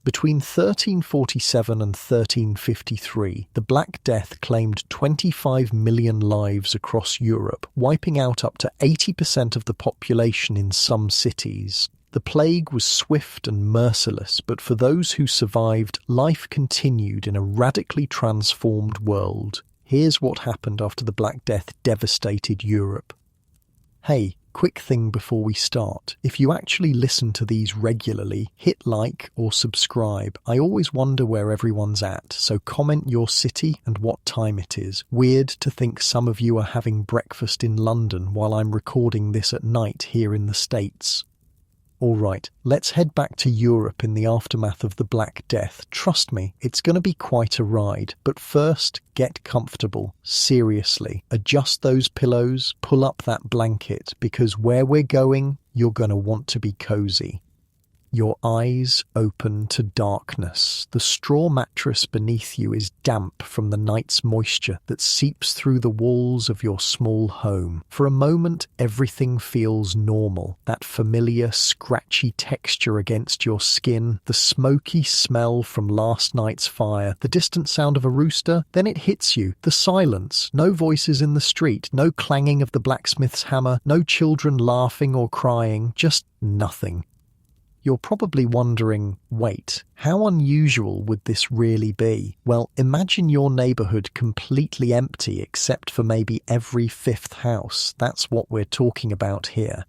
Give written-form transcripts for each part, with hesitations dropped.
Between 1347 and 1353, the Black Death claimed 25 million lives across Europe, wiping out up to 80% of the population in some cities. The plague was swift and merciless, but for those who survived, life continued in a radically transformed world. Here's what happened after the Black Death devastated Europe. Hey, quick thing before we start. If you actually listen to these regularly, hit like or subscribe. I always wonder where everyone's at, so comment your city and what time it is. Weird to think some of you are having breakfast in London while I'm recording this at night here in the States. Alright, let's head back to Europe in the aftermath of the Black Death. Trust me, it's going to be quite a ride. But first, get comfortable. Seriously. Adjust those pillows, pull up that blanket, because where we're going, you're going to want to be cozy. Your eyes open to darkness. The straw mattress beneath you is damp from the night's moisture that seeps through the walls of your small home. For a moment, everything feels normal. That familiar, scratchy texture against your skin, the smoky smell from last night's fire, the distant sound of a rooster. Then it hits you. The silence. No voices in the street. No clanging of the blacksmith's hammer. No children laughing or crying. Just nothing. You're probably wondering, wait, how unusual would this really be? Well, imagine your neighborhood completely empty except for maybe every fifth house. That's what we're talking about here.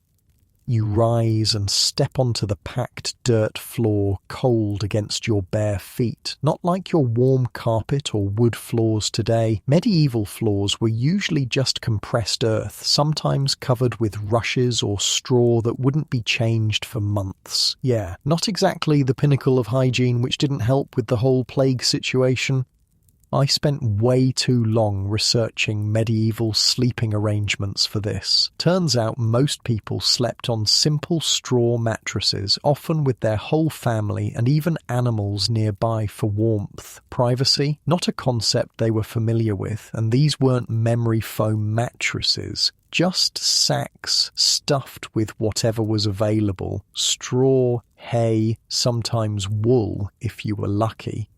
You rise and step onto the packed dirt floor, cold against your bare feet. Not like your warm carpet or wood floors today. Medieval floors were usually just compressed earth, sometimes covered with rushes or straw that wouldn't be changed for months. Yeah, not exactly the pinnacle of hygiene, which didn't help with the whole plague situation. I spent way too long researching medieval sleeping arrangements for this. Turns out most people slept on simple straw mattresses, often with their whole family and even animals nearby for warmth. Privacy? Not a concept they were familiar with, and these weren't memory foam mattresses. Just sacks stuffed with whatever was available. Straw, hay, sometimes wool if you were lucky.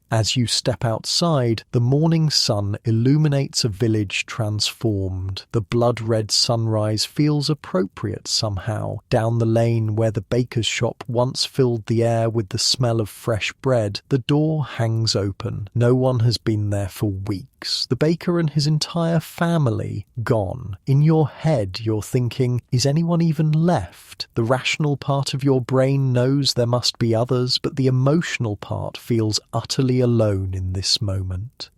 As you step outside, the morning sun illuminates a village transformed. The blood-red sunrise feels appropriate somehow. Down the lane where the baker's shop once filled the air with the smell of fresh bread, the door hangs open. No one has been there for weeks. The baker and his entire family gone. In your head, you're thinking, is anyone even left? The rational part of your brain knows there must be others, but the emotional part feels utterly alone in this moment.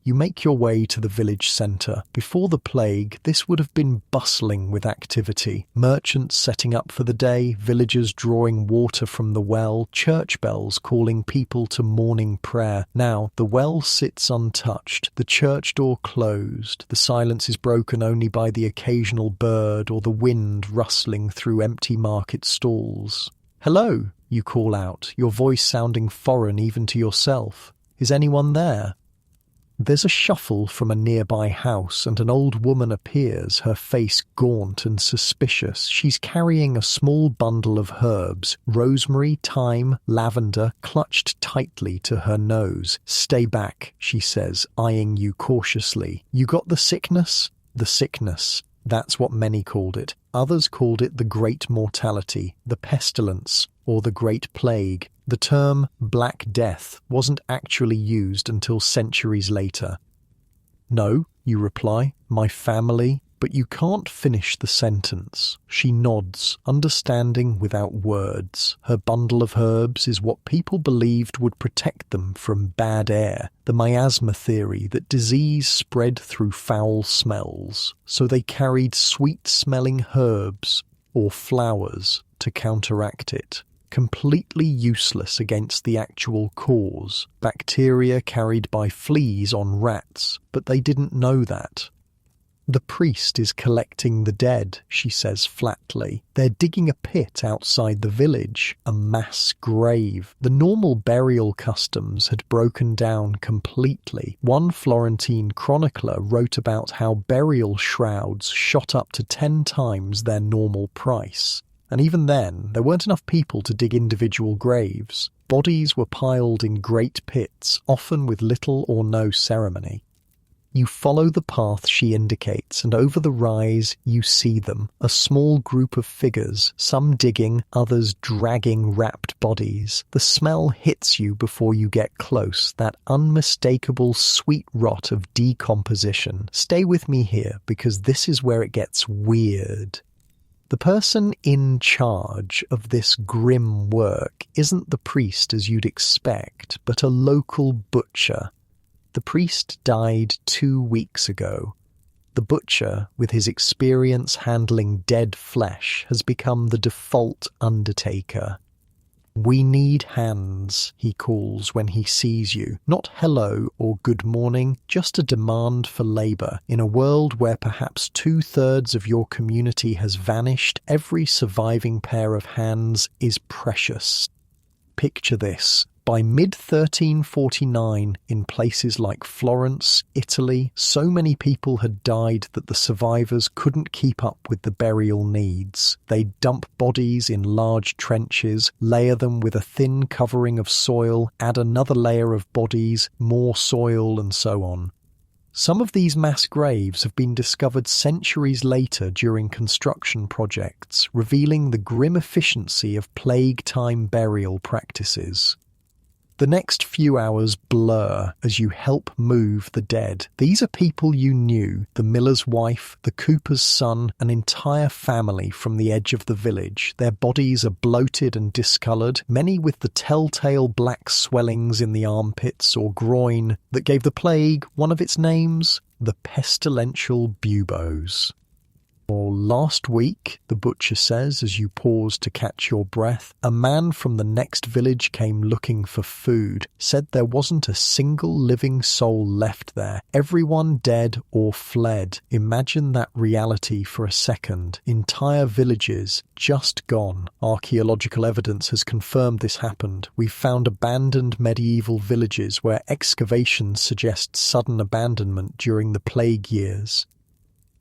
You make your way to the village centre. Before the plague, this would have been bustling with activity. Merchants setting up for the day, villagers drawing water from the well, church bells calling people to morning prayer. Now, the well sits untouched, the church door closed. The silence is broken only by the occasional bird or the wind rustling through empty market stalls. "Hello," you call out, your voice sounding foreign even to yourself. "Is anyone there?" There's a shuffle from a nearby house and an old woman appears, her face gaunt and suspicious. She's carrying a small bundle of herbs, rosemary, thyme, lavender, clutched tightly to her nose. "Stay back," she says, eyeing you cautiously. "You got the sickness?" The sickness. That's what many called it. Others called it the Great Mortality, the Pestilence, or the Great Plague. The term Black Death wasn't actually used until centuries later. "No," you reply, "my family," but you can't finish the sentence. She nods, understanding without words. Her bundle of herbs is what people believed would protect them from bad air, the miasma theory that disease spread through foul smells. So they carried sweet-smelling herbs, or flowers, to counteract it. Completely useless against the actual cause, bacteria carried by fleas on rats, but they didn't know that. "The priest is collecting the dead," she says flatly. "They're digging a pit outside the village, a mass grave." The normal burial customs had broken down completely. One Florentine chronicler wrote about how burial shrouds shot up to 10 times their normal price. And even then, there weren't enough people to dig individual graves. Bodies were piled in great pits, often with little or no ceremony. You follow the path she indicates, and over the rise you see them, a small group of figures, some digging, others dragging wrapped bodies. The smell hits you before you get close, that unmistakable sweet rot of decomposition. Stay with me here, because this is where it gets weird. The person in charge of this grim work isn't the priest as you'd expect, but a local butcher. The priest died 2 weeks ago. The butcher, with his experience handling dead flesh, has become the default undertaker. "We need hands," he calls when he sees you. Not hello or good morning, just a demand for labour. In a world where perhaps 2/3 of your community has vanished, every surviving pair of hands is precious. Picture this. By mid-1349, in places like Florence, Italy, so many people had died that the survivors couldn't keep up with the burial needs. They'd dump bodies in large trenches, layer them with a thin covering of soil, add another layer of bodies, more soil, and so on. Some of these mass graves have been discovered centuries later during construction projects, revealing the grim efficiency of plague-time burial practices. The next few hours blur as you help move the dead. These are people you knew, the miller's wife, the cooper's son, an entire family from the edge of the village. Their bodies are bloated and discoloured, many with the telltale black swellings in the armpits or groin that gave the plague one of its names, the pestilential buboes. Or last week, the butcher says as you pause to catch your breath, a man from the next village came looking for food, said there wasn't a single living soul left there, everyone dead or fled. Imagine that reality for a second. Entire villages just gone. Archaeological evidence has confirmed this happened. We've found abandoned medieval villages where excavations suggest sudden abandonment during the plague years.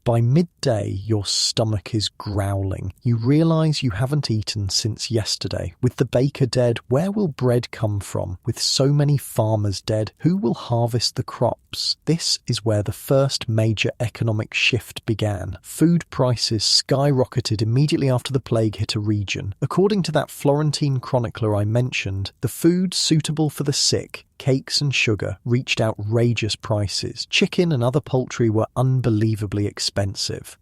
By midday, your stomach is growling. You realise you haven't eaten since yesterday. With the baker dead, where will bread come from? With so many farmers dead, who will harvest the crops? This is where the first major economic shift began. Food prices skyrocketed immediately after the plague hit a region. According to that Florentine chronicler I mentioned, the food suitable for the sick, cakes and sugar, reached outrageous prices. Chicken and other poultry were unbelievably expensive.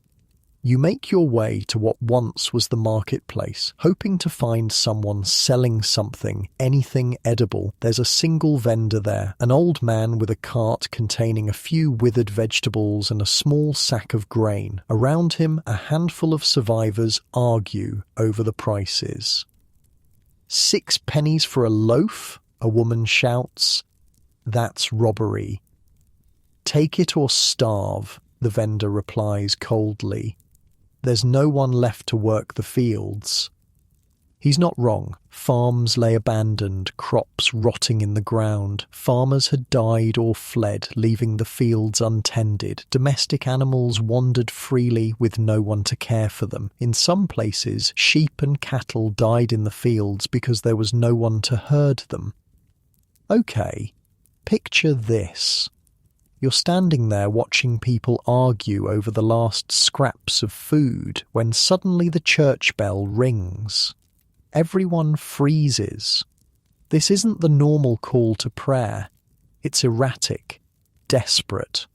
You make your way to what once was the marketplace, hoping to find someone selling something, anything edible. There's a single vendor there, an old man with a cart containing a few withered vegetables and a small sack of grain. Around him, a handful of survivors argue over the prices. 6 pennies for a loaf? A woman shouts. That's robbery. Take it or starve, the vendor replies coldly. There's no one left to work the fields. He's not wrong. Farms lay abandoned, crops rotting in the ground. Farmers had died or fled, leaving the fields untended. Domestic animals wandered freely with no one to care for them. In some places, sheep and cattle died in the fields because there was no one to herd them. Okay, picture this. You're standing there watching people argue over the last scraps of food when suddenly the church bell rings. Everyone freezes. This isn't the normal call to prayer. It's erratic, desperate.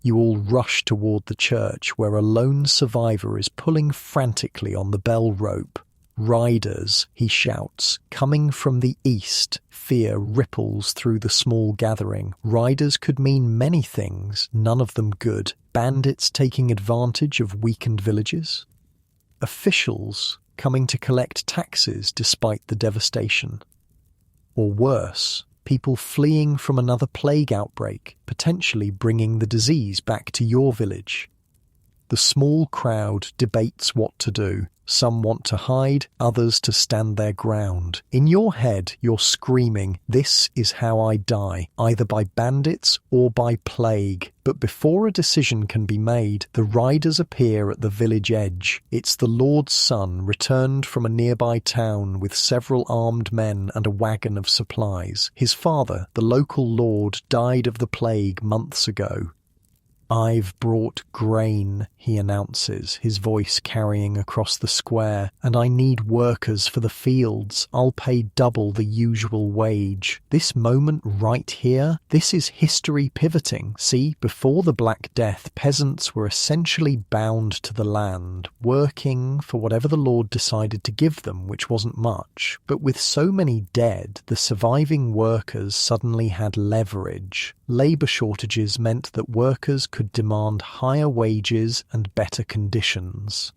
You all rush toward the church where a lone survivor is pulling frantically on the bell rope. Riders, he shouts, coming from the east. Fear ripples through the small gathering. Riders could mean many things, none of them good. Bandits taking advantage of weakened villages. Officials coming to collect taxes despite the devastation. Or worse, people fleeing from another plague outbreak, potentially bringing the disease back to your village. The small crowd debates what to do. Some want to hide, others to stand their ground. In your head, you're screaming, "This is how I die, either by bandits or by plague." But before a decision can be made, the riders appear at the village edge. It's the Lord's son, returned from a nearby town with several armed men and a wagon of supplies. His father, the local lord, died of the plague months ago. "I've brought grain," he announces, his voice carrying across the square, "and I need workers for the fields. I'll pay double the usual wage." This moment right here, this is history pivoting. See, before the Black Death, peasants were essentially bound to the land, working for whatever the Lord decided to give them, which wasn't much. But with so many dead, the surviving workers suddenly had leverage. Labour shortages meant that workers could demand higher wages and better conditions.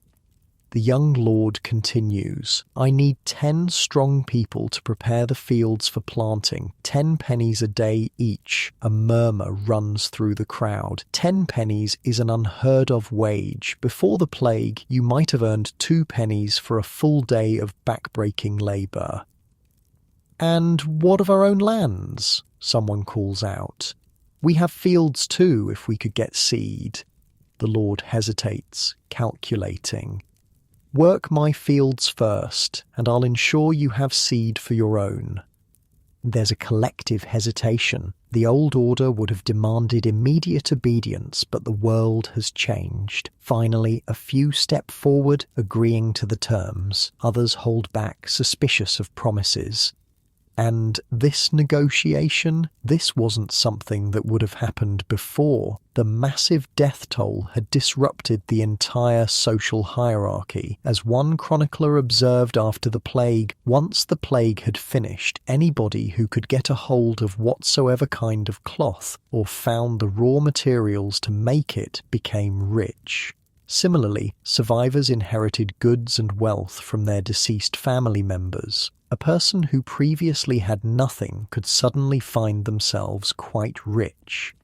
The young lord continues, "I need 10 strong people to prepare the fields for planting, 10 pennies a day each." A murmur runs through the crowd. 10 pennies is an unheard of wage. Before the plague, you might have earned 2 pennies for a full day of backbreaking labour. "And what of our own lands?" someone calls out. "We have fields too, if we could get seed." The Lord hesitates, calculating. "Work my fields first, and I'll ensure you have seed for your own." There's a collective hesitation. The old order would have demanded immediate obedience, but the world has changed. Finally, a few step forward, agreeing to the terms. Others hold back, suspicious of promises. And this negotiation, this wasn't something that would have happened before. The massive death toll had disrupted the entire social hierarchy. As one chronicler observed after the plague, once the plague had finished, anybody who could get a hold of whatsoever kind of cloth or found the raw materials to make it became rich. Similarly, survivors inherited goods and wealth from their deceased family members. A person who previously had nothing could suddenly find themselves quite rich.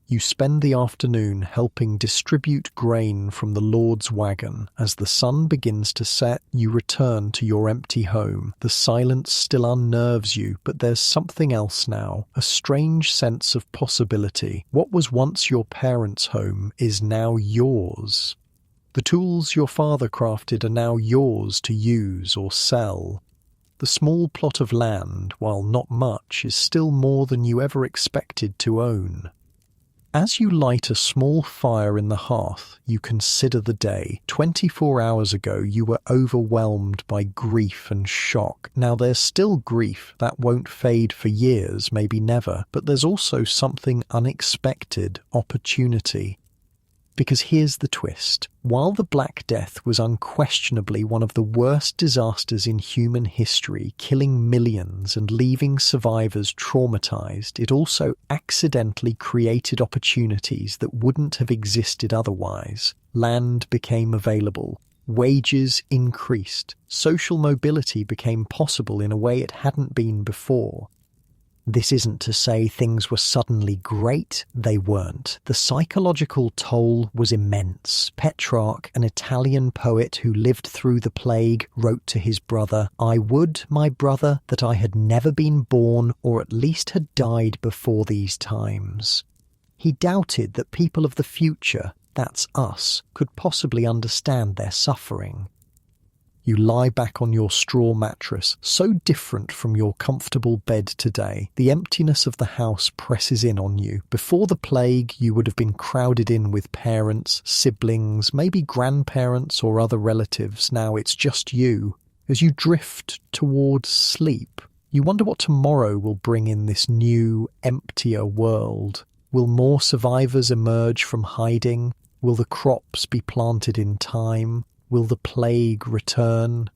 You spend the afternoon helping distribute grain from the Lord's wagon. As the sun begins to set, you return to your empty home. The silence still unnerves you, but there's something else now, a strange sense of possibility. What was once your parents' home is now yours. The tools your father crafted are now yours to use or sell. The small plot of land, while not much, is still more than you ever expected to own. As you light a small fire in the hearth, you consider the day. 24 hours ago, you were overwhelmed by grief and shock. Now, there's still grief. That won't fade for years, maybe never. But there's also something unexpected, opportunity. Because here's the twist. While the Black Death was unquestionably one of the worst disasters in human history, killing millions and leaving survivors traumatized, it also accidentally created opportunities that wouldn't have existed otherwise. Land became available. Wages increased. Social mobility became possible in a way it hadn't been before. This isn't to say things were suddenly great. They weren't. The psychological toll was immense. Petrarch, an Italian poet who lived through the plague, wrote to his brother, "I would, my brother, that I had never been born, or at least had died before these times." He doubted that people of the future, that's us, could possibly understand their suffering. You lie back on your straw mattress, so different from your comfortable bed today. The emptiness of the house presses in on you. Before the plague, you would have been crowded in with parents, siblings, maybe grandparents or other relatives. Now it's just you. As you drift towards sleep, you wonder what tomorrow will bring in this new, emptier world. Will more survivors emerge from hiding? Will the crops be planted in time? Will the plague return?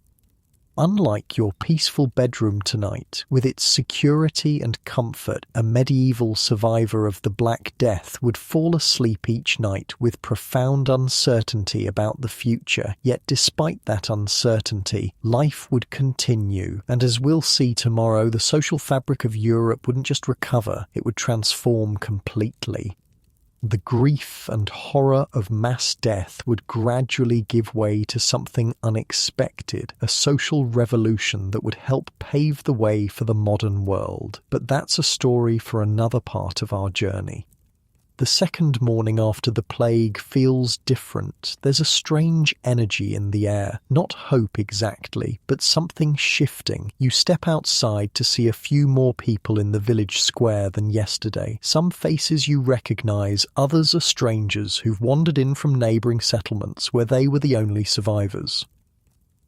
Unlike your peaceful bedroom tonight, with its security and comfort, a medieval survivor of the Black Death would fall asleep each night with profound uncertainty about the future. Yet despite that uncertainty, life would continue. And as we'll see tomorrow, the social fabric of Europe wouldn't just recover, it would transform completely. The grief and horror of mass death would gradually give way to something unexpected, a social revolution that would help pave the way for the modern world. But that's a story for another part of our journey. The second morning after the plague feels different. There's a strange energy in the air. Not hope exactly, but something shifting. You step outside to see a few more people in the village square than yesterday. Some faces you recognize, others are strangers who've wandered in from neighbouring settlements where they were the only survivors.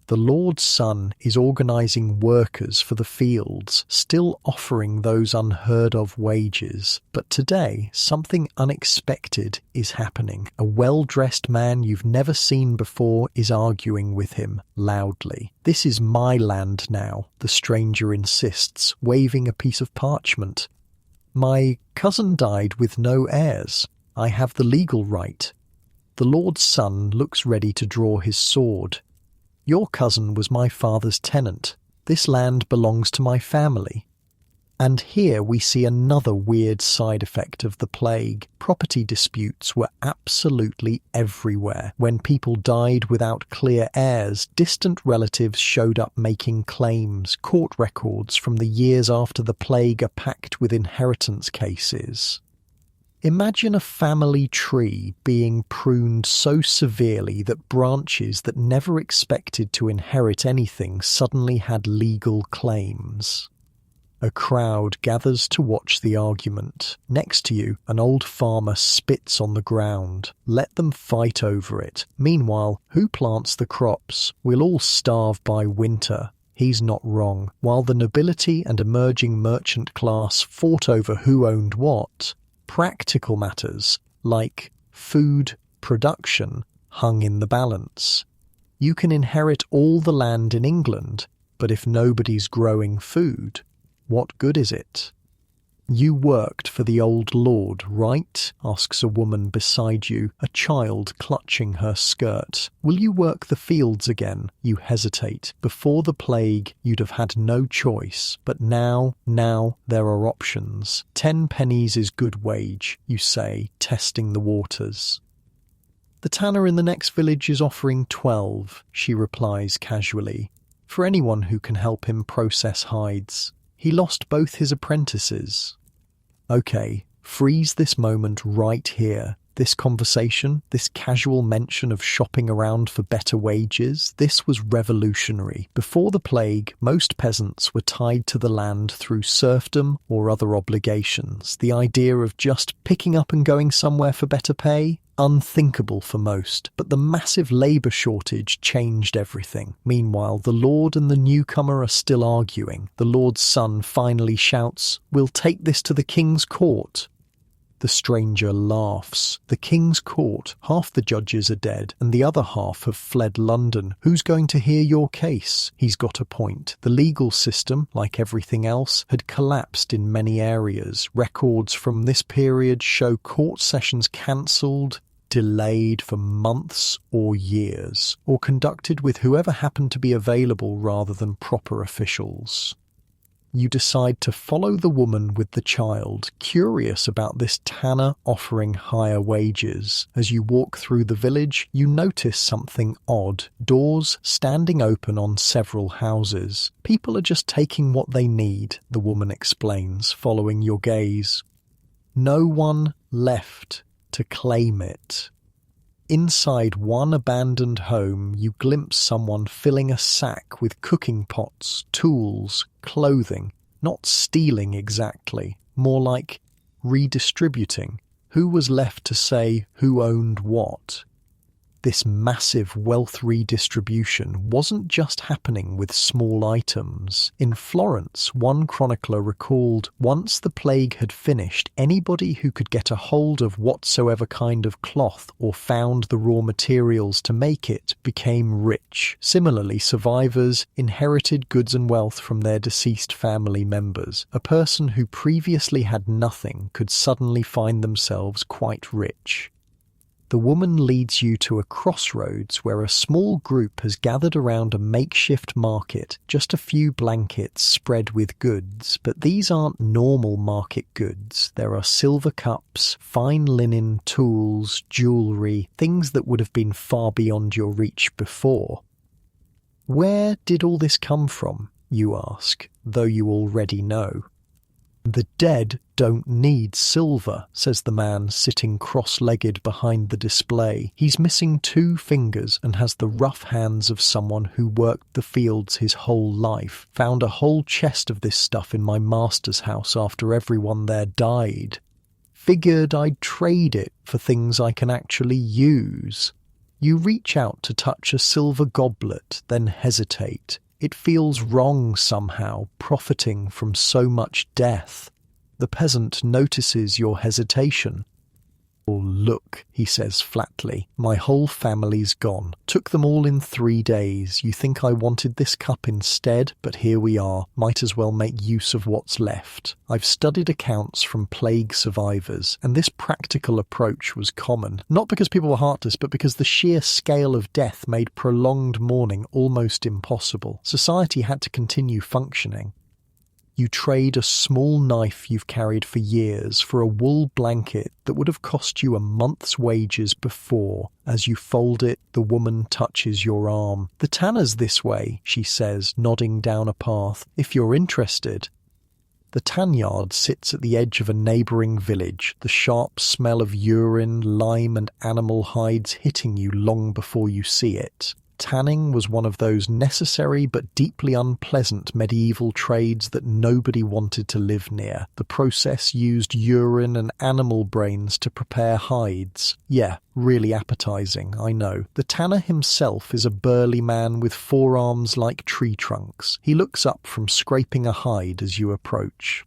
The Lord's Son is organising workers for the fields, still offering those unheard-of wages. But today, something unexpected is happening. A well-dressed man you've never seen before is arguing with him, loudly. "This is my land now," the stranger insists, waving a piece of parchment. "My cousin died with no heirs. I have the legal right." The Lord's Son looks ready to draw his sword. "Your cousin was my father's tenant. This land belongs to my family." And here we see another weird side effect of the plague. Property disputes were absolutely everywhere. When people died without clear heirs, distant relatives showed up making claims. Court records from the years after the plague are packed with inheritance cases. Imagine a family tree being pruned so severely that branches that never expected to inherit anything suddenly had legal claims. A crowd gathers to watch the argument. Next to you, an old farmer spits on the ground. Let them fight over it. Meanwhile, who plants the crops? We'll all starve by winter. He's not wrong. While the nobility and emerging merchant class fought over who owned what, practical matters, like food production, hung in the balance. You can inherit all the land in England, but if nobody's growing food, what good is it? "You worked for the old lord, right?" asks a woman beside you, a child clutching her skirt. "Will you work the fields again?" You hesitate. Before the plague, you'd have had no choice. But now there are options. 10 pennies is good wage, you say, testing the waters. "The tanner in the next village is offering 12, she replies casually, "for anyone who can help him process hides. He lost both his apprentices." Okay, freeze this moment right here. This conversation, this casual mention of shopping around for better wages, this was revolutionary. Before the plague, most peasants were tied to the land through serfdom or other obligations. The idea of just picking up and going somewhere for better pay? Unthinkable for most, but the massive labour shortage changed everything. Meanwhile, the Lord and the newcomer are still arguing. The Lord's Son finally shouts, "We'll take this to the King's Court." The stranger laughs. The King's Court, half the judges are dead, and the other half have fled London. Who's going to hear your case? He's got a point. The legal system, like everything else, had collapsed in many areas. Records from this period show court sessions cancelled, delayed for months or years, or conducted with whoever happened to be available rather than proper officials. You decide to follow the woman with the child, curious about this tanner offering higher wages. As you walk through the village, you notice something odd. Doors standing open on several houses. People are just taking what they need, the woman explains, following your gaze. No one left to claim it. Inside one abandoned home, you glimpse someone filling a sack with cooking pots, tools, clothing. Not stealing exactly, more like redistributing. Who was left to say who owned what? This massive wealth redistribution wasn't just happening with small items. In Florence, one chronicler recalled, once the plague had finished, anybody who could get a hold of whatsoever kind of cloth or found the raw materials to make it became rich. Similarly, survivors inherited goods and wealth from their deceased family members. A person who previously had nothing could suddenly find themselves quite rich. The woman leads you to a crossroads where a small group has gathered around a makeshift market, just a few blankets spread with goods. But these aren't normal market goods. There are silver cups, fine linen, tools, jewellery, things that would have been far beyond your reach before. Where did all this come from, you ask, though you already know. The dead don't need silver, says the man sitting cross-legged behind the display. He's missing 2 fingers and has the rough hands of someone who worked the fields his whole life. Found a whole chest of this stuff in my master's house after everyone there died. Figured I'd trade it for things I can actually use. You reach out to touch a silver goblet, then hesitate. It feels wrong somehow, profiting from so much death. The peasant notices your hesitation. "Oh, look," he says flatly, "my whole family's gone. Took them all in 3 days. You think I wanted this cup instead? But here we are. Might as well make use of what's left. I've studied accounts from plague survivors, and this practical approach was common. Not because people were heartless, but because the sheer scale of death made prolonged mourning almost impossible. Society had to continue functioning. You trade a small knife you've carried for years for a wool blanket that would have cost you a month's wages before. As you fold it, the woman touches your arm. The tanner's this way," she says, nodding down a path, "if you're interested." The tan yard sits at the edge of a neighbouring village, the sharp smell of urine, lime and animal hides hitting you long before you see it. Tanning was one of those necessary but deeply unpleasant medieval trades that nobody wanted to live near. The process used urine and animal brains to prepare hides. Yeah, really appetizing, I know. The tanner himself is a burly man with forearms like tree trunks. He looks up from scraping a hide as you approach.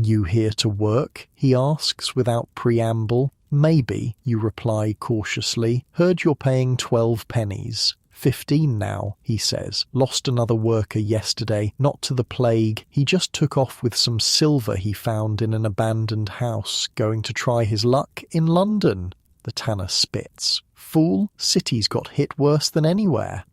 "You here to work?" he asks without preamble. "Maybe," you reply cautiously. "Heard you're paying 12 pennies. 15 now," he says. "Lost another worker yesterday, not to the plague. He just took off with some silver he found in an abandoned house, going to try his luck in London." The tanner spits. "Fool, city's got hit worse than anywhere."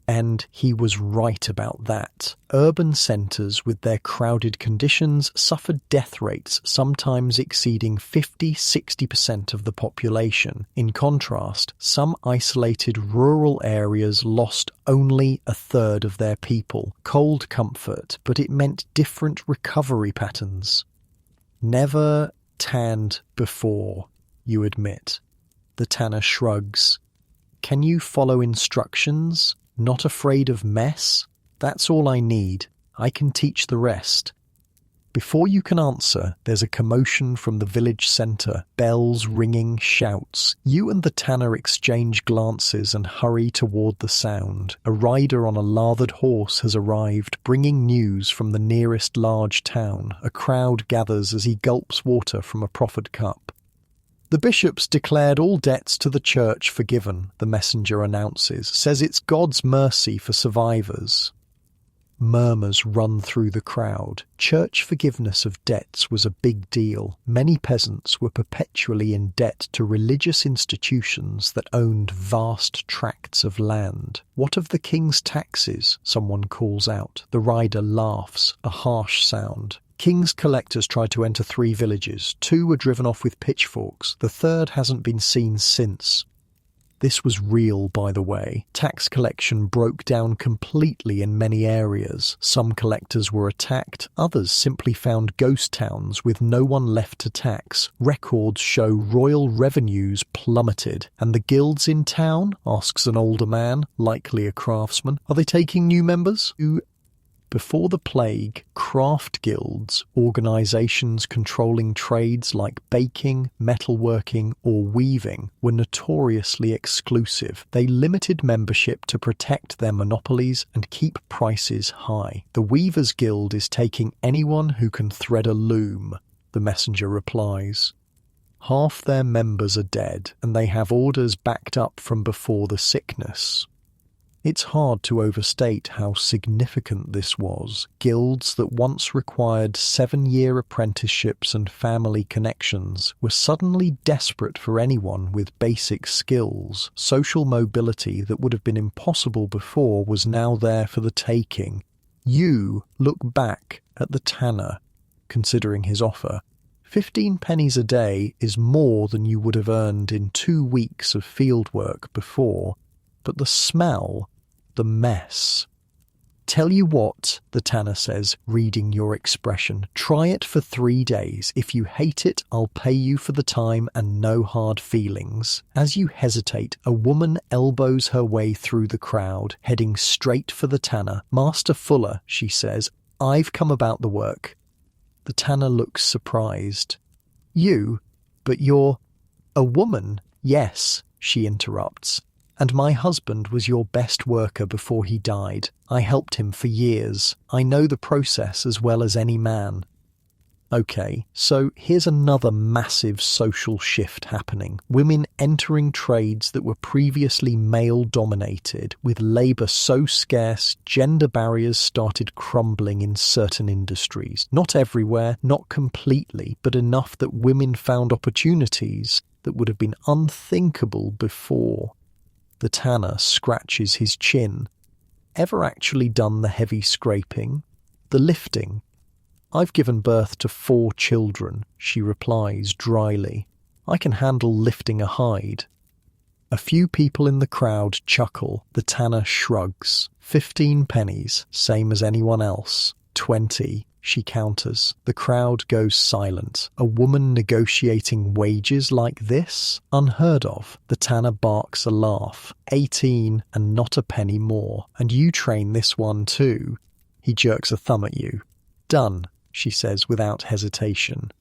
And he was right about that. Urban centres, with their crowded conditions, suffered death rates sometimes exceeding 50-60% of the population. In contrast, some isolated rural areas lost only a third of their people. Cold comfort, but it meant different recovery patterns. "Never tanned before," you admit. The tanner shrugs. "Can you follow instructions? Not afraid of mess? That's all I need. I can teach the rest." Before you can answer, there's a commotion from the village centre, bells ringing, shouts. You and the tanner exchange glances and hurry toward the sound. A rider on a lathered horse has arrived, bringing news from the nearest large town. A crowd gathers as he gulps water from a proffered cup. "The bishop's declared all debts to the church forgiven," the messenger announces, "says it's God's mercy for survivors." Murmurs run through the crowd. Church forgiveness of debts was a big deal. Many peasants were perpetually in debt to religious institutions that owned vast tracts of land. "What of the king's taxes?" someone calls out. The rider laughs, a harsh sound. "King's collectors tried to enter 3 villages. 2 were driven off with pitchforks. The 3rd hasn't been seen since." This was real, by the way. Tax collection broke down completely in many areas. Some collectors were attacked, others simply found ghost towns with no one left to tax. Records show royal revenues plummeted. "And the guilds in town?" asks an older man, likely a craftsman. "Are they taking new members?" Before the plague, craft guilds, organisations controlling trades like baking, metalworking or weaving, were notoriously exclusive. They limited membership to protect their monopolies and keep prices high. "The Weavers' Guild is taking anyone who can thread a loom," the messenger replies. "Half their members are dead, and they have orders backed up from before the sickness." It's hard to overstate how significant this was. Guilds that once required 7-year apprenticeships and family connections were suddenly desperate for anyone with basic skills. Social mobility that would have been impossible before was now there for the taking. You look back at the tanner, considering his offer. 15 pennies a day is more than you would have earned in 2 weeks of fieldwork before. But the smell, the mess. Tell you what, the tanner says, reading your expression. Try it for 3 days. If you hate it, I'll pay you for the time and no hard feelings. As you hesitate, a woman elbows her way through the crowd, heading straight for the tanner. Master Fuller, she says, I've come about the work. The tanner looks surprised. You? But you're a woman? Yes, she interrupts. And my husband was your best worker before he died. I helped him for years. I know the process as well as any man. Okay, so here's another massive social shift happening. Women entering trades that were previously male-dominated. With labour so scarce, gender barriers started crumbling in certain industries. Not everywhere, not completely, but enough that women found opportunities that would have been unthinkable before. The tanner scratches his chin. Ever actually done the heavy scraping? The lifting? I've given birth to 4 children, she replies dryly. I can handle lifting a hide. A few people in the crowd chuckle. The tanner shrugs. 15 pennies, same as anyone else. 20. She counters. The crowd goes silent. A woman negotiating wages like this? Unheard of. The tanner barks a laugh. 18 and not a penny more. And you train this one too. He jerks a thumb at you. Done, she says without hesitation.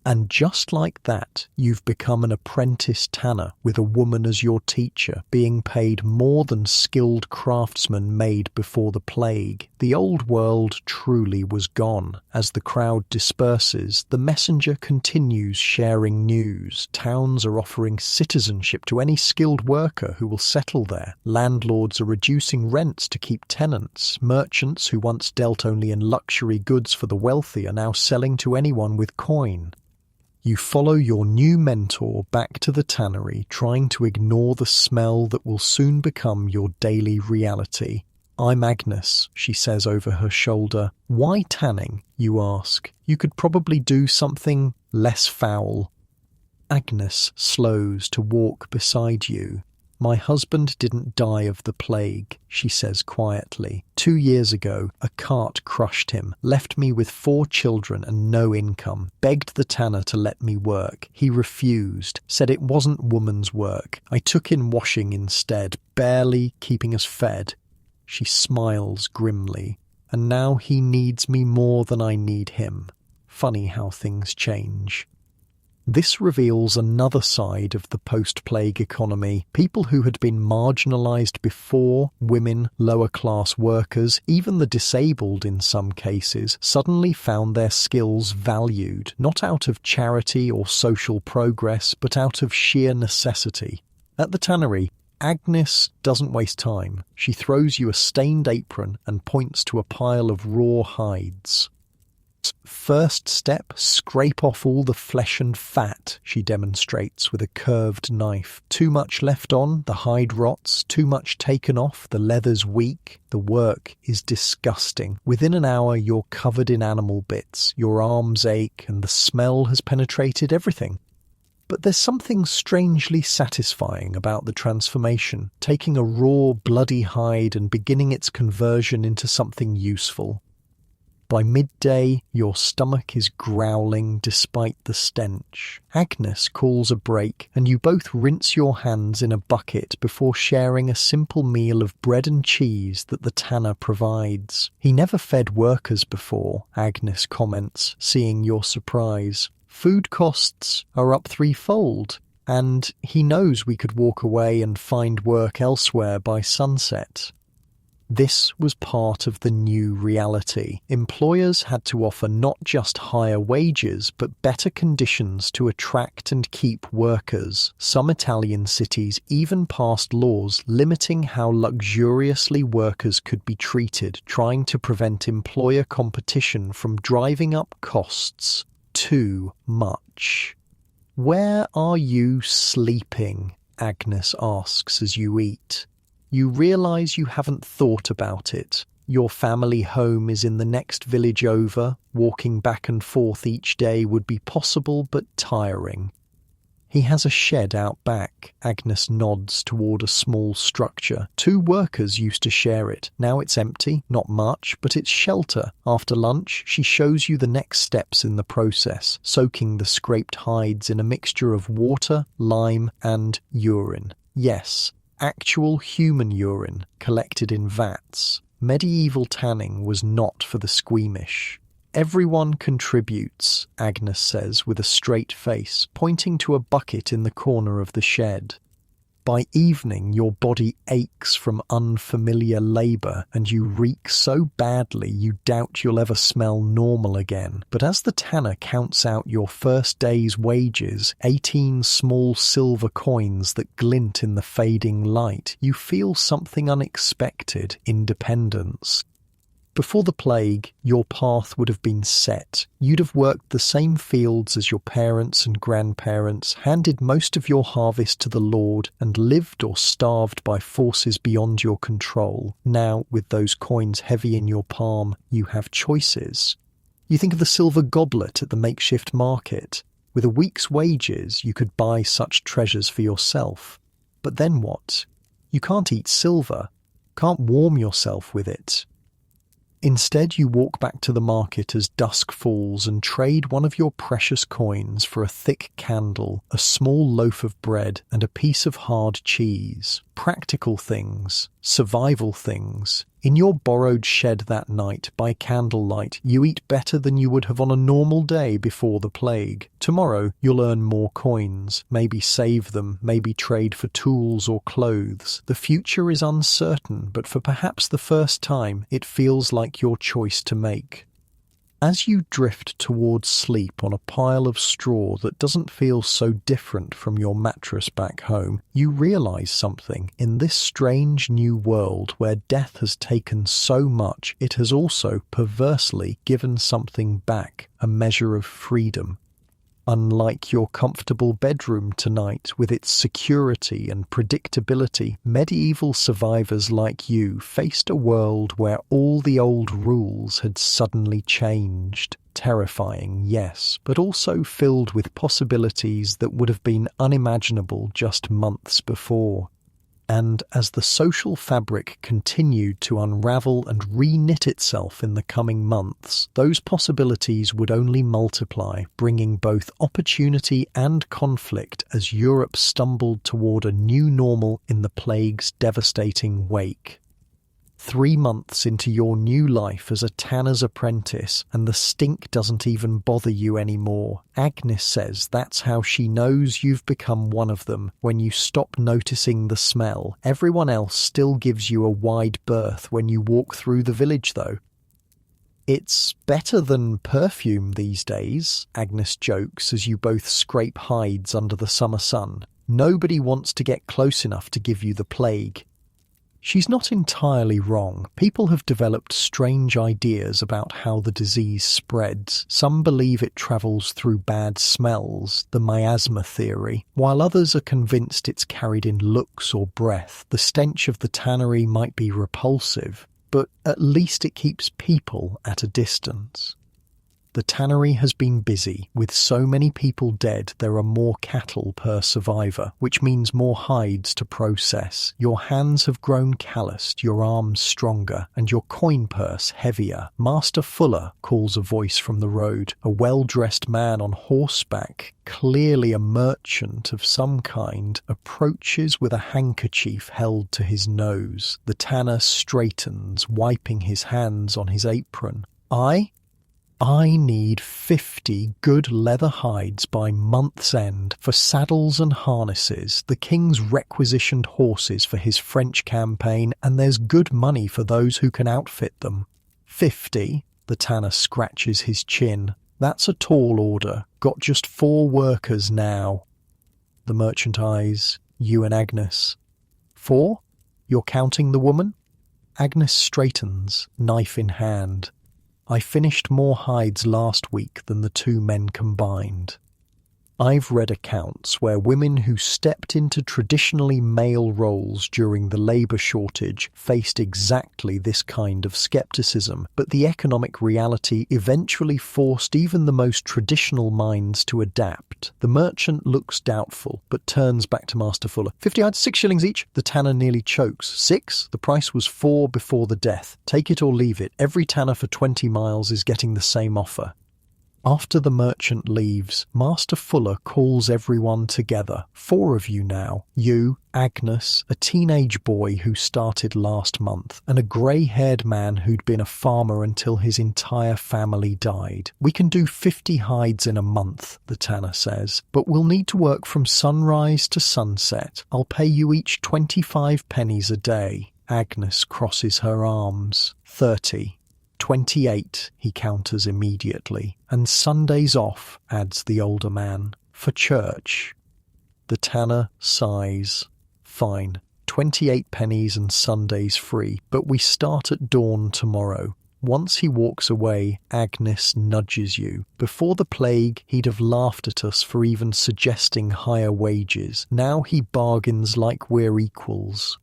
And just like that, you've become an apprentice tanner with a woman as your teacher, being paid more than skilled craftsmen made before the plague. The old world truly was gone. As the crowd disperses, the messenger continues sharing news. Towns are offering citizenship to any skilled worker who will settle there. Landlords are reducing rents to keep tenants. Merchants who once dealt only in luxury goods for the wealthy are now selling to anyone with coin. You follow your new mentor back to the tannery, trying to ignore the smell that will soon become your daily reality. I'm Agnes, she says over her shoulder. Why tanning, you ask? You could probably do something less foul. Agnes slows to walk beside you. My husband didn't die of the plague, she says quietly. 2 years ago, a cart crushed him, left me with 4 children and no income, begged the tanner to let me work. He refused, said it wasn't woman's work. I took in washing instead, barely keeping us fed. She smiles grimly. And now he needs me more than I need him. Funny how things change. This reveals another side of the post-plague economy. People who had been marginalised before, women, lower-class workers, even the disabled in some cases, suddenly found their skills valued, not out of charity or social progress, but out of sheer necessity. At the tannery, Agnes doesn't waste time. She throws you a stained apron and points to a pile of raw hides. First step, scrape off all the flesh and fat, she demonstrates with a curved knife. Too much left on, the hide rots. Too much taken off, the leather's weak. The work is disgusting. Within an hour, you're covered in animal bits. Your arms ache, and the smell has penetrated everything. But there's something strangely satisfying about the transformation, taking a raw, bloody hide and beginning its conversion into something useful. By midday, your stomach is growling despite the stench. Agnes calls a break, and you both rinse your hands in a bucket before sharing a simple meal of bread and cheese that the tanner provides. He never fed workers before, Agnes comments, seeing your surprise. Food costs are up 3-fold, and he knows we could walk away and find work elsewhere by sunset. This was part of the new reality. Employers had to offer not just higher wages, but better conditions to attract and keep workers. Some Italian cities even passed laws limiting how luxuriously workers could be treated, trying to prevent employer competition from driving up costs too much. "Where are you sleeping?" Agnes asks as you eat. You realize you haven't thought about it. Your family home is in the next village over. Walking back and forth each day would be possible but tiring. He has a shed out back. Agnes nods toward a small structure. 2 workers used to share it. Now it's empty, not much, but it's shelter. After lunch, she shows you the next steps in the process, soaking the scraped hides in a mixture of water, lime, and urine. Yes, actual human urine collected in vats. Medieval tanning was not for the squeamish. "Everyone contributes," Agnes says with a straight face, pointing to a bucket in the corner of the shed. By evening, your body aches from unfamiliar labour, and you reek so badly you doubt you'll ever smell normal again. But as the tanner counts out your first day's wages, 18 small silver coins that glint in the fading light, you feel something unexpected: independence. Before the plague, your path would have been set. You'd have worked the same fields as your parents and grandparents, handed most of your harvest to the Lord, and lived or starved by forces beyond your control. Now, with those coins heavy in your palm, you have choices. You think of the silver goblet at the makeshift market. With a week's wages, you could buy such treasures for yourself. But then what? You can't eat silver, can't warm yourself with it. Instead, you walk back to the market as dusk falls and trade one of your precious coins for a thick candle, a small loaf of bread, and a piece of hard cheese. Practical things, survival things. In your borrowed shed that night, by candlelight, you eat better than you would have on a normal day before the plague. Tomorrow, you'll earn more coins, maybe save them, maybe trade for tools or clothes. The future is uncertain, but for perhaps the first time, it feels like your choice to make. As you drift towards sleep on a pile of straw that doesn't feel so different from your mattress back home, you realize something. In this strange new world where death has taken so much, it has also perversely given something back, a measure of freedom. Unlike your comfortable bedroom tonight with its security and predictability, medieval survivors like you faced a world where all the old rules had suddenly changed. Terrifying, yes, but also filled with possibilities that would have been unimaginable just months before. And as the social fabric continued to unravel and re-knit itself in the coming months, those possibilities would only multiply, bringing both opportunity and conflict as Europe stumbled toward a new normal in the plague's devastating wake. 3 months into your new life as a tanner's apprentice, and the stink doesn't even bother you anymore. Agnes says that's how she knows you've become one of them. When you stop noticing the smell, everyone else still gives you a wide berth when you walk through the village, though. "It's better than perfume these days," Agnes jokes as you both scrape hides under the summer sun. "Nobody wants to get close enough to give you the plague." She's not entirely wrong. People have developed strange ideas about how the disease spreads. Some believe it travels through bad smells, the miasma theory, while others are convinced it's carried in looks or breath. The stench of the tannery might be repulsive, but at least it keeps people at a distance. The tannery has been busy. With so many people dead, there are more cattle per survivor, which means more hides to process. Your hands have grown calloused, your arms stronger, and your coin purse heavier. "Master Fuller," calls a voice from the road. A well-dressed man on horseback, clearly a merchant of some kind, approaches with a handkerchief held to his nose. The tanner straightens, wiping his hands on his apron. "I?" I need 50 good leather hides by month's end for saddles and harnesses, the king's requisitioned horses for his French campaign, and there's good money for those who can outfit them. 50? The tanner scratches his chin. That's a tall order. Got just 4 workers now. The merchant eyes you and Agnes. 4? You're counting the woman? Agnes straightens, knife in hand. I finished more hides last week than the 2 men combined. I've read accounts where women who stepped into traditionally male roles during the labour shortage faced exactly this kind of scepticism, but the economic reality eventually forced even the most traditional minds to adapt. The merchant looks doubtful, but turns back to Master Fuller. 50 hides, 6 shillings each. The tanner nearly chokes. 6? The price was 4 before the death. Take it or leave it. Every tanner for 20 miles is getting the same offer. After the merchant leaves, Master Fuller calls everyone together. 4 of you now. You, Agnes, a teenage boy who started last month, and a grey-haired man who'd been a farmer until his entire family died. We can do 50 hides in a month, the tanner says, but we'll need to work from sunrise to sunset. I'll pay you each 25 pennies a day. Agnes crosses her arms. 30. 28, he counters immediately. And Sundays off, adds the older man, for church. The tanner sighs. Fine, 28 pennies and Sundays free, but we start at dawn tomorrow. Once he walks away, Agnes nudges you. Before the plague, he'd have laughed at us for even suggesting higher wages. Now he bargains like we're equals.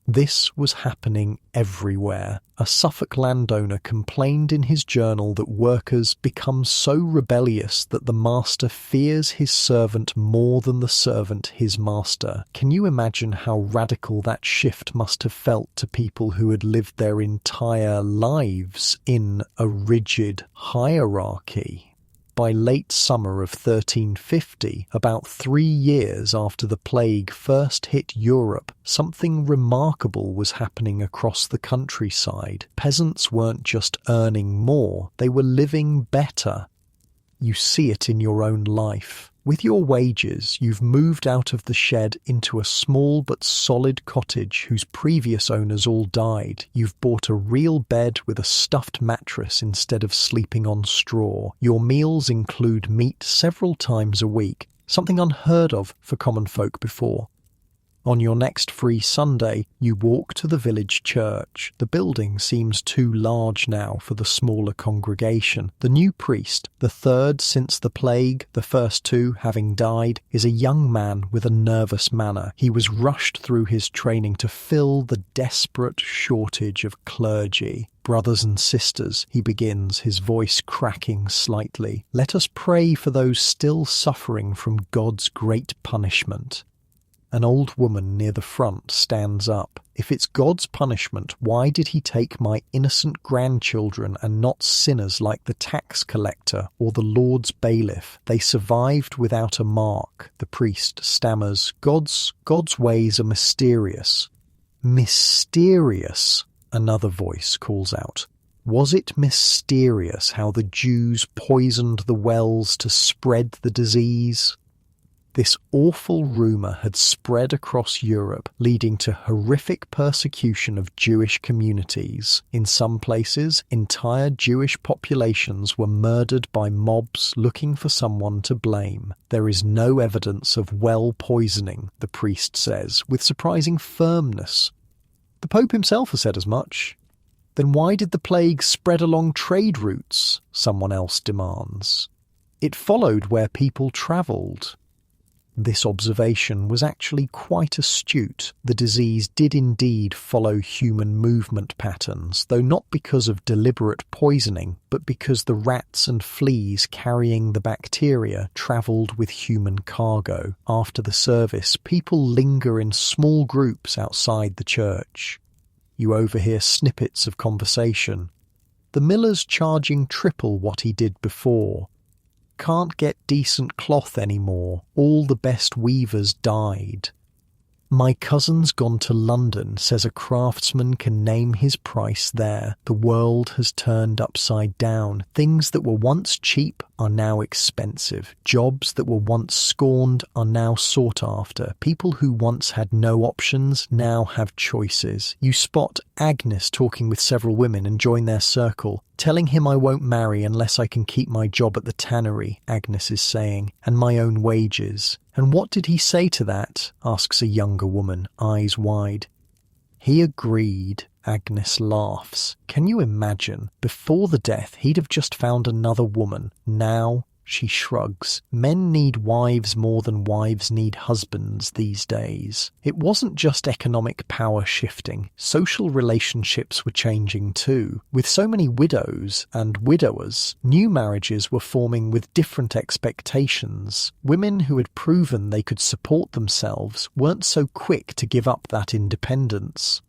This was happening everywhere. A Suffolk landowner complained in his journal that workers become so rebellious that the master fears his servant more than the servant his master. Can you imagine how radical that shift must have felt to people who had lived their entire lives in a rigid hierarchy? By late summer of 1350, about 3 years after the plague first hit Europe, something remarkable was happening across the countryside. Peasants weren't just earning more, they were living better. You see it in your own life. With your wages, you've moved out of the shed into a small but solid cottage whose previous owners all died. You've bought a real bed with a stuffed mattress instead of sleeping on straw. Your meals include meat several times a week, something unheard of for common folk before. On your next free Sunday, you walk to the village church. The building seems too large now for the smaller congregation. The new priest, the 3rd since the plague, the first 2 having died, is a young man with a nervous manner. He was rushed through his training to fill the desperate shortage of clergy. Brothers and sisters, he begins, his voice cracking slightly. Let us pray for those still suffering from God's great punishment. An old woman near the front stands up. If it's God's punishment, why did he take my innocent grandchildren and not sinners like the tax collector or the Lord's bailiff? They survived without a mark. The priest stammers, God's ways are mysterious. Mysterious, another voice calls out. Was it mysterious how the Jews poisoned the wells to spread the disease? This awful rumour had spread across Europe, leading to horrific persecution of Jewish communities. In some places, entire Jewish populations were murdered by mobs looking for someone to blame. There is no evidence of well poisoning, the priest says, with surprising firmness. The Pope himself has said as much. Then why did the plague spread along trade routes? Someone else demands. It followed where people travelled. This observation was actually quite astute. The disease did indeed follow human movement patterns, though not because of deliberate poisoning, but because the rats and fleas carrying the bacteria travelled with human cargo. After the service, people linger in small groups outside the church. You overhear snippets of conversation. The miller's charging triple what he did before. Can't get decent cloth anymore. All the best weavers died. My cousin's gone to London, says a craftsman can name his price there. The world has turned upside down. Things that were once cheap are now expensive. Jobs that were once scorned are now sought after. People who once had no options now have choices. You spot Agnes talking with several women and join their circle. Telling him I won't marry unless I can keep my job at the tannery, Agnes is saying, and my own wages. And what did he say to that? Asks a younger woman, eyes wide. He agreed, Agnes laughs. Can you imagine? Before the death, he'd have just found another woman. Now, she shrugs. Men need wives more than wives need husbands these days. It wasn't just economic power shifting. Social relationships were changing too. With so many widows and widowers, new marriages were forming with different expectations. Women who had proven they could support themselves weren't so quick to give up that independence.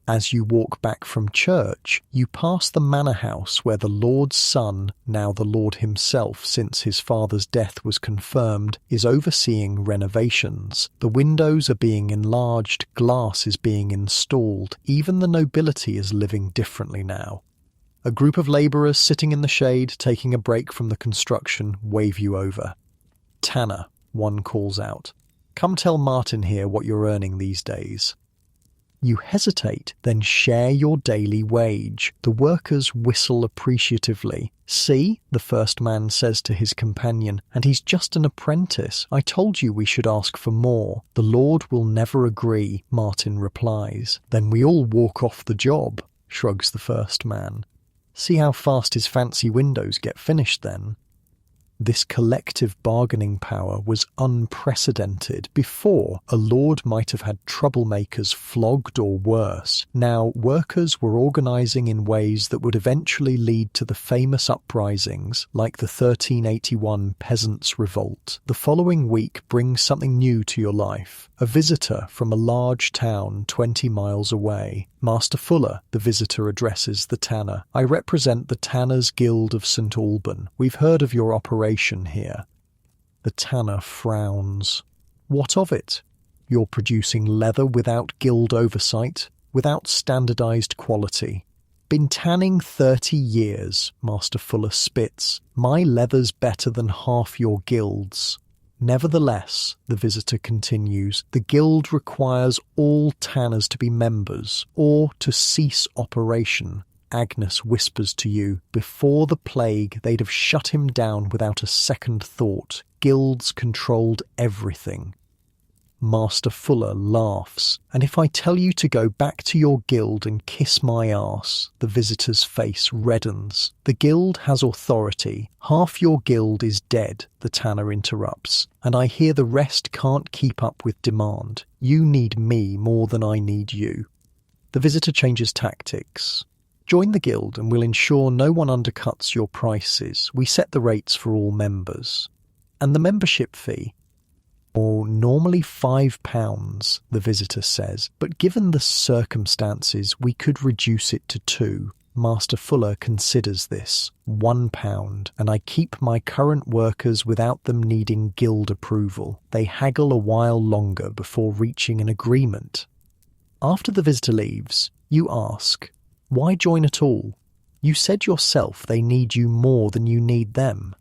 As you walk back from church, you pass the manor house where the Lord's son, now the Lord himself since his father's death was confirmed, is overseeing renovations. The windows are being enlarged, glass is being installed, even the nobility is living differently now. A group of labourers sitting in the shade, taking a break from the construction, wave you over. Tanner, one calls out. Come tell Martin here what you're earning these days. You hesitate, then share your daily wage. The workers whistle appreciatively. See, the first man says to his companion, and he's just an apprentice. I told you we should ask for more. The Lord will never agree, Martin replies. Then we all walk off the job, shrugs the first man. See how fast his fancy windows get finished then. This collective bargaining power was unprecedented. Before, a lord might have had troublemakers flogged or worse. Now, workers were organising in ways that would eventually lead to the famous uprisings, like the 1381 Peasants' Revolt. The following week brings something new to your life. A visitor from a large town 20 miles away. Master Fuller, the visitor addresses the tanner. I represent the Tanners' Guild of St. Alban. We've heard of your operation here. The tanner frowns. What of it? You're producing leather without guild oversight, without standardized quality. Been tanning 30 years, Master Fuller spits. My leather's better than half your guild's. Nevertheless, the visitor continues, the guild requires all tanners to be members, or to cease operation. Agnes whispers to you, before the plague they'd have shut him down without a second thought. Guilds controlled everything. Master Fuller laughs. And if I tell you to go back to your guild and kiss my arse, the visitor's face reddens. The guild has authority. Half your guild is dead, the tanner interrupts, and I hear the rest can't keep up with demand. You need me more than I need you. The visitor changes tactics. Join the guild and we'll ensure no one undercuts your prices. We set the rates for all members. And the membership fee? Or normally £5, the visitor says, but given the circumstances, we could reduce it to £2. Master Fuller considers this, £1, and I keep my current workers without them needing guild approval. They haggle a while longer before reaching an agreement. After the visitor leaves, you ask, why join at all? You said yourself they need you more than you need them.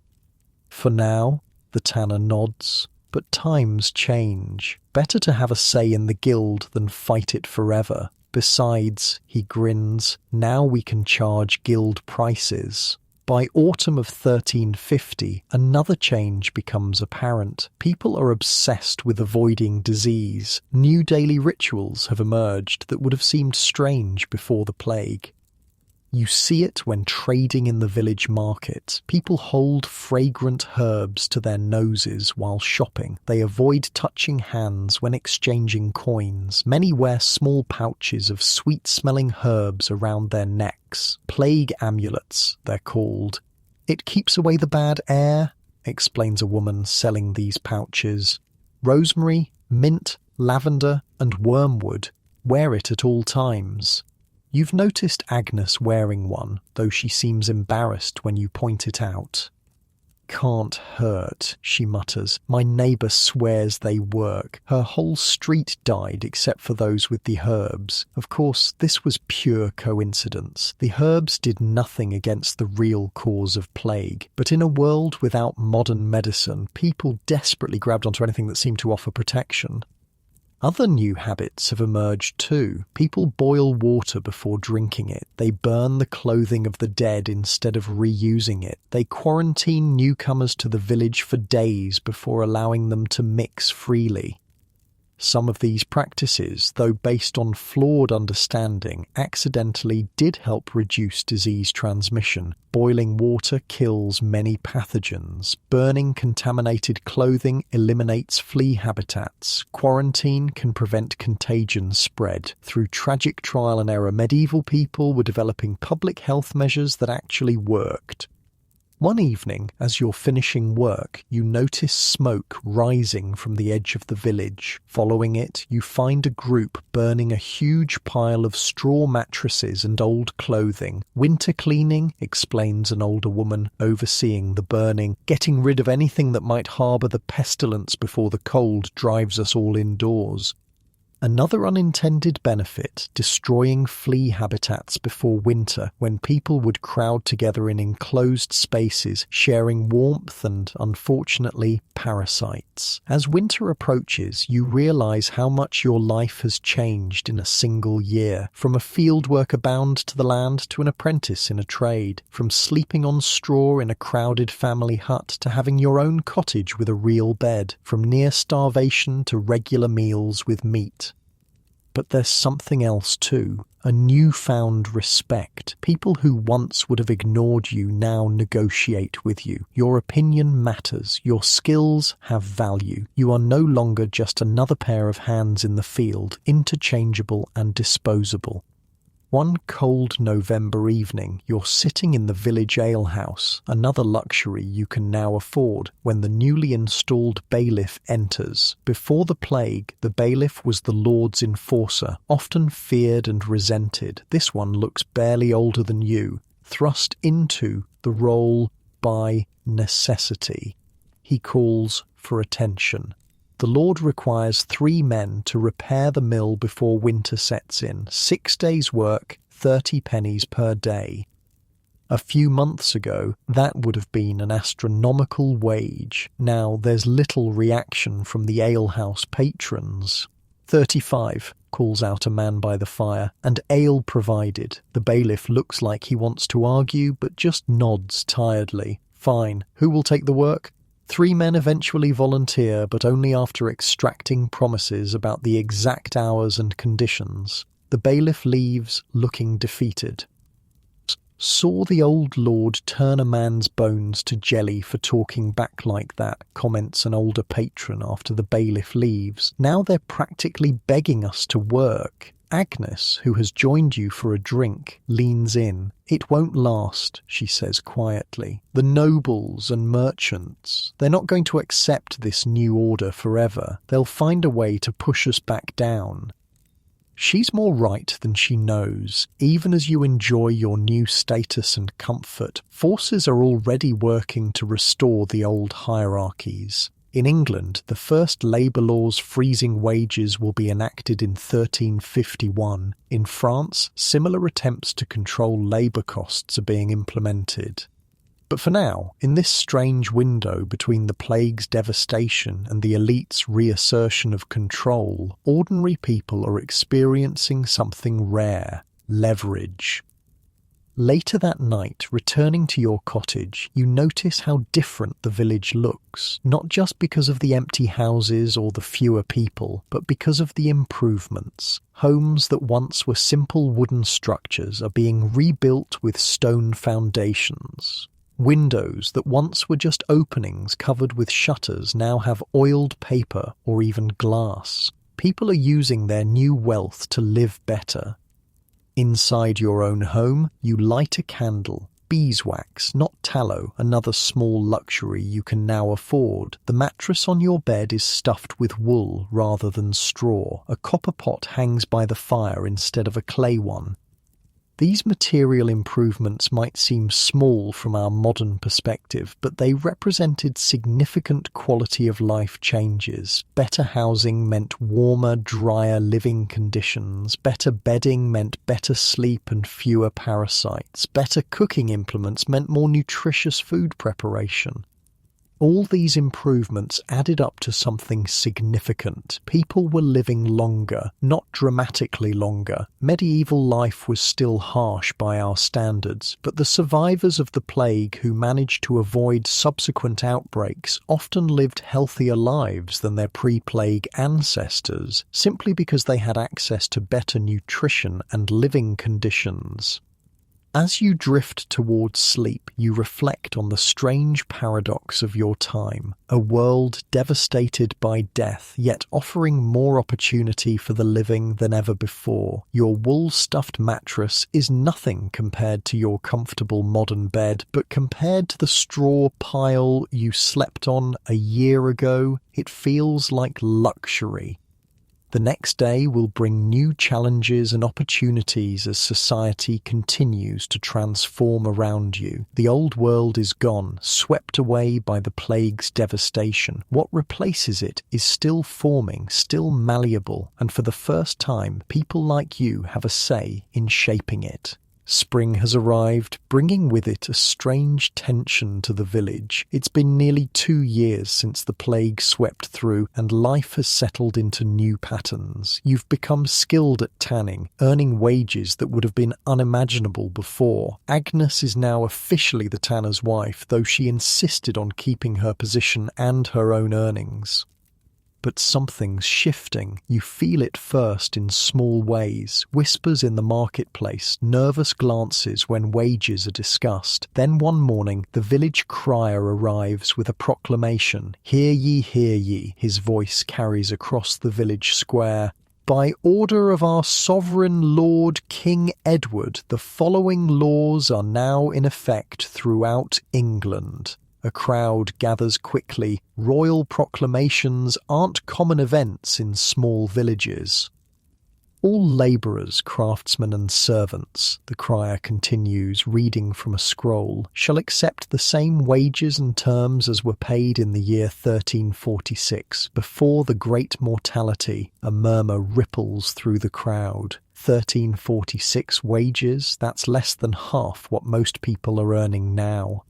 For now, the tanner nods. But times change. Better to have a say in the guild than fight it forever. Besides, he grins, now we can charge guild prices. By autumn of 1350, another change becomes apparent. People are obsessed with avoiding disease. New daily rituals have emerged that would have seemed strange before the plague. You see it when trading in the village market. People hold fragrant herbs to their noses while shopping. They avoid touching hands when exchanging coins. Many wear small pouches of sweet-smelling herbs around their necks. Plague amulets, they're called. It keeps away the bad air, explains a woman selling these pouches. Rosemary, mint, lavender, and wormwood. Wear it at all times. You've noticed Agnes wearing one, though she seems embarrassed when you point it out. can't hurt," she mutters. "My neighbour swears they work. Her whole street died except for those with the herbs." Of course, this was pure coincidence. The herbs did nothing against the real cause of plague. But in a world without modern medicine, people desperately grabbed onto anything that seemed to offer protection. Other new habits have emerged too. People boil water before drinking it. They burn the clothing of the dead instead of reusing it. They quarantine newcomers to the village for days before allowing them to mix freely. Some of these practices, though based on flawed understanding, accidentally did help reduce disease transmission. Boiling water kills many pathogens. Burning contaminated clothing eliminates flea habitats. Quarantine can prevent contagion spread. Through tragic trial and error, medieval people were developing public health measures that actually worked. One evening, as you're finishing work, you notice smoke rising from the edge of the village. Following it, you find a group burning a huge pile of straw mattresses and old clothing. "Winter cleaning," explains an older woman overseeing the burning, "getting rid of anything that might harbour the pestilence before the cold drives us all indoors." Another unintended benefit, destroying flea habitats before winter, when people would crowd together in enclosed spaces, sharing warmth and, unfortunately, parasites. As winter approaches, you realise how much your life has changed in a single year, from a field worker bound to the land to an apprentice in a trade, from sleeping on straw in a crowded family hut to having your own cottage with a real bed, from near starvation to regular meals with meat. But there's something else too, a newfound respect. People who once would have ignored you now negotiate with you. Your opinion matters. Your skills have value. You are no longer just another pair of hands in the field, interchangeable and disposable. One cold November evening, you're sitting in the village alehouse, another luxury you can now afford, when the newly installed bailiff enters. Before the plague, the bailiff was the Lord's enforcer, often feared and resented. This one looks barely older than you, thrust into the role by necessity. He calls for attention. The Lord requires 3 men to repair the mill before winter sets in. 6 days' work, 30 pennies per day. A few months ago, that would have been an astronomical wage. Now there's little reaction from the alehouse patrons. 35, calls out a man by the fire, and ale provided. The bailiff looks like he wants to argue, but just nods tiredly. Fine, who will take the work? 3 men eventually volunteer, but only after extracting promises about the exact hours and conditions. The bailiff leaves, looking defeated. "Saw the old lord turn a man's bones to jelly for talking back like that," comments an older patron after the bailiff leaves. "Now they're practically begging us to work." Agnes, who has joined you for a drink, leans in. "It won't last," she says quietly. "The nobles and merchants, they're not going to accept this new order forever. They'll find a way to push us back down." She's more right than she knows. Even as you enjoy your new status and comfort, forces are already working to restore the old hierarchies. In England, the first labour laws freezing wages will be enacted in 1351. In France, similar attempts to control labour costs are being implemented. But for now, in this strange window between the plague's devastation and the elite's reassertion of control, ordinary people are experiencing something rare: leverage. Later that night, returning to your cottage, you notice how different the village looks, not just because of the empty houses or the fewer people, but because of the improvements. Homes that once were simple wooden structures are being rebuilt with stone foundations. Windows that once were just openings covered with shutters now have oiled paper or even glass. People are using their new wealth to live better. Inside your own home, you light a candle. Beeswax, not tallow, another small luxury you can now afford. The mattress on your bed is stuffed with wool rather than straw. A copper pot hangs by the fire instead of a clay one. These material improvements might seem small from our modern perspective, but they represented significant quality of life changes. Better housing meant warmer, drier living conditions. Better bedding meant better sleep and fewer parasites. Better cooking implements meant more nutritious food preparation. All these improvements added up to something significant. People were living longer, not dramatically longer. Medieval life was still harsh by our standards, but the survivors of the plague who managed to avoid subsequent outbreaks often lived healthier lives than their pre-plague ancestors, simply because they had access to better nutrition and living conditions. As you drift towards sleep, you reflect on the strange paradox of your time, a world devastated by death, yet offering more opportunity for the living than ever before. Your wool-stuffed mattress is nothing compared to your comfortable modern bed, but compared to the straw pile you slept on a year ago, it feels like luxury. The next day will bring new challenges and opportunities as society continues to transform around you. The old world is gone, swept away by the plague's devastation. What replaces it is still forming, still malleable, and for the first time, people like you have a say in shaping it. Spring has arrived, bringing with it a strange tension to the village. It's been nearly 2 years since the plague swept through, and life has settled into new patterns. You've become skilled at tanning, earning wages that would have been unimaginable before. Agnes is now officially the tanner's wife, though she insisted on keeping her position and her own earnings. But something's shifting. You feel it first in small ways. Whispers in the marketplace, nervous glances when wages are discussed. Then one morning, the village crier arrives with a proclamation. Hear ye, hear ye. His voice carries across the village square. By order of our sovereign Lord King Edward, the following laws are now in effect throughout England. A crowd gathers quickly. Royal proclamations aren't common events in small villages. All labourers, craftsmen and servants, the crier continues, reading from a scroll, shall accept the same wages and terms as were paid in the year 1346, before the great mortality. A murmur ripples through the crowd. 1346 wages, that's less than half what most people are earning now.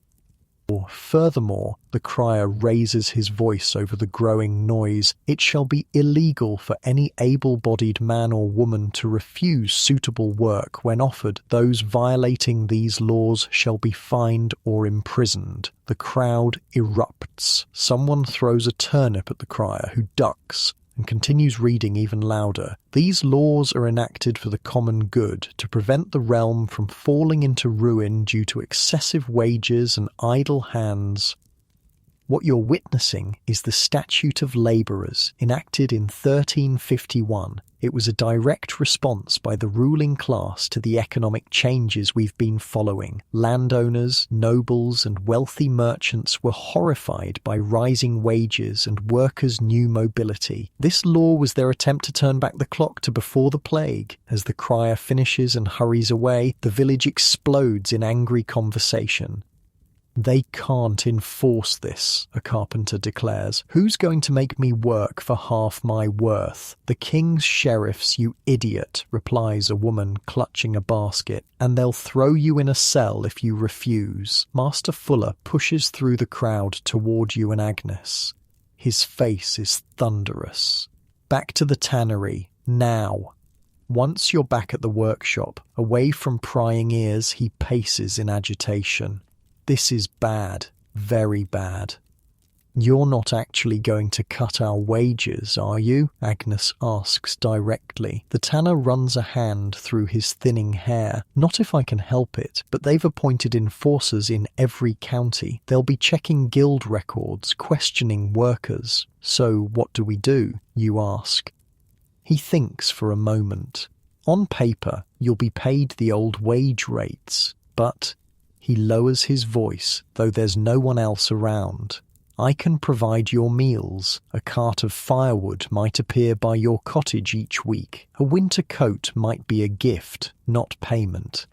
Furthermore, the crier raises his voice over the growing noise. It shall be illegal for any able-bodied man or woman to refuse suitable work when offered. Those violating these laws shall be fined or imprisoned. The crowd erupts. Someone throws a turnip at the crier, who ducks and continues reading even louder. These laws are enacted for the common good, to prevent the realm from falling into ruin due to excessive wages and idle hands. What you're witnessing is the Statute of Labourers, enacted in 1351. It was a direct response by the ruling class to the economic changes we've been following. Landowners, nobles, and wealthy merchants were horrified by rising wages and workers' new mobility. This law was their attempt to turn back the clock to before the plague. As the crier finishes and hurries away, the village explodes in angry conversation. They can't enforce this, a carpenter declares. Who's going to make me work for half my worth? The king's sheriffs, you idiot, replies a woman clutching a basket, and they'll throw you in a cell if you refuse. Master Fuller pushes through the crowd toward you and Agnes. His face is thunderous. Back to the tannery, now. Once you're back at the workshop, away from prying ears, he paces in agitation. This is bad, very bad. You're not actually going to cut our wages, are you? Agnes asks directly. The tanner runs a hand through his thinning hair. Not if I can help it, but they've appointed enforcers in every county. They'll be checking guild records, questioning workers. So what do we do? You ask. He thinks for a moment. On paper, you'll be paid the old wage rates, but... He lowers his voice, though there's no one else around. I can provide your meals. A cart of firewood might appear by your cottage each week. A winter coat might be a gift, not payment.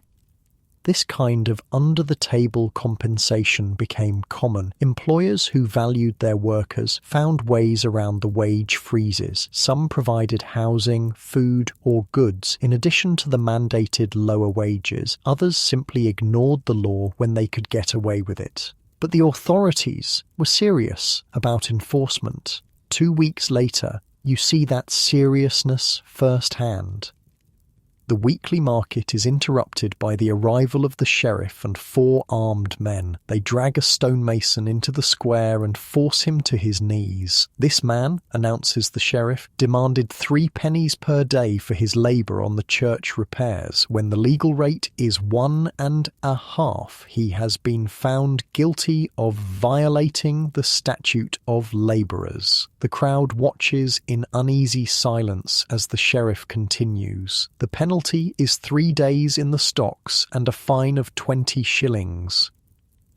This kind of under-the-table compensation became common. Employers who valued their workers found ways around the wage freezes. Some provided housing, food, or goods in addition to the mandated lower wages. Others simply ignored the law when they could get away with it. But the authorities were serious about enforcement. 2 weeks later, you see that seriousness firsthand. The weekly market is interrupted by the arrival of the sheriff and 4 armed men. They drag a stonemason into the square and force him to his knees. This man, announces the sheriff, demanded 3 pennies per day for his labour on the church repairs. When the legal rate is 1.5, he has been found guilty of violating the statute of labourers. The crowd watches in uneasy silence as the sheriff continues. The penalty is 3 days in the stocks and a fine of 20 shillings.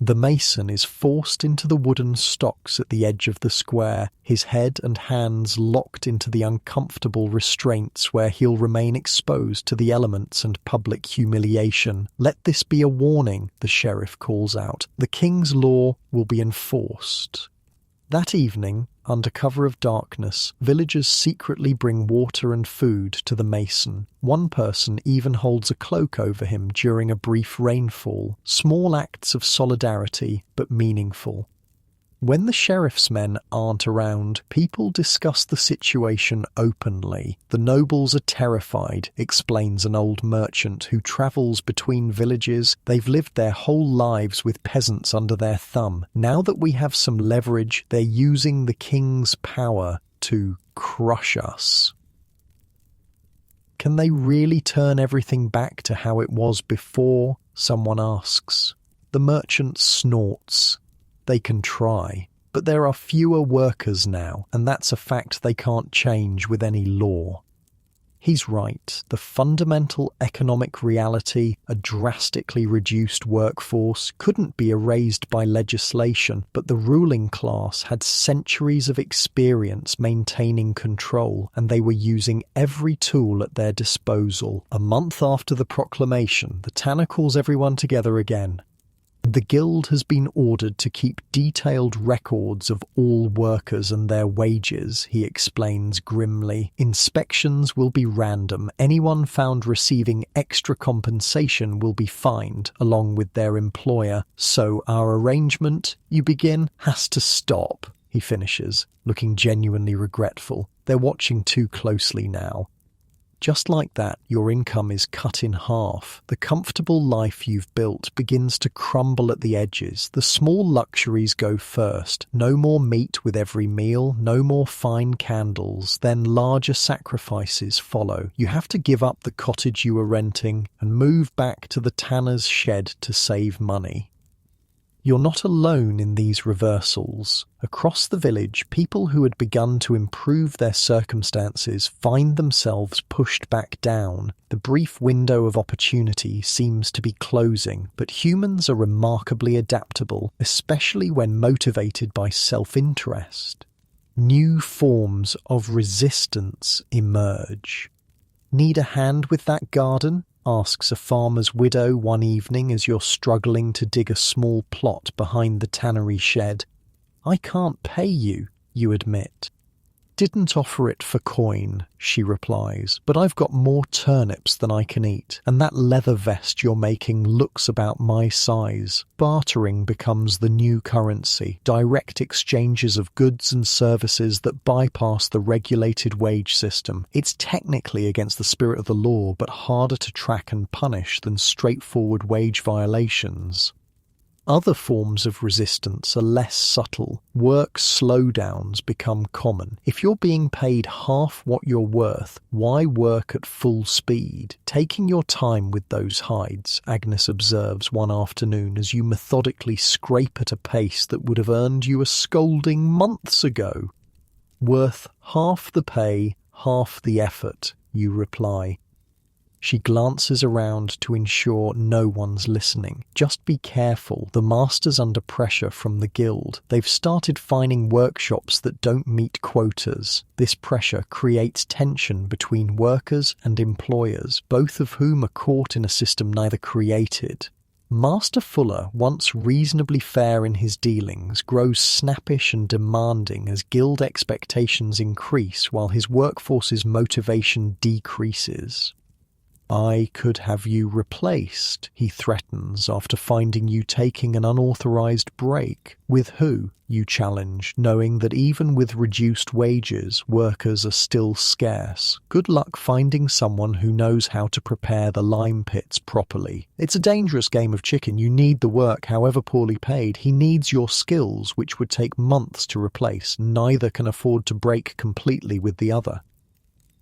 The mason is forced into the wooden stocks at the edge of the square, his head and hands locked into the uncomfortable restraints where he'll remain exposed to the elements and public humiliation. Let this be a warning, the sheriff calls out. The king's law will be enforced. That evening, under cover of darkness, villagers secretly bring water and food to the mason. One person even holds a cloak over him during a brief rainfall. Small acts of solidarity, but meaningful. When the sheriff's men aren't around, people discuss the situation openly. The nobles are terrified, explains an old merchant who travels between villages. They've lived their whole lives with peasants under their thumb. Now that we have some leverage, they're using the king's power to crush us. Can they really turn everything back to how it was before? Someone asks. The merchant snorts. They can try, but there are fewer workers now, and that's a fact they can't change with any law. He's right. The fundamental economic reality, a drastically reduced workforce, couldn't be erased by legislation, but the ruling class had centuries of experience maintaining control, and they were using every tool at their disposal. A month after the proclamation, the tanner calls everyone together again. The guild has been ordered to keep detailed records of all workers and their wages, he explains grimly. Inspections will be random. Anyone found receiving extra compensation will be fined, along with their employer. So our arrangement, you begin, has to stop, he finishes, looking genuinely regretful. They're watching too closely now. Just like that, your income is cut in half. The comfortable life you've built begins to crumble at the edges. The small luxuries go first. No more meat with every meal, no more fine candles. Then larger sacrifices follow. You have to give up the cottage you were renting and move back to the tanner's shed to save money. You're not alone in these reversals. Across the village, people who had begun to improve their circumstances find themselves pushed back down. The brief window of opportunity seems to be closing, but humans are remarkably adaptable, especially when motivated by self-interest. New forms of resistance emerge. Need a hand with that garden? Asks a farmer's widow one evening as you're struggling to dig a small plot behind the tannery shed. I can't pay you, you admit. Didn't offer it for coin, she replies, but I've got more turnips than I can eat, and that leather vest you're making looks about my size. Bartering becomes the new currency, direct exchanges of goods and services that bypass the regulated wage system. It's technically against the spirit of the law, but harder to track and punish than straightforward wage violations. Other forms of resistance are less subtle. Work slowdowns become common. If you're being paid half what you're worth, why work at full speed? Taking your time with those hides, Agnes observes one afternoon as you methodically scrape at a pace that would have earned you a scolding months ago. Worth half the pay, half the effort, you reply. She glances around to ensure no one's listening. Just be careful, the master's under pressure from the guild. They've started finding workshops that don't meet quotas. This pressure creates tension between workers and employers, both of whom are caught in a system neither created. Master Fuller, once reasonably fair in his dealings, grows snappish and demanding as guild expectations increase while his workforce's motivation decreases. "I could have you replaced," he threatens after finding you taking an unauthorized break. "With who?" you challenge, knowing that even with reduced wages, workers are still scarce. Good luck finding someone who knows how to prepare the lime pits properly. It's a dangerous game of chicken. You need the work, however poorly paid. He needs your skills, which would take months to replace. Neither can afford to break completely with the other.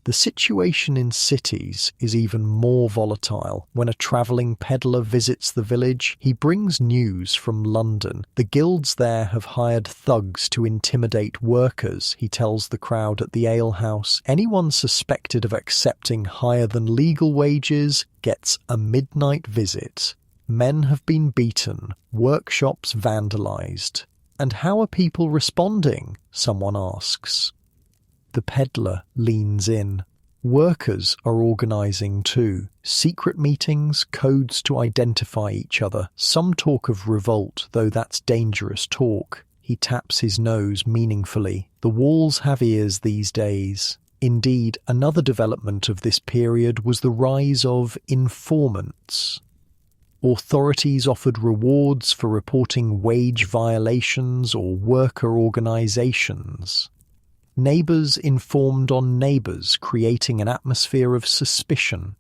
The situation in cities is even more volatile. When a travelling peddler visits the village, he brings news from London. The guilds there have hired thugs to intimidate workers, he tells the crowd at the alehouse. Anyone suspected of accepting higher than legal wages gets a midnight visit. Men have been beaten, workshops vandalised. And how are people responding? Someone asks. The peddler leans in. Workers are organising too. Secret meetings, codes to identify each other. Some talk of revolt, though that's dangerous talk. He taps his nose meaningfully. The walls have ears these days. Indeed, another development of this period was the rise of informants. Authorities offered rewards for reporting wage violations or worker organisations. Neighbours informed on neighbours, creating an atmosphere of suspicion.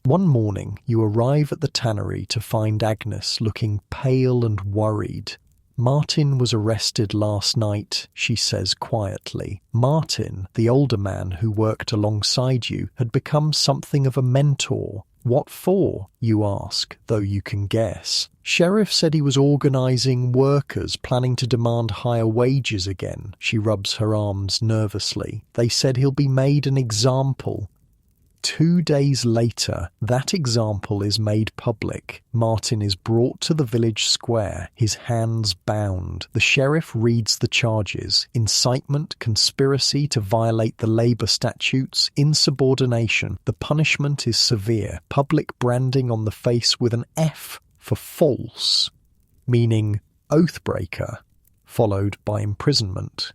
One morning, you arrive at the tannery to find Agnes looking pale and worried. "Martin was arrested last night," she says quietly. Martin, the older man who worked alongside you, had become something of a mentor. "What for?" you ask, though you can guess. "Sheriff said he was organising workers, planning to demand higher wages again." She rubs her arms nervously. "They said he'll be made an example." 2 days later, that example is made public. Martin is brought to the village square, his hands bound. The sheriff reads the charges: incitement, conspiracy to violate the labour statutes, insubordination. The punishment is severe: public branding on the face with an F for false, meaning oathbreaker, followed by imprisonment.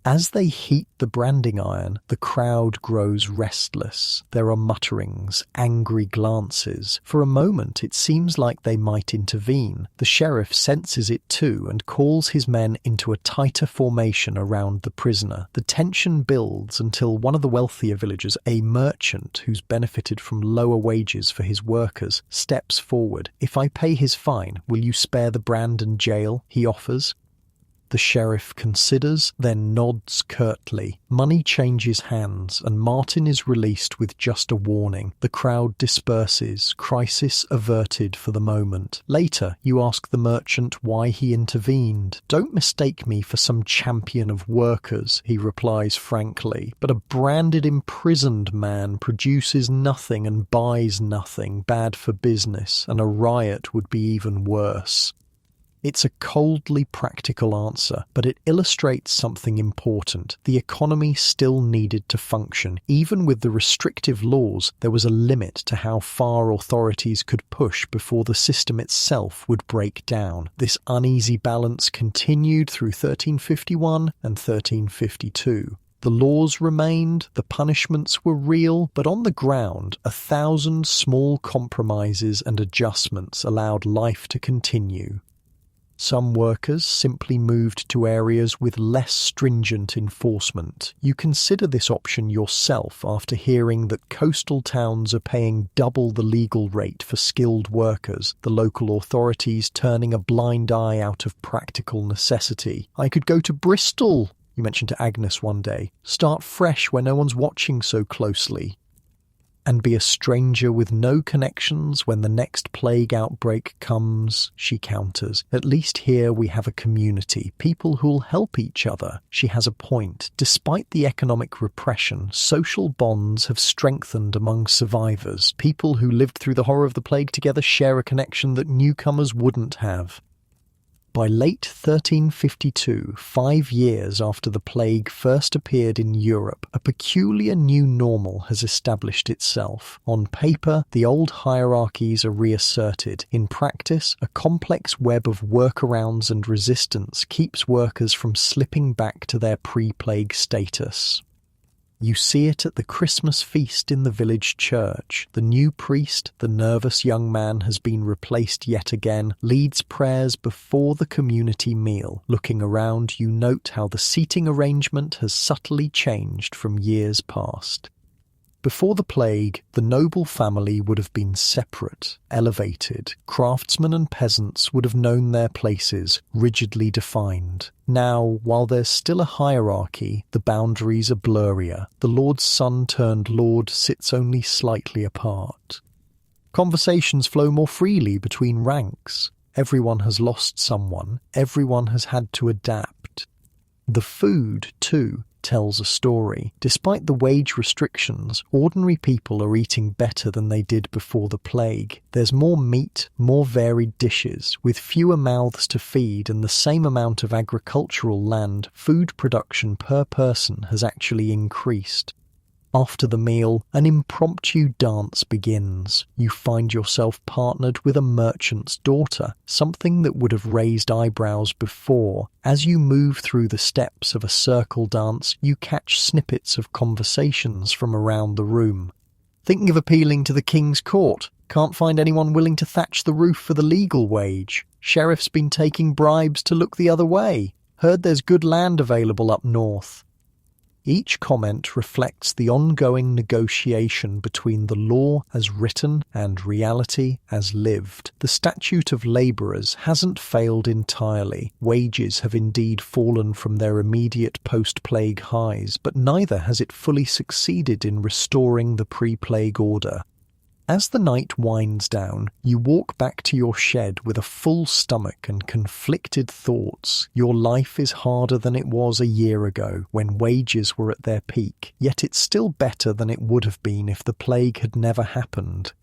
As they heat the branding iron, the crowd grows restless. There are mutterings, angry glances. For a moment it seems like they might intervene. The sheriff senses it too and calls his men into a tighter formation around the prisoner. The tension builds until one of the wealthier villagers, a merchant who's benefited from lower wages for his workers, steps forward. "If I pay his fine, will you spare the brand and jail?" he offers. The sheriff considers, then nods curtly. Money changes hands, and Martin is released with just a warning. The crowd disperses, crisis averted for the moment. Later, you ask the merchant why he intervened. "Don't mistake me for some champion of workers," he replies frankly, "but a branded imprisoned man produces nothing and buys nothing. Bad for business, and a riot would be even worse." It's a coldly practical answer, but it illustrates something important. The economy still needed to function. Even with the restrictive laws, there was a limit to how far authorities could push before the system itself would break down. This uneasy balance continued through 1351 and 1352. The laws remained, the punishments were real, but on the ground, 1,000 small compromises and adjustments allowed life to continue. Some workers simply moved to areas with less stringent enforcement. You consider this option yourself after hearing that coastal towns are paying double the legal rate for skilled workers, the local authorities turning a blind eye out of practical necessity. "I could go to Bristol," you mentioned to Agnes one day. "Start fresh where no one's watching so closely." And be a stranger with no connections when the next plague outbreak comes, she counters. At least here we have a community, people who'll help each other. She has a point. Despite the economic repression, social bonds have strengthened among survivors. People who lived through the horror of the plague together share a connection that newcomers wouldn't have. By late 1352, 5 years after the plague first appeared in Europe, a peculiar new normal has established itself. On paper, the old hierarchies are reasserted. In practice, a complex web of workarounds and resistance keeps workers from slipping back to their pre-plague status. You see it at the Christmas feast in the village church. The new priest, the nervous young man, has been replaced yet again, leads prayers before the community meal. Looking around, you note how the seating arrangement has subtly changed from years past. Before the plague, the noble family would have been separate, elevated. Craftsmen and peasants would have known their places, rigidly defined. Now, while there's still a hierarchy, the boundaries are blurrier. The Lord's son turned Lord sits only slightly apart. Conversations flow more freely between ranks. Everyone has lost someone. Everyone has had to adapt. The food, too, tells a story. Despite the wage restrictions, ordinary people are eating better than they did before the plague. There's more meat, more varied dishes. With fewer mouths to feed and the same amount of agricultural land, food production per person has actually increased. After the meal, an impromptu dance begins. You find yourself partnered with a merchant's daughter, something that would have raised eyebrows before. As you move through the steps of a circle dance, you catch snippets of conversations from around the room. Thinking of appealing to the king's court? Can't find anyone willing to thatch the roof for the legal wage. Sheriff's been taking bribes to look the other way. Heard there's good land available up north. Each comment reflects the ongoing negotiation between the law as written and reality as lived. The statute of labourers hasn't failed entirely. Wages have indeed fallen from their immediate post-plague highs, but neither has it fully succeeded in restoring the pre-plague order. As the night winds down, you walk back to your shed with a full stomach and conflicted thoughts. Your life is harder than it was a year ago, when wages were at their peak, yet it's still better than it would have been if the plague had never happened.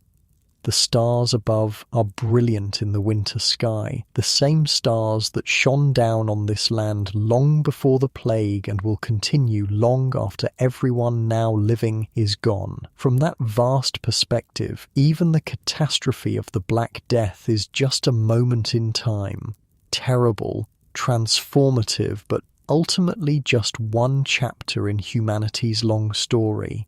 The stars above are brilliant in the winter sky, the same stars that shone down on this land long before the plague and will continue long after everyone now living is gone. From that vast perspective, even the catastrophe of the Black Death is just a moment in time. Terrible, transformative, but ultimately just one chapter in humanity's long story.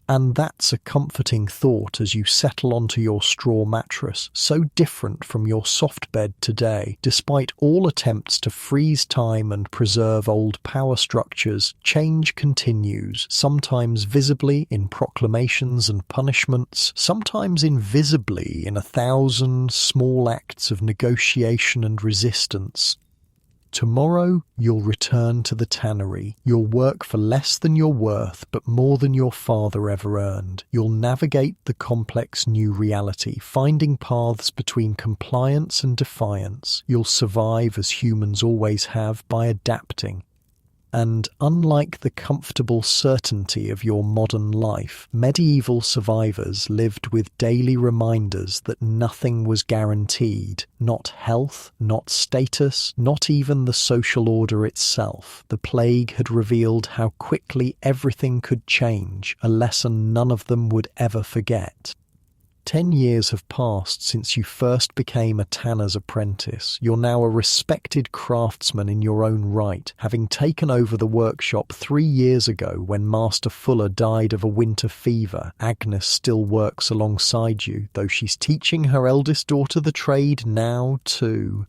And that's a comforting thought as you settle onto your straw mattress, so different from your soft bed today. Despite all attempts to freeze time and preserve old power structures, change continues, sometimes visibly in proclamations and punishments, sometimes invisibly in 1,000 small acts of negotiation and resistance. Tomorrow, you'll return to the tannery. You'll work for less than you're worth, but more than your father ever earned. You'll navigate the complex new reality, finding paths between compliance and defiance. You'll survive as humans always have by adapting. And unlike the comfortable certainty of your modern life, medieval survivors lived with daily reminders that nothing was guaranteed. Not health, not status, not even the social order itself. The plague had revealed how quickly everything could change, a lesson none of them would ever forget. 10 years have passed since you first became a tanner's apprentice. You're now a respected craftsman in your own right, having taken over the workshop 3 years ago when Master Fuller died of a winter fever. Agnes still works alongside you, though she's teaching her eldest daughter the trade now too.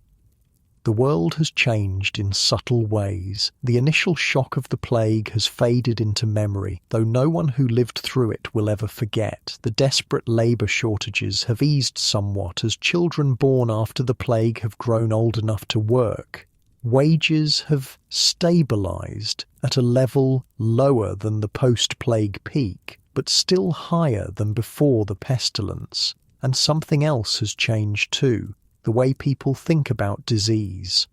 The world has changed in subtle ways. The initial shock of the plague has faded into memory, though no one who lived through it will ever forget. The desperate labour shortages have eased somewhat as children born after the plague have grown old enough to work. Wages have stabilised at a level lower than the post-plague peak, but still higher than before the pestilence. And something else has changed too, the way people think about disease.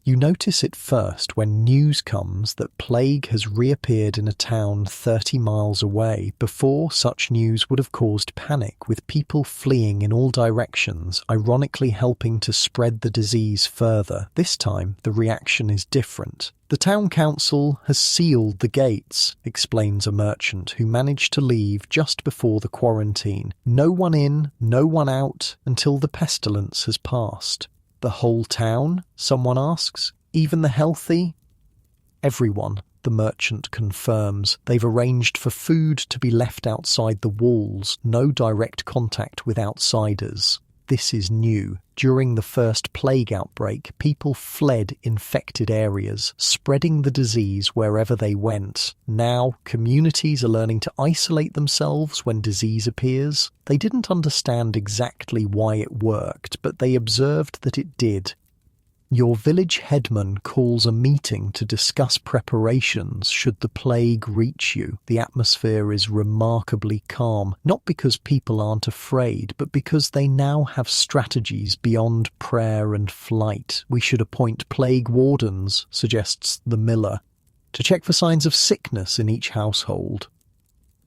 You notice it first when news comes that plague has reappeared in a town 30 miles away. Before, such news would have caused panic, with people fleeing in all directions, ironically helping to spread the disease further. This time, the reaction is different. The town council has sealed the gates, explains a merchant who managed to leave just before the quarantine. No one in, no one out, until the pestilence has passed. The whole town? Someone asks. Even the healthy? Everyone, the merchant confirms. They've arranged for food to be left outside the walls, no direct contact with outsiders. This is new. During the first plague outbreak, people fled infected areas, spreading the disease wherever they went. Now, communities are learning to isolate themselves when disease appears. They didn't understand exactly why it worked, but they observed that it did. Your village headman calls a meeting to discuss preparations should the plague reach you. The atmosphere is remarkably calm, not because people aren't afraid, but because they now have strategies beyond prayer and flight. We should appoint plague wardens, suggests the miller, to check for signs of sickness in each household.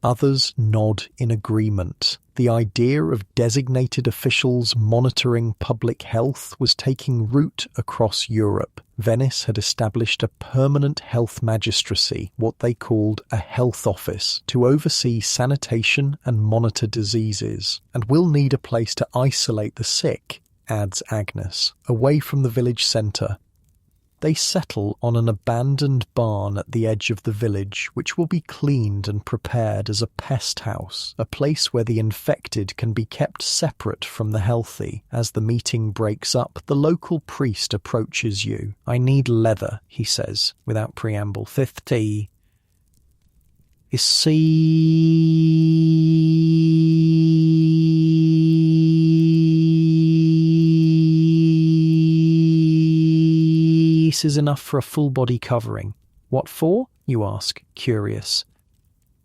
Others nod in agreement. The idea of designated officials monitoring public health was taking root across Europe. Venice had established a permanent health magistracy, what they called a health office, to oversee sanitation and monitor diseases. And we'll need a place to isolate the sick, adds Agnes, away from the village centre. They settle on an abandoned barn at the edge of the village, which will be cleaned and prepared as a pest house, a place where the infected can be kept separate from the healthy. As the meeting breaks up, the local priest approaches you. "I need leather," he says, without preamble. "50. Is enough for a full body covering." "What for?" you ask, curious.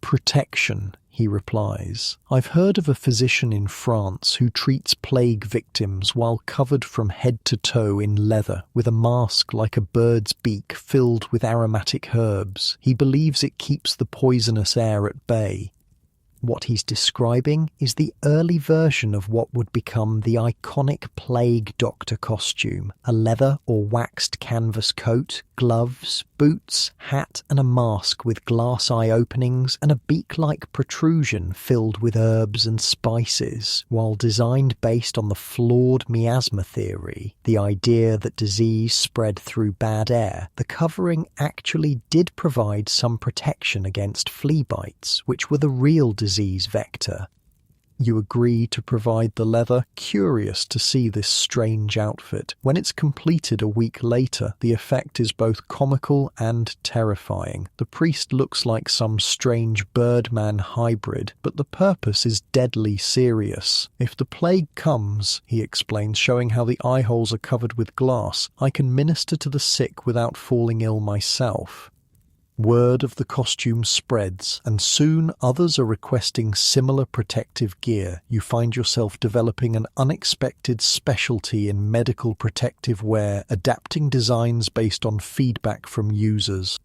"Protection," he replies. "I've heard of a physician in France who treats plague victims while covered from head to toe in leather, with a mask like a bird's beak filled with aromatic herbs. He believes it keeps the poisonous air at bay." What he's describing is the early version of what would become the iconic plague doctor costume: a leather or waxed canvas coat, gloves, boots, hat and a mask with glass eye openings and a beak-like protrusion filled with herbs and spices. While designed based on the flawed miasma theory, the idea that disease spread through bad air, the covering actually did provide some protection against flea bites, which were the real disease vector. You agree to provide the leather, curious to see this strange outfit. When it's completed a week later, the effect is both comical and terrifying. The priest looks like some strange birdman hybrid, but the purpose is deadly serious. "If the plague comes," he explains, showing how the eye holes are covered with glass, "I can minister to the sick without falling ill myself." Word of the costume spreads, and soon others are requesting similar protective gear. You find yourself developing an unexpected specialty in medical protective wear, adapting designs based on feedback from users.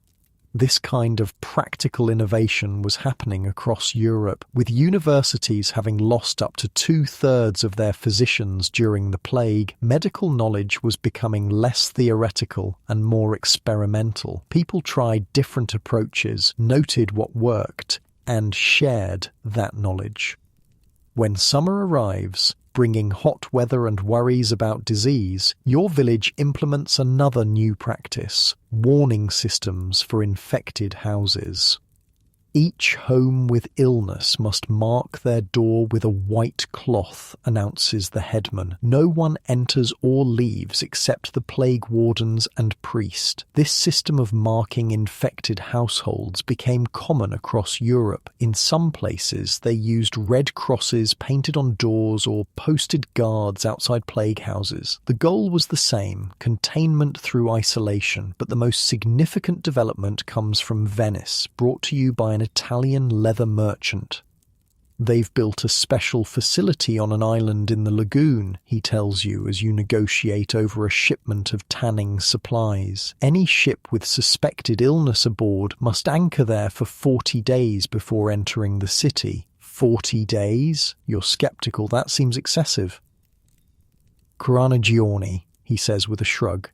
This kind of practical innovation was happening across Europe, with universities having lost up to 2/3 of their physicians during the plague. Medical knowledge was becoming less theoretical and more experimental. People tried different approaches, noted what worked, and shared that knowledge. When summer arrives, bringing hot weather and worries about disease, your village implements another new practice: warning systems for infected houses. Each home with illness must mark their door with a white cloth, announces the headman. No one enters or leaves except the plague wardens and priest. This system of marking infected households became common across Europe. In some places, they used red crosses painted on doors or posted guards outside plague houses. The goal was the same: containment through isolation, but the most significant development comes from Venice, brought to you by an Italian leather merchant. They've built a special facility on an island in the lagoon, he tells you as you negotiate over a shipment of tanning supplies. Any ship with suspected illness aboard must anchor there for 40 days before entering the city. 40 days? You're skeptical, that seems excessive. Caranagione, he says with a shrug.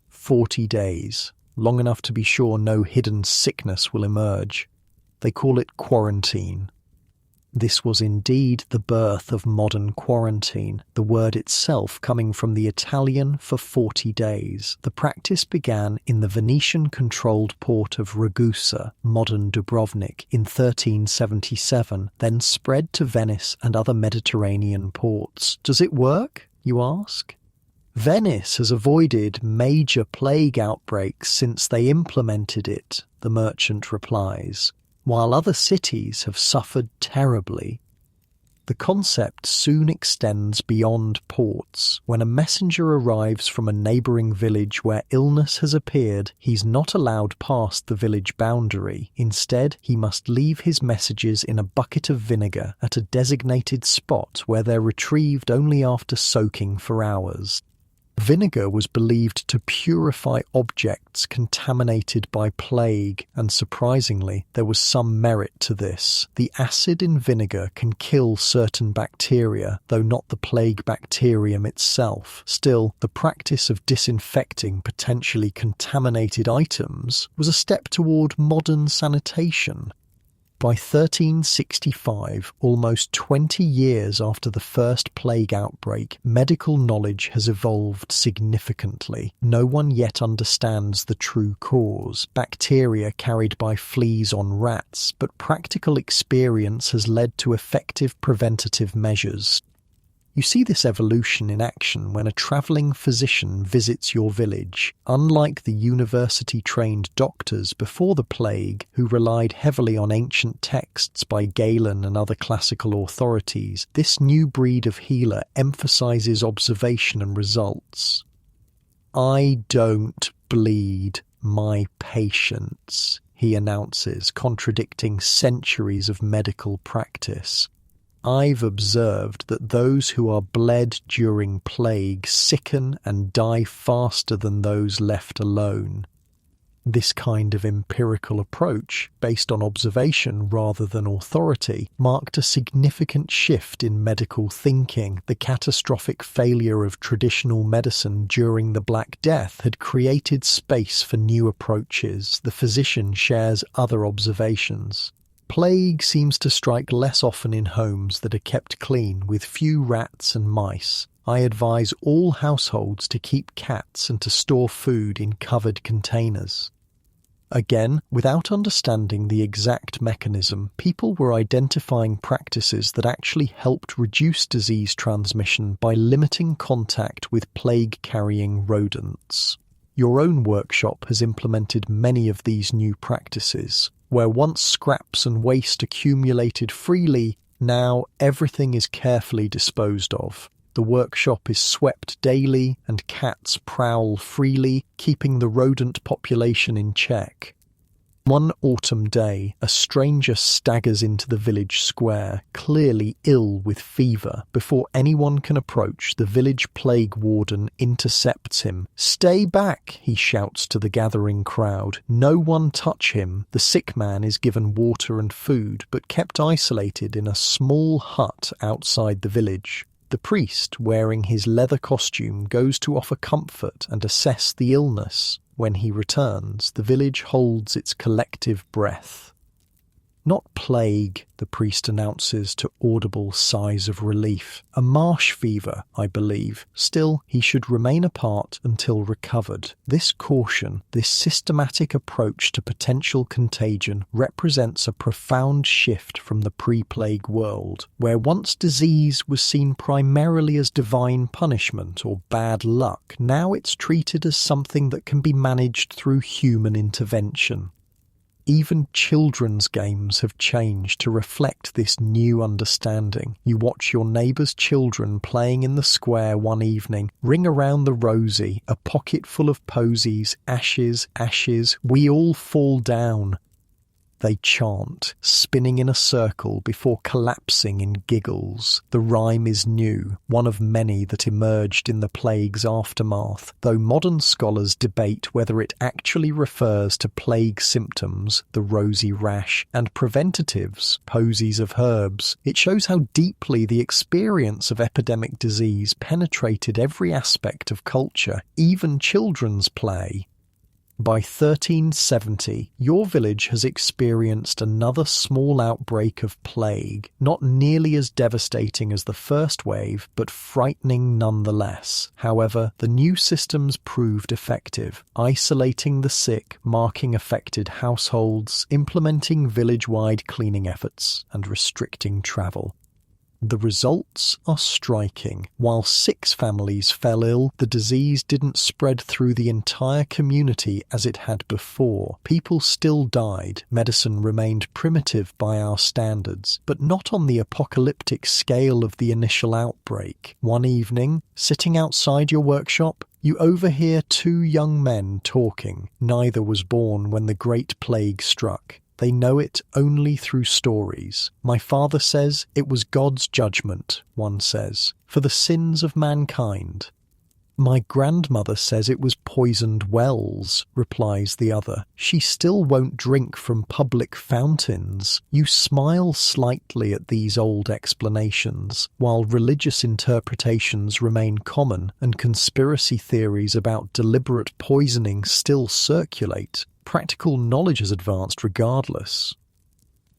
40 days. Long enough to be sure no hidden sickness will emerge. They call it quarantine. This was indeed the birth of modern quarantine, the word itself coming from the Italian for 40 days. The practice began in the Venetian-controlled port of Ragusa, modern Dubrovnik, in 1377, then spread to Venice and other Mediterranean ports. Does it work, you ask? Venice has avoided major plague outbreaks since they implemented it, the merchant replies, while other cities have suffered terribly. The concept soon extends beyond ports. When a messenger arrives from a neighbouring village where illness has appeared, he's not allowed past the village boundary. Instead, he must leave his messages in a bucket of vinegar at a designated spot where they're retrieved only after soaking for hours. Vinegar was believed to purify objects contaminated by plague, and surprisingly, there was some merit to this. The acid in vinegar can kill certain bacteria, though not the plague bacterium itself. Still, the practice of disinfecting potentially contaminated items was a step toward modern sanitation. By 1365, almost 20 years after the first plague outbreak, medical knowledge has evolved significantly. No one yet understands the true cause, bacteria carried by fleas on rats, but practical experience has led to effective preventative measures. You see this evolution in action when a travelling physician visits your village. Unlike the university-trained doctors before the plague, who relied heavily on ancient texts by Galen and other classical authorities, this new breed of healer emphasises observation and results. "I don't bleed my patients," he announces, contradicting centuries of medical practice. "I've observed that those who are bled during plague sicken and die faster than those left alone." This kind of empirical approach, based on observation rather than authority, marked a significant shift in medical thinking. The catastrophic failure of traditional medicine during the Black Death had created space for new approaches. The physician shares other observations. Plague seems to strike less often in homes that are kept clean, with few rats and mice. I advise all households to keep cats and to store food in covered containers. Again, without understanding the exact mechanism, people were identifying practices that actually helped reduce disease transmission by limiting contact with plague-carrying rodents. Your own workshop has implemented many of these new practices. Where once scraps and waste accumulated freely, now everything is carefully disposed of. The workshop is swept daily and cats prowl freely, keeping the rodent population in check. One autumn day, a stranger staggers into the village square, clearly ill with fever. Before anyone can approach, the village plague warden intercepts him. "Stay back," he shouts to the gathering crowd. "No one touch him." The sick man is given water and food, but kept isolated in a small hut outside the village. The priest, wearing his leather costume, goes to offer comfort and assess the illness. When he returns, the village holds its collective breath. "Not plague," the priest announces to audible sighs of relief. "A marsh fever, I believe. Still, he should remain apart until recovered." This caution, this systematic approach to potential contagion, represents a profound shift from the pre-plague world, where once disease was seen primarily as divine punishment or bad luck. Now it's treated as something that can be managed through human intervention. Even children's games have changed to reflect this new understanding. You watch your neighbour's children playing in the square one evening. Ring around the rosy, a pocket full of posies, ashes, ashes, we all fall down. They chant, spinning in a circle before collapsing in giggles. The rhyme is new, one of many that emerged in the plague's aftermath, though modern scholars debate whether it actually refers to plague symptoms, the rosy rash, and preventatives, posies of herbs. It shows how deeply the experience of epidemic disease penetrated every aspect of culture, even children's play. By 1370, your village has experienced another small outbreak of plague, not nearly as devastating as the first wave, but frightening nonetheless. However, the new systems proved effective, isolating the sick, marking affected households, implementing village-wide cleaning efforts, and restricting travel. The results are striking. While 6 families fell ill, the disease didn't spread through the entire community as it had before. People still died. Medicine remained primitive by our standards, but not on the apocalyptic scale of the initial outbreak. One evening, sitting outside your workshop, you overhear 2 young men talking. Neither was born when the Great Plague struck. They know it only through stories. My father says it was God's judgment, one says, for the sins of mankind. My grandmother says it was poisoned wells, replies the other. She still won't drink from public fountains. You smile slightly at these old explanations, while religious interpretations remain common and conspiracy theories about deliberate poisoning still circulate. Practical knowledge has advanced regardless.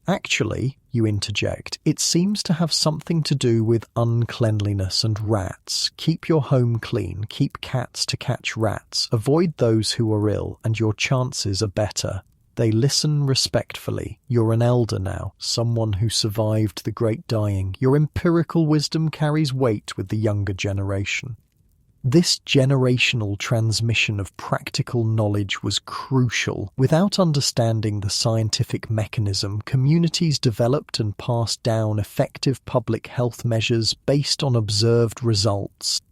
Actually, you interject, it seems to have something to do with uncleanliness and rats. Keep your home clean, keep cats to catch rats, avoid those who are ill, and your chances are better. They listen respectfully. You're an elder now, someone who survived the great dying. Your empirical wisdom carries weight with the younger generation. This generational transmission of practical knowledge was crucial. Without understanding the scientific mechanism, communities developed and passed down effective public health measures based on observed results.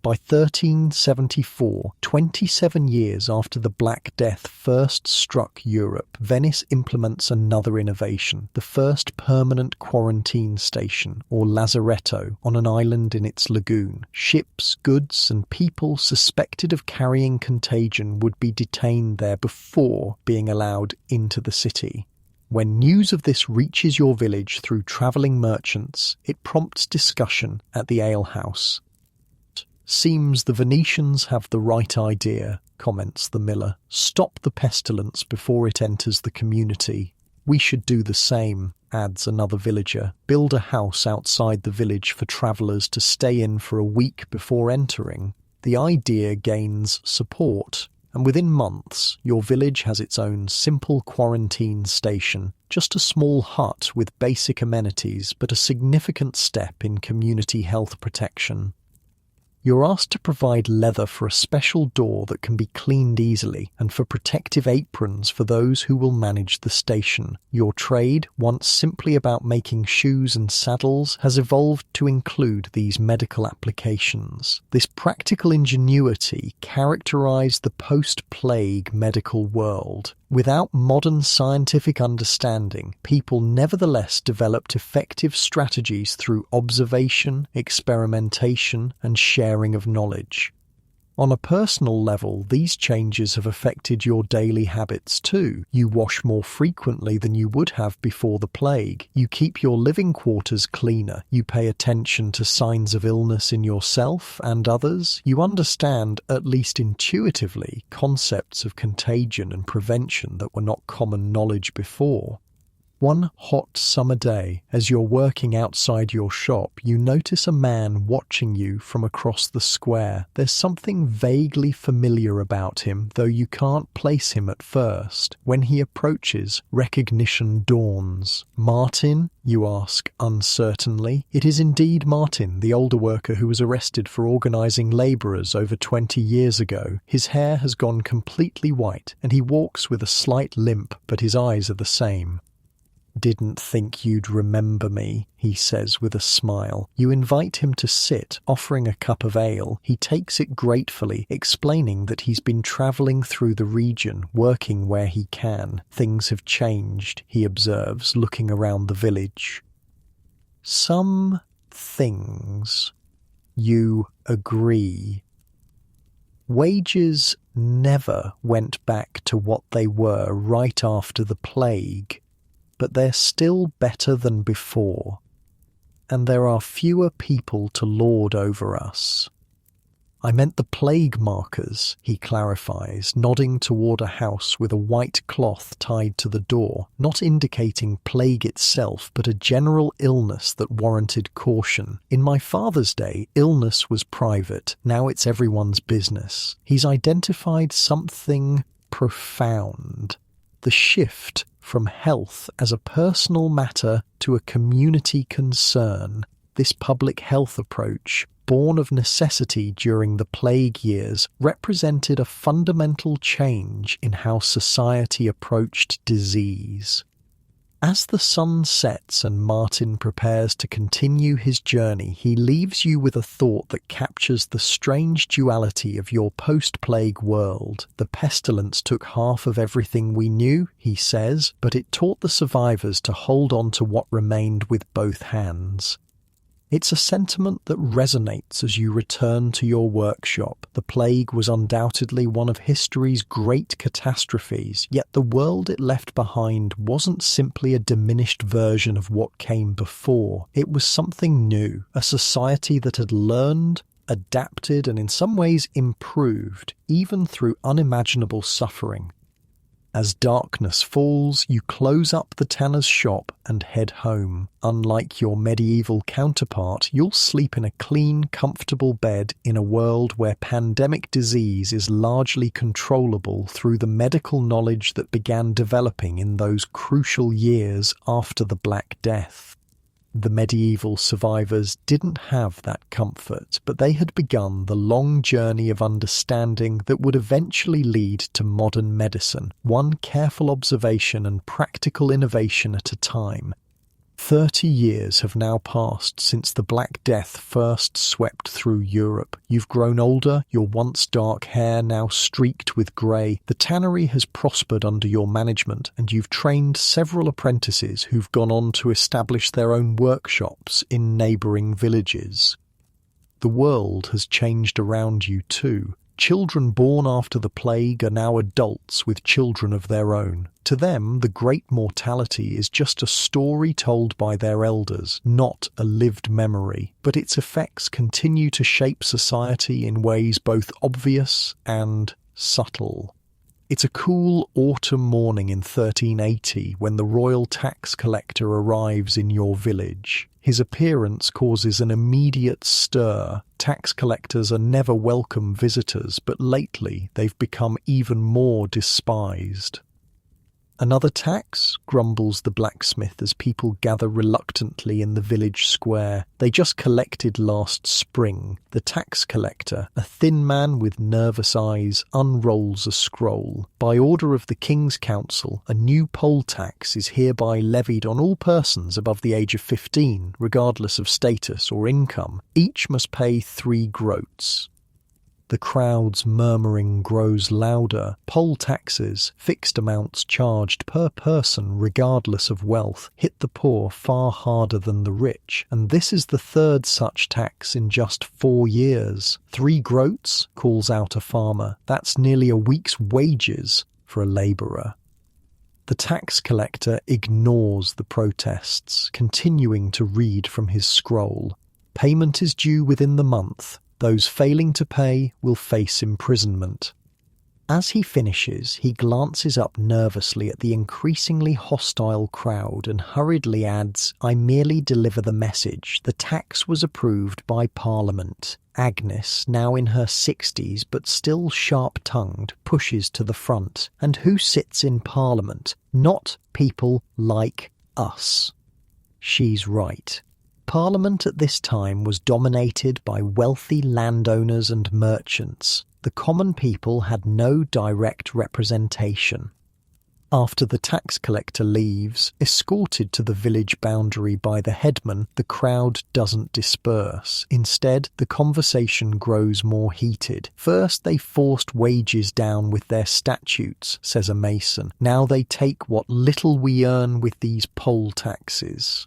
By 1374, 27 years after the Black Death first struck Europe, Venice implements another innovation, the first permanent quarantine station, or lazaretto, on an island in its lagoon. Ships, goods, and people suspected of carrying contagion would be detained there before being allowed into the city. When news of this reaches your village through travelling merchants, it prompts discussion at the alehouse. Seems the Venetians have the right idea, comments the miller. Stop the pestilence before it enters the community. We should do the same, adds another villager. Build a house outside the village for travellers to stay in for a week before entering. The idea gains support, and within months, your village has its own simple quarantine station. Just a small hut with basic amenities, but a significant step in community health protection. You're asked to provide leather for a special door that can be cleaned easily, and for protective aprons for those who will manage the station. Your trade, once simply about making shoes and saddles, has evolved to include these medical applications. This practical ingenuity characterized the post-plague medical world. Without modern scientific understanding, people nevertheless developed effective strategies through observation, experimentation, and sharing of knowledge. On a personal level, these changes have affected your daily habits too. You wash more frequently than you would have before the plague. You keep your living quarters cleaner. You pay attention to signs of illness in yourself and others. You understand, at least intuitively, concepts of contagion and prevention that were not common knowledge before. One hot summer day, as you're working outside your shop, you notice a man watching you from across the square. There's something vaguely familiar about him, though you can't place him at first. When he approaches, recognition dawns. Martin? You ask uncertainly. It is indeed Martin, the older worker who was arrested for organising labourers over 20 years ago. His hair has gone completely white, and he walks with a slight limp, but his eyes are the same. "Didn't think you'd remember me," he says with a smile. You invite him to sit, offering a cup of ale. He takes it gratefully, explaining that he's been travelling through the region, working where he can. "Things have changed," he observes, looking around the village. "Some things." You agree. Wages never went back to what they were right after the plague, but they're still better than before, and there are fewer people to lord over us. "I meant the plague markers," he clarifies, nodding toward a house with a white cloth tied to the door, not indicating plague itself, but a general illness that warranted caution. "In my father's day, illness was private. Now it's everyone's business." He's identified something profound. The shift from health as a personal matter to a community concern. This public health approach, born of necessity during the plague years, represented a fundamental change in how society approached disease. As the sun sets and Martin prepares to continue his journey, he leaves you with a thought that captures the strange duality of your post-plague world. "The pestilence took half of everything we knew," he says, "but it taught the survivors to hold on to what remained with both hands." It's a sentiment that resonates as you return to your workshop. The plague was undoubtedly one of history's great catastrophes, yet the world it left behind wasn't simply a diminished version of what came before. It was something new, a society that had learned, adapted, and in some ways improved, even through unimaginable suffering. As darkness falls, you close up the tanner's shop and head home. Unlike your medieval counterpart, you'll sleep in a clean, comfortable bed in a world where pandemic disease is largely controllable through the medical knowledge that began developing in those crucial years after the Black Death. The medieval survivors didn't have that comfort, but they had begun the long journey of understanding that would eventually lead to modern medicine, one careful observation and practical innovation at a time. 30 years have now passed since the Black Death first swept through Europe. You've grown older, your once dark hair now streaked with grey. The tannery has prospered under your management, and you've trained several apprentices who've gone on to establish their own workshops in neighbouring villages. The world has changed around you too. Children born after the plague are now adults with children of their own. To them, the great mortality is just a story told by their elders, not a lived memory. But its effects continue to shape society in ways both obvious and subtle. It's a cool autumn morning in 1380 when the royal tax collector arrives in your village. His appearance causes an immediate stir. Tax collectors are never welcome visitors, but lately they've become even more despised. "Another tax?" grumbles the blacksmith as people gather reluctantly in the village square. "They just collected last spring." The tax collector, a thin man with nervous eyes, unrolls a scroll. "By order of the King's Council, a new poll tax is hereby levied on all persons above the age of 15, regardless of status or income. Each must pay 3 groats. The crowd's murmuring grows louder. Poll taxes, fixed amounts charged per person regardless of wealth, hit the poor far harder than the rich, and this is the 3rd such tax in just 4 years. 3 groats, calls out a farmer. That's nearly a week's wages for a labourer. The tax collector ignores the protests, continuing to read from his scroll. Payment is due within the month. Those failing to pay will face imprisonment. As he finishes, he glances up nervously at the increasingly hostile crowd and hurriedly adds, "I merely deliver the message. The tax was approved by Parliament." Agnes, now in her 60s but still sharp-tongued, pushes to the front. "And who sits in Parliament? Not people like us." She's right. Parliament at this time was dominated by wealthy landowners and merchants. The common people had no direct representation. After the tax collector leaves, escorted to the village boundary by the headman, the crowd doesn't disperse. Instead, the conversation grows more heated. First, they forced wages down with their statutes, says a mason. Now they take what little we earn with these poll taxes.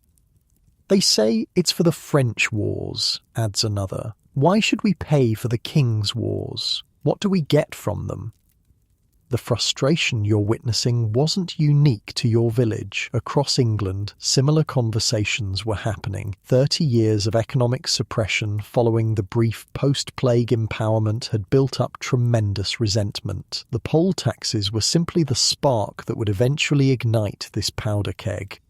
They say it's for the French wars, adds another. Why should we pay for the King's wars? What do we get from them? The frustration you're witnessing wasn't unique to your village. Across England, similar conversations were happening. 30 years of economic suppression following the brief post-plague empowerment had built up tremendous resentment. The poll taxes were simply the spark that would eventually ignite this powder keg.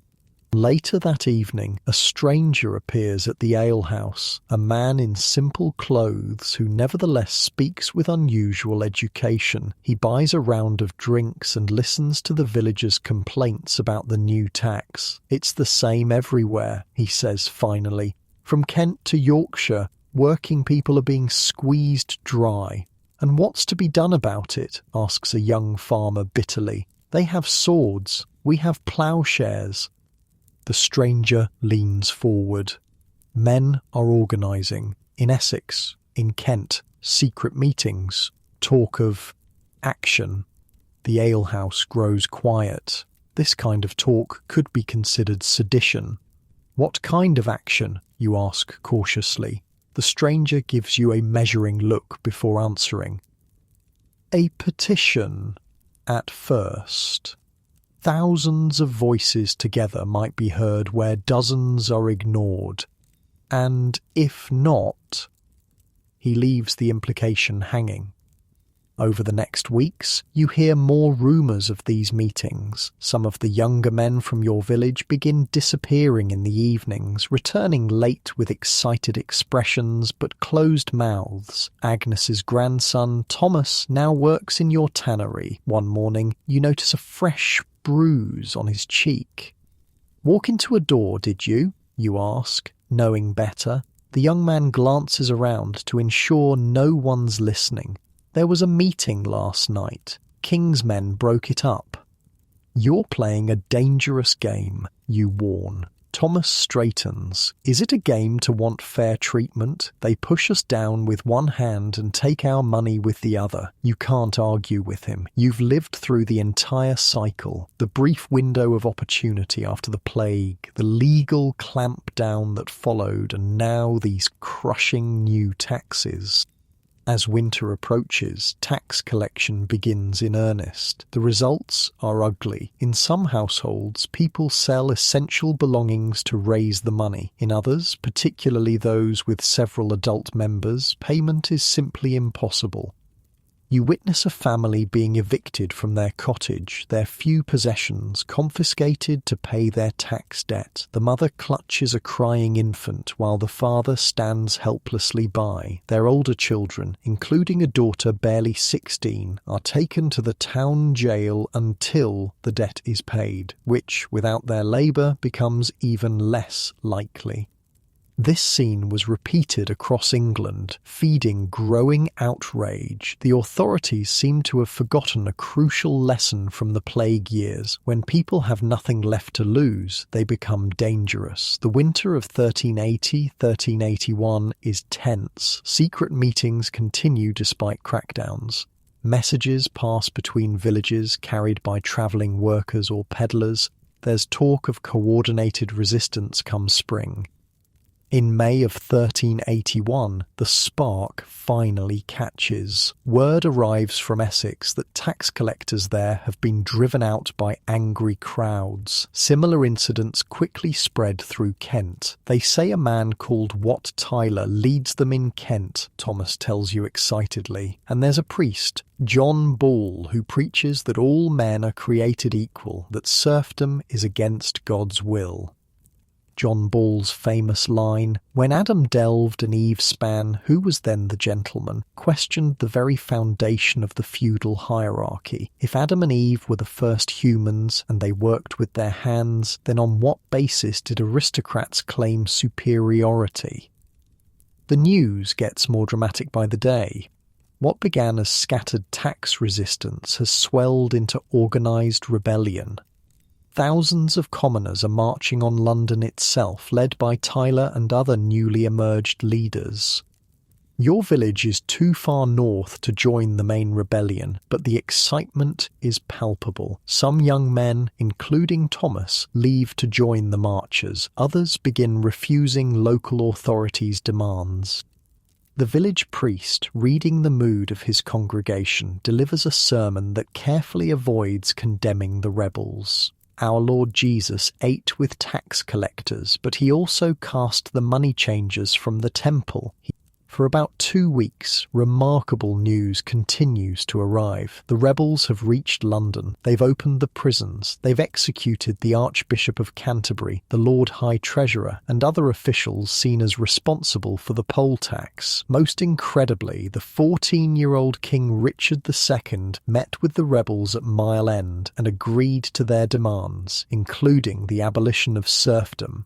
Later that evening, a stranger appears at the alehouse, a man in simple clothes who nevertheless speaks with unusual education. He buys a round of drinks and listens to the villagers' complaints about the new tax. It's the same everywhere, he says finally. From Kent to Yorkshire, working people are being squeezed dry. And what's to be done about it? Asks a young farmer bitterly. They have swords. We have ploughshares. The stranger leans forward. Men are organising. In Essex, in Kent, secret meetings. Talk of action. The alehouse grows quiet. This kind of talk could be considered sedition. What kind of action, you ask cautiously. The stranger gives you a measuring look before answering. A petition, at first. Thousands of voices together might be heard where dozens are ignored. And if not, he leaves the implication hanging. Over the next weeks, you hear more rumours of these meetings. Some of the younger men from your village begin disappearing in the evenings, returning late with excited expressions but closed mouths. Agnes's grandson, Thomas, now works in your tannery. One morning, you notice a fresh bruise on his cheek. "Walk into a door, did you?" you ask, knowing better. The young man glances around to ensure no one's listening. "There was a meeting last night. King's men broke it up." "You're playing a dangerous game," you warn. Thomas straightens. "Is it a game to want fair treatment? They push us down with one hand and take our money with the other." You can't argue with him. You've lived through the entire cycle. The brief window of opportunity after the plague, the legal clampdown that followed, and now these crushing new taxes. As winter approaches, tax collection begins in earnest. The results are ugly. In some households, people sell essential belongings to raise the money. In others, particularly those with several adult members, payment is simply impossible. You witness a family being evicted from their cottage, their few possessions confiscated to pay their tax debt. The mother clutches a crying infant while the father stands helplessly by. Their older children, including a daughter barely 16, are taken to the town jail until the debt is paid, which, without their labour, becomes even less likely. This scene was repeated across England, feeding growing outrage. The authorities seem to have forgotten a crucial lesson from the plague years. When people have nothing left to lose, they become dangerous. The winter of 1380-1381 is tense. Secret meetings continue despite crackdowns. Messages pass between villages carried by travelling workers or peddlers. There's talk of coordinated resistance come spring. In May of 1381, the spark finally catches. Word arrives from Essex that tax collectors there have been driven out by angry crowds. Similar incidents quickly spread through Kent. They say a man called Wat Tyler leads them in Kent, Thomas tells you excitedly. And there's a priest, John Ball, who preaches that all men are created equal, that serfdom is against God's will. John Ball's famous line, "When Adam delved and Eve span, who was then the gentleman?" questioned the very foundation of the feudal hierarchy. If Adam and Eve were the first humans and they worked with their hands, then on what basis did aristocrats claim superiority? The news gets more dramatic by the day. What began as scattered tax resistance has swelled into organised rebellion. Thousands of commoners are marching on London itself, led by Tyler and other newly emerged leaders. Your village is too far north to join the main rebellion, but the excitement is palpable. Some young men, including Thomas, leave to join the marchers. Others begin refusing local authorities' demands. The village priest, reading the mood of his congregation, delivers a sermon that carefully avoids condemning the rebels. Our Lord Jesus ate with tax collectors, but he also cast the money changers from the temple. For about 2 weeks, remarkable news continues to arrive. The rebels have reached London. They've opened the prisons. They've executed the Archbishop of Canterbury, the Lord High Treasurer, and other officials seen as responsible for the poll tax. Most incredibly, the 14-year-old King Richard II met with the rebels at Mile End and agreed to their demands, including the abolition of serfdom.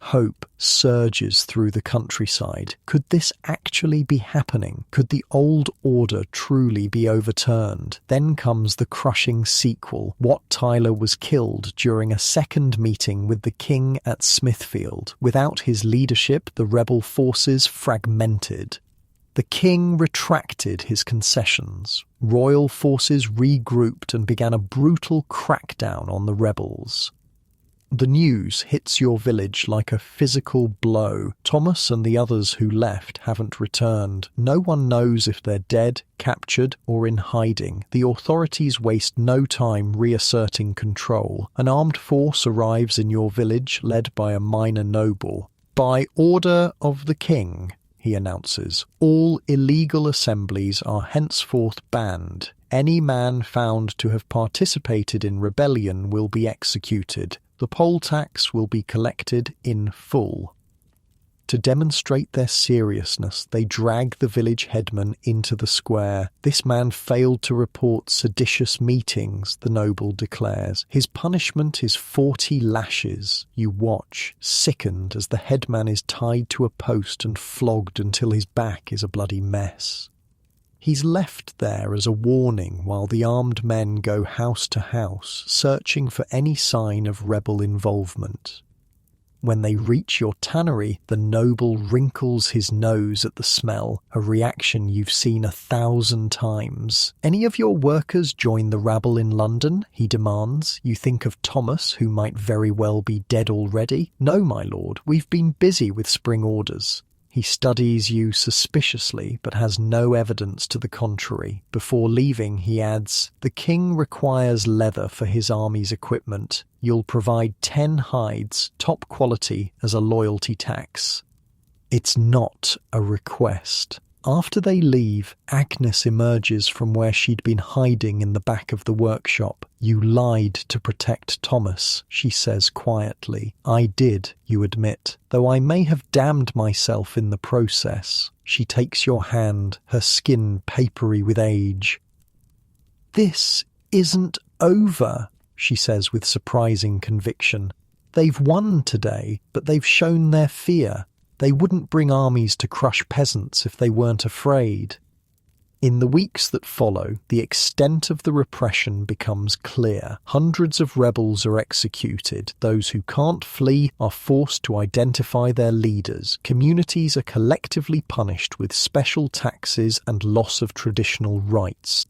Hope surges through the countryside. Could this actually be happening? Could the old order truly be overturned? Then comes the crushing sequel. Wat Tyler was killed during a second meeting with the king at Smithfield. Without his leadership, the rebel forces fragmented. The king retracted his concessions. Royal forces regrouped and began a brutal crackdown on the rebels. The news hits your village like a physical blow. Thomas and the others who left haven't returned. No one knows if they're dead, captured, or in hiding. The authorities waste no time reasserting control. An armed force arrives in your village, led by a minor noble. "By order of the king," he announces, "all illegal assemblies are henceforth banned. Any man found to have participated in rebellion will be executed. The poll tax will be collected in full." To demonstrate their seriousness, they drag the village headman into the square. This man failed to report seditious meetings, the noble declares. His punishment is 40 lashes. You watch, sickened, as the headman is tied to a post and flogged until his back is a bloody mess. He's left there as a warning while the armed men go house to house, searching for any sign of rebel involvement. When they reach your tannery, the noble wrinkles his nose at the smell, a reaction you've seen 1,000 times. "Any of your workers join the rabble in London?" he demands. You think of Thomas, who might very well be dead already. "No, my lord, we've been busy with spring orders." He studies you suspiciously, but has no evidence to the contrary. Before leaving, he adds, "The king requires leather for his army's equipment. You'll provide 10 hides, top quality, as a loyalty tax." It's not a request. After they leave, Agnes emerges from where she'd been hiding in the back of the workshop. "You lied to protect Thomas," she says quietly. "I did, you admit, though I may have damned myself in the process." She takes your hand, her skin papery with age. "This isn't over," she says with surprising conviction. "They've won today, but they've shown their fear. They wouldn't bring armies to crush peasants if they weren't afraid." In the weeks that follow, the extent of the repression becomes clear. Hundreds of rebels are executed. Those who can't flee are forced to identify their leaders. Communities are collectively punished with special taxes and loss of traditional rights.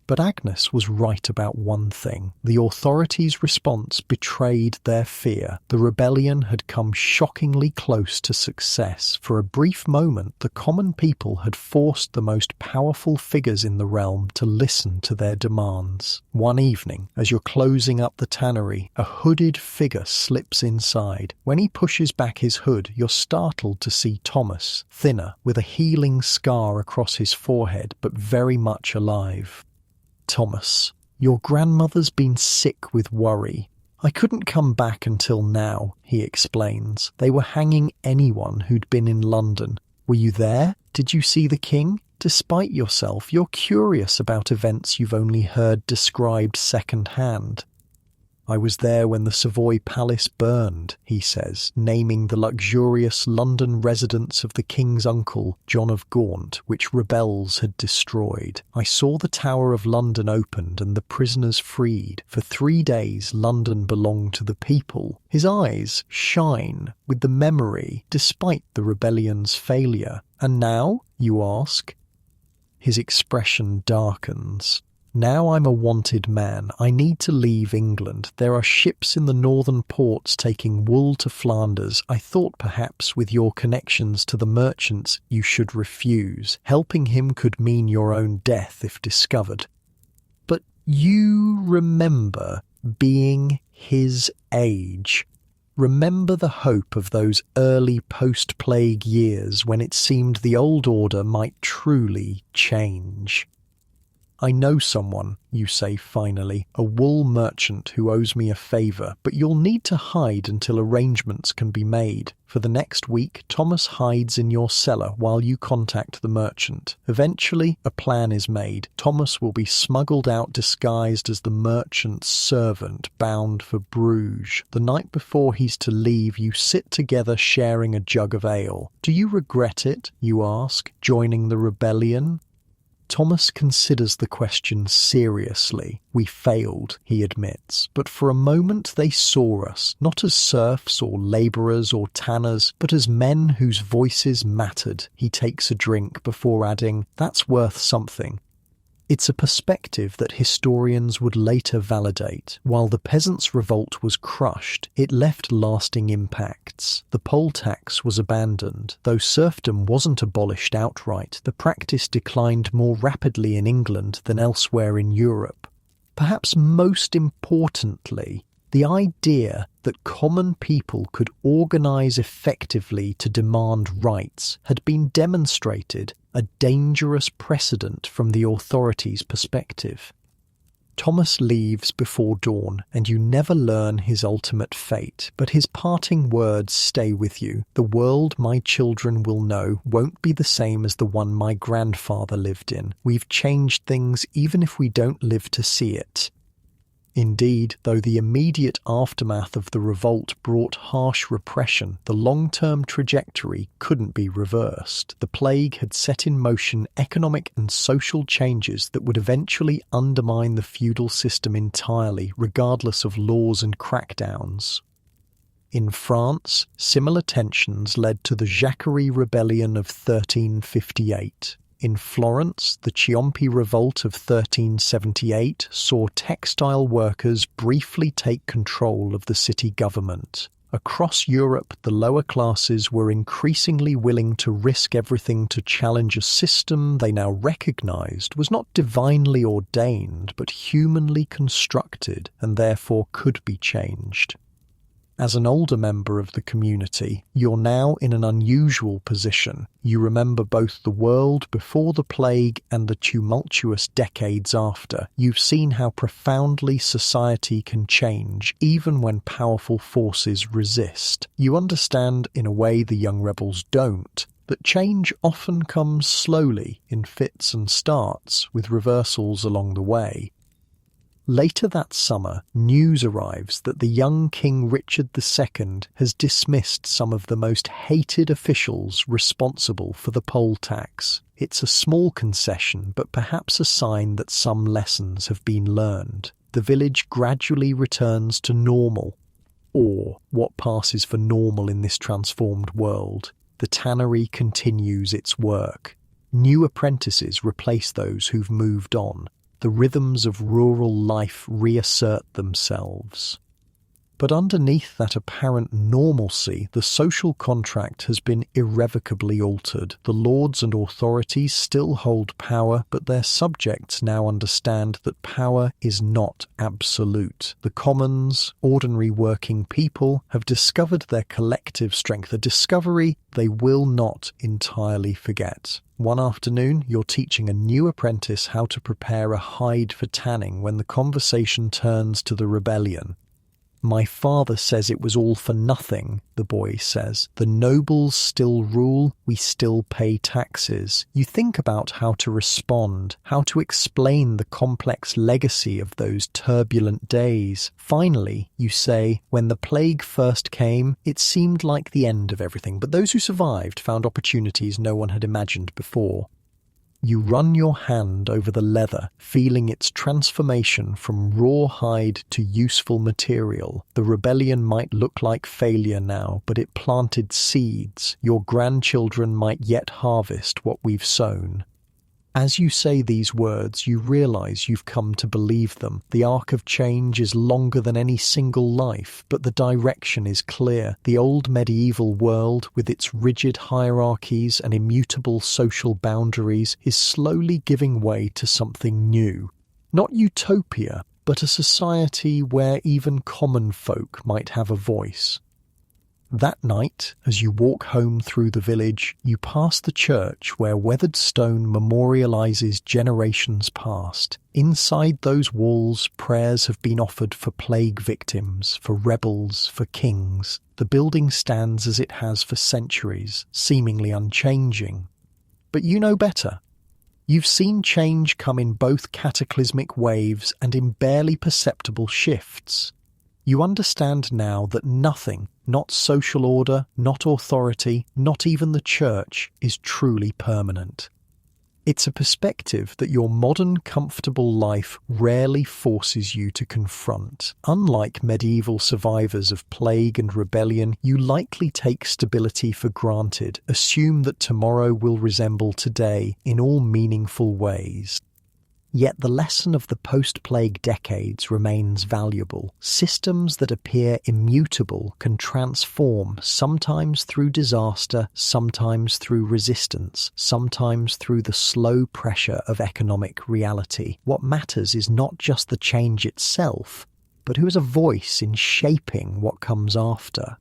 But Agnes was right about one thing. The authorities' response betrayed their fear. The rebellion had come shockingly close to success. For a brief moment, the common people had forced the most powerful figures in the realm to listen to their demands. One evening, as you're closing up the tannery, a hooded figure slips inside. When he pushes back his hood, you're startled to see Thomas, thinner, with a healing scar across his forehead, but very much alive. "Thomas, your grandmother's been sick with worry. I couldn't come back until now," he explains. "They were hanging anyone who'd been in London. Were you there? Did you see the king? Despite yourself, you're curious about events you've only heard described second-hand." I was there when the Savoy Palace burned, he says, naming the luxurious London residence of the King's uncle, John of Gaunt, which rebels had destroyed. I saw the Tower of London opened and the prisoners freed. For 3 days London belonged to the people. His eyes shine with the memory, despite the rebellion's failure. And now, you ask? His expression darkens. Now I'm a wanted man. I need to leave England. There are ships in the northern ports taking wool to Flanders. I thought perhaps with your connections to the merchants you should refuse. Helping him could mean your own death if discovered. But you remember being his age. Remember the hope of those early post-plague years when it seemed the old order might truly change. I know someone, you say finally, a wool merchant who owes me a favour, but you'll need to hide until arrangements can be made. For the next week, Thomas hides in your cellar while you contact the merchant. Eventually, a plan is made. Thomas will be smuggled out disguised as the merchant's servant bound for Bruges. The night before he's to leave, you sit together sharing a jug of ale. Do you regret it, you ask, joining the rebellion? Thomas considers the question seriously. We failed, he admits, but for a moment they saw us, not as serfs or labourers or tanners, but as men whose voices mattered. He takes a drink before adding, "That's worth something." It's a perspective that historians would later validate. While the peasants' revolt was crushed, it left lasting impacts. The poll tax was abandoned. Though serfdom wasn't abolished outright, the practice declined more rapidly in England than elsewhere in Europe. Perhaps most importantly, the idea that common people could organise effectively to demand rights had been demonstrated, a dangerous precedent from the authorities' perspective. Thomas leaves before dawn, and you never learn his ultimate fate, but his parting words stay with you. The world my children will know won't be the same as the one my grandfather lived in. We've changed things even if we don't live to see it. Indeed, though the immediate aftermath of the revolt brought harsh repression, the long-term trajectory couldn't be reversed. The plague had set in motion economic and social changes that would eventually undermine the feudal system entirely, regardless of laws and crackdowns. In France, similar tensions led to the Jacquerie Rebellion of 1358. In Florence, the Ciompi Revolt of 1378 saw textile workers briefly take control of the city government. Across Europe, the lower classes were increasingly willing to risk everything to challenge a system they now recognized was not divinely ordained but humanly constructed and therefore could be changed. As an older member of the community, you're now in an unusual position. You remember both the world before the plague and the tumultuous decades after. You've seen how profoundly society can change, even when powerful forces resist. You understand, in a way the young rebels don't, that change often comes slowly, in fits and starts, with reversals along the way. Later that summer, news arrives that the young King Richard II has dismissed some of the most hated officials responsible for the poll tax. It's a small concession, but perhaps a sign that some lessons have been learned. The village gradually returns to normal, or what passes for normal in this transformed world. The tannery continues its work. New apprentices replace those who've moved on. The rhythms of rural life reassert themselves. But underneath that apparent normalcy, the social contract has been irrevocably altered. The lords and authorities still hold power, but their subjects now understand that power is not absolute. The commons, ordinary working people, have discovered their collective strength, a discovery they will not entirely forget. One afternoon, you're teaching a new apprentice how to prepare a hide for tanning when the conversation turns to the rebellion. My father says it was all for nothing, the boy says. The nobles still rule, we still pay taxes. You think about how to respond, how to explain the complex legacy of those turbulent days. Finally, you say, when the plague first came, it seemed like the end of everything, but those who survived found opportunities no one had imagined before. You run your hand over the leather, feeling its transformation from raw hide to useful material. The rebellion might look like failure now, but it planted seeds. Your grandchildren might yet harvest what we've sown. As you say these words, you realize you've come to believe them. The arc of change is longer than any single life, but the direction is clear. The old medieval world, with its rigid hierarchies and immutable social boundaries, is slowly giving way to something new. Not utopia, but a society where even common folk might have a voice. That night, as you walk home through the village, you pass the church where weathered stone memorializes generations past. Inside those walls, prayers have been offered for plague victims, for rebels, for kings. The building stands as it has for centuries, seemingly unchanging. But you know better. You've seen change come in both cataclysmic waves and in barely perceptible shifts. You understand now that nothing, not social order, not authority, not even the church, is truly permanent. It's a perspective that your modern comfortable life rarely forces you to confront. Unlike medieval survivors of plague and rebellion, you likely take stability for granted, assume that tomorrow will resemble today in all meaningful ways. Yet the lesson of the post-plague decades remains valuable. Systems that appear immutable can transform, sometimes through disaster, sometimes through resistance, sometimes through the slow pressure of economic reality. What matters is not just the change itself, but who has a voice in shaping what comes after.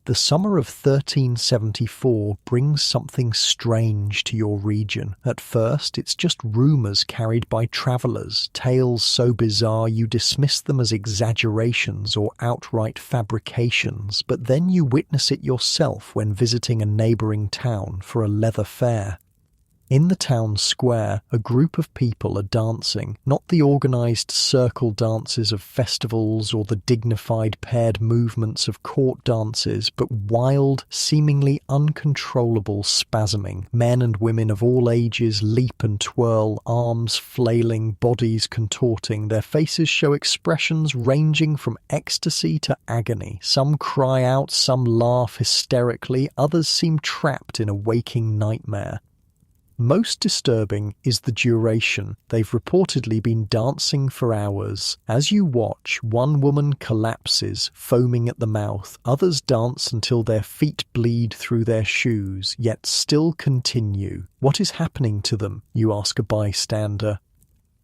The summer of 1374 brings something strange to your region. At first, it's just rumours carried by travellers, tales so bizarre you dismiss them as exaggerations or outright fabrications, but then you witness it yourself when visiting a neighbouring town for a leather fair. In the town square, a group of people are dancing, not the organised circle dances of festivals or the dignified paired movements of court dances, but wild, seemingly uncontrollable spasming. Men and women of all ages leap and twirl, arms flailing, bodies contorting. Their faces show expressions ranging from ecstasy to agony. Some cry out, some laugh hysterically, others seem trapped in a waking nightmare. Most disturbing is the duration. They've reportedly been dancing for hours. As you watch, one woman collapses, foaming at the mouth. Others dance until their feet bleed through their shoes, yet still continue. What is happening to them? You ask a bystander.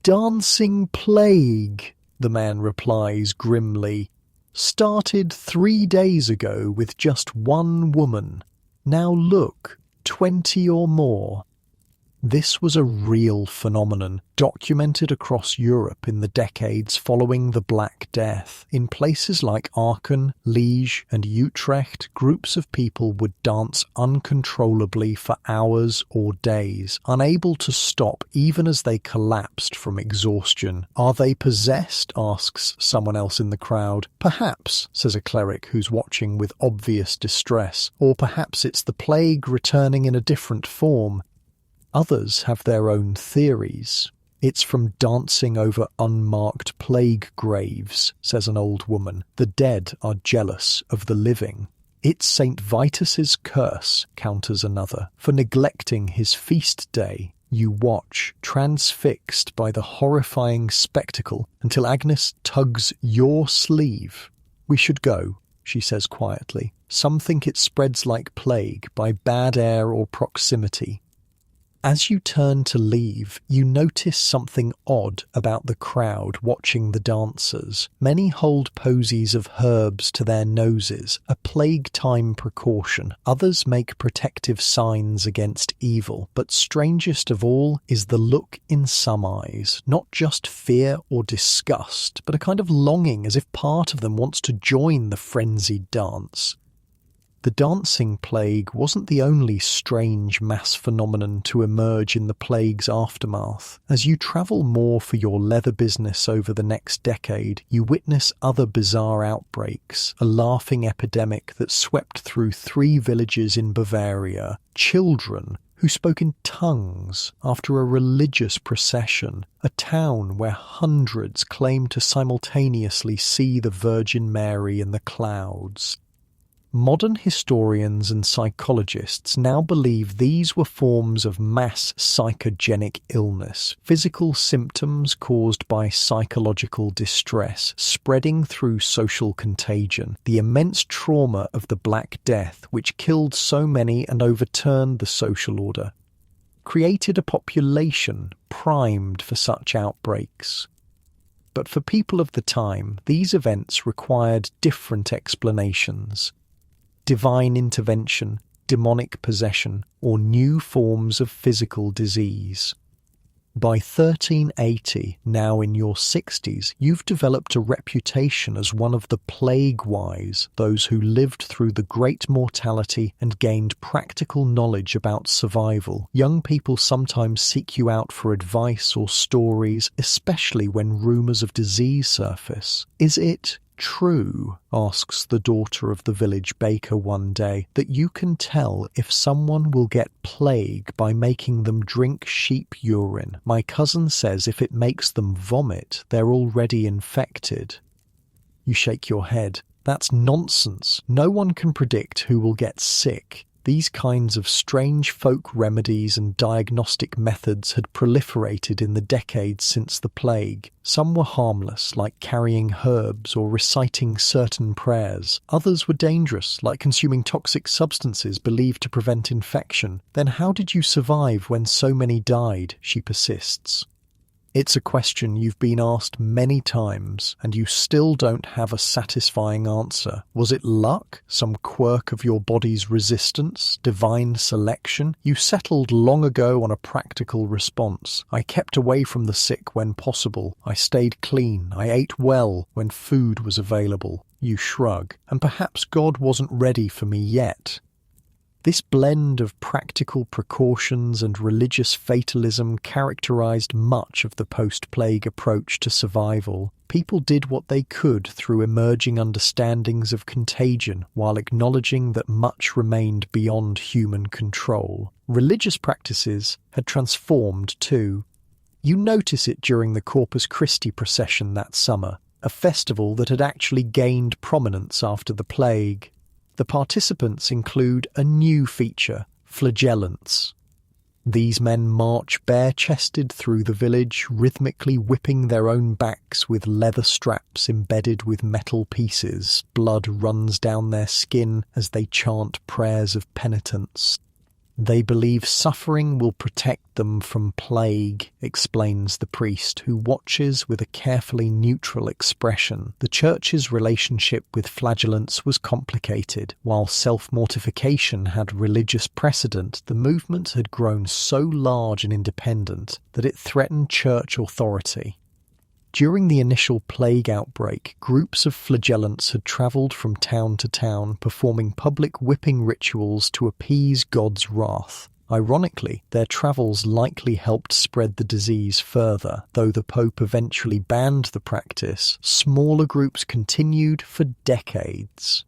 Dancing plague, the man replies grimly. Started 3 days ago with just one woman. Now look, 20 or more. This was a real phenomenon, documented across Europe in the decades following the Black Death. In places like Aachen, Liège, and Utrecht, groups of people would dance uncontrollably for hours or days, unable to stop even as they collapsed from exhaustion. Are they possessed? Asks someone else in the crowd. Perhaps, says a cleric who's watching with obvious distress. Or perhaps it's the plague returning in a different form. Others have their own theories. It's from dancing over unmarked plague graves, says an old woman. The dead are jealous of the living. It's St. Vitus's curse, counters another, for neglecting his feast day. You watch, transfixed by the horrifying spectacle, until Agnes tugs your sleeve. We should go, she says quietly. Some think it spreads like plague, by bad air or proximity. As you turn to leave, you notice something odd about the crowd watching the dancers. Many hold posies of herbs to their noses, a plague time precaution. Others make protective signs against evil. But strangest of all is the look in some eyes, not just fear or disgust, but a kind of longing, as if part of them wants to join the frenzied dance. The dancing plague wasn't the only strange mass phenomenon to emerge in the plague's aftermath. As you travel more for your leather business over the next decade, you witness other bizarre outbreaks, a laughing epidemic that swept through 3 villages in Bavaria, children who spoke in tongues after a religious procession, a town where hundreds claimed to simultaneously see the Virgin Mary in the clouds. Modern historians and psychologists now believe these were forms of mass psychogenic illness, physical symptoms caused by psychological distress, spreading through social contagion, the immense trauma of the Black Death, which killed so many and overturned the social order, created a population primed for such outbreaks. But for people of the time, these events required different explanations. Divine intervention, demonic possession, or new forms of physical disease. By 1380, now in your 60s, you've developed a reputation as one of the plague-wise, those who lived through the great mortality and gained practical knowledge about survival. Young people sometimes seek you out for advice or stories, especially when rumours of disease surface. Is it true, asks the daughter of the village baker one day, that you can tell if someone will get plague by making them drink sheep urine? My cousin says if it makes them vomit, they're already infected. You shake your head. That's nonsense. No one can predict who will get sick. These kinds of strange folk remedies and diagnostic methods had proliferated in the decades since the plague. Some were harmless, like carrying herbs or reciting certain prayers. Others were dangerous, like consuming toxic substances believed to prevent infection. Then how did you survive when so many died? She persists. It's a question you've been asked many times, and you still don't have a satisfying answer. Was it luck? Some quirk of your body's resistance? Divine selection? You settled long ago on a practical response. I kept away from the sick when possible. I stayed clean. I ate well when food was available. You shrug. And perhaps God wasn't ready for me yet. This blend of practical precautions and religious fatalism characterized much of the post-plague approach to survival. People did what they could through emerging understandings of contagion, while acknowledging that much remained beyond human control. Religious practices had transformed too. You notice it during the Corpus Christi procession that summer, a festival that had actually gained prominence after the plague. The participants include a new feature, flagellants. These men march bare-chested through the village, rhythmically whipping their own backs with leather straps embedded with metal pieces. Blood runs down their skin as they chant prayers of penitence. They believe suffering will protect them from plague, explains the priest, who watches with a carefully neutral expression. The church's relationship with flagellants was complicated. While self-mortification had religious precedent, the movement had grown so large and independent that it threatened church authority. During the initial plague outbreak, groups of flagellants had travelled from town to town, performing public whipping rituals to appease God's wrath. Ironically, their travels likely helped spread the disease further. Though the Pope eventually banned the practice, smaller groups continued for decades.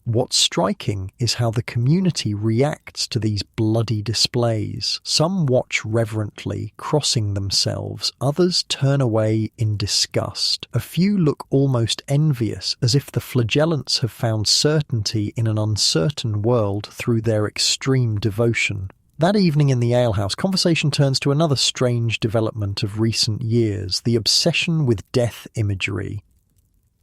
What's striking is how the community reacts to these bloody displays. Some watch reverently, crossing themselves. Others turn away in disgust. A few look almost envious, as if the flagellants have found certainty in an uncertain world through their extreme devotion. That evening in the alehouse, conversation turns to another strange development of recent years, the obsession with death imagery.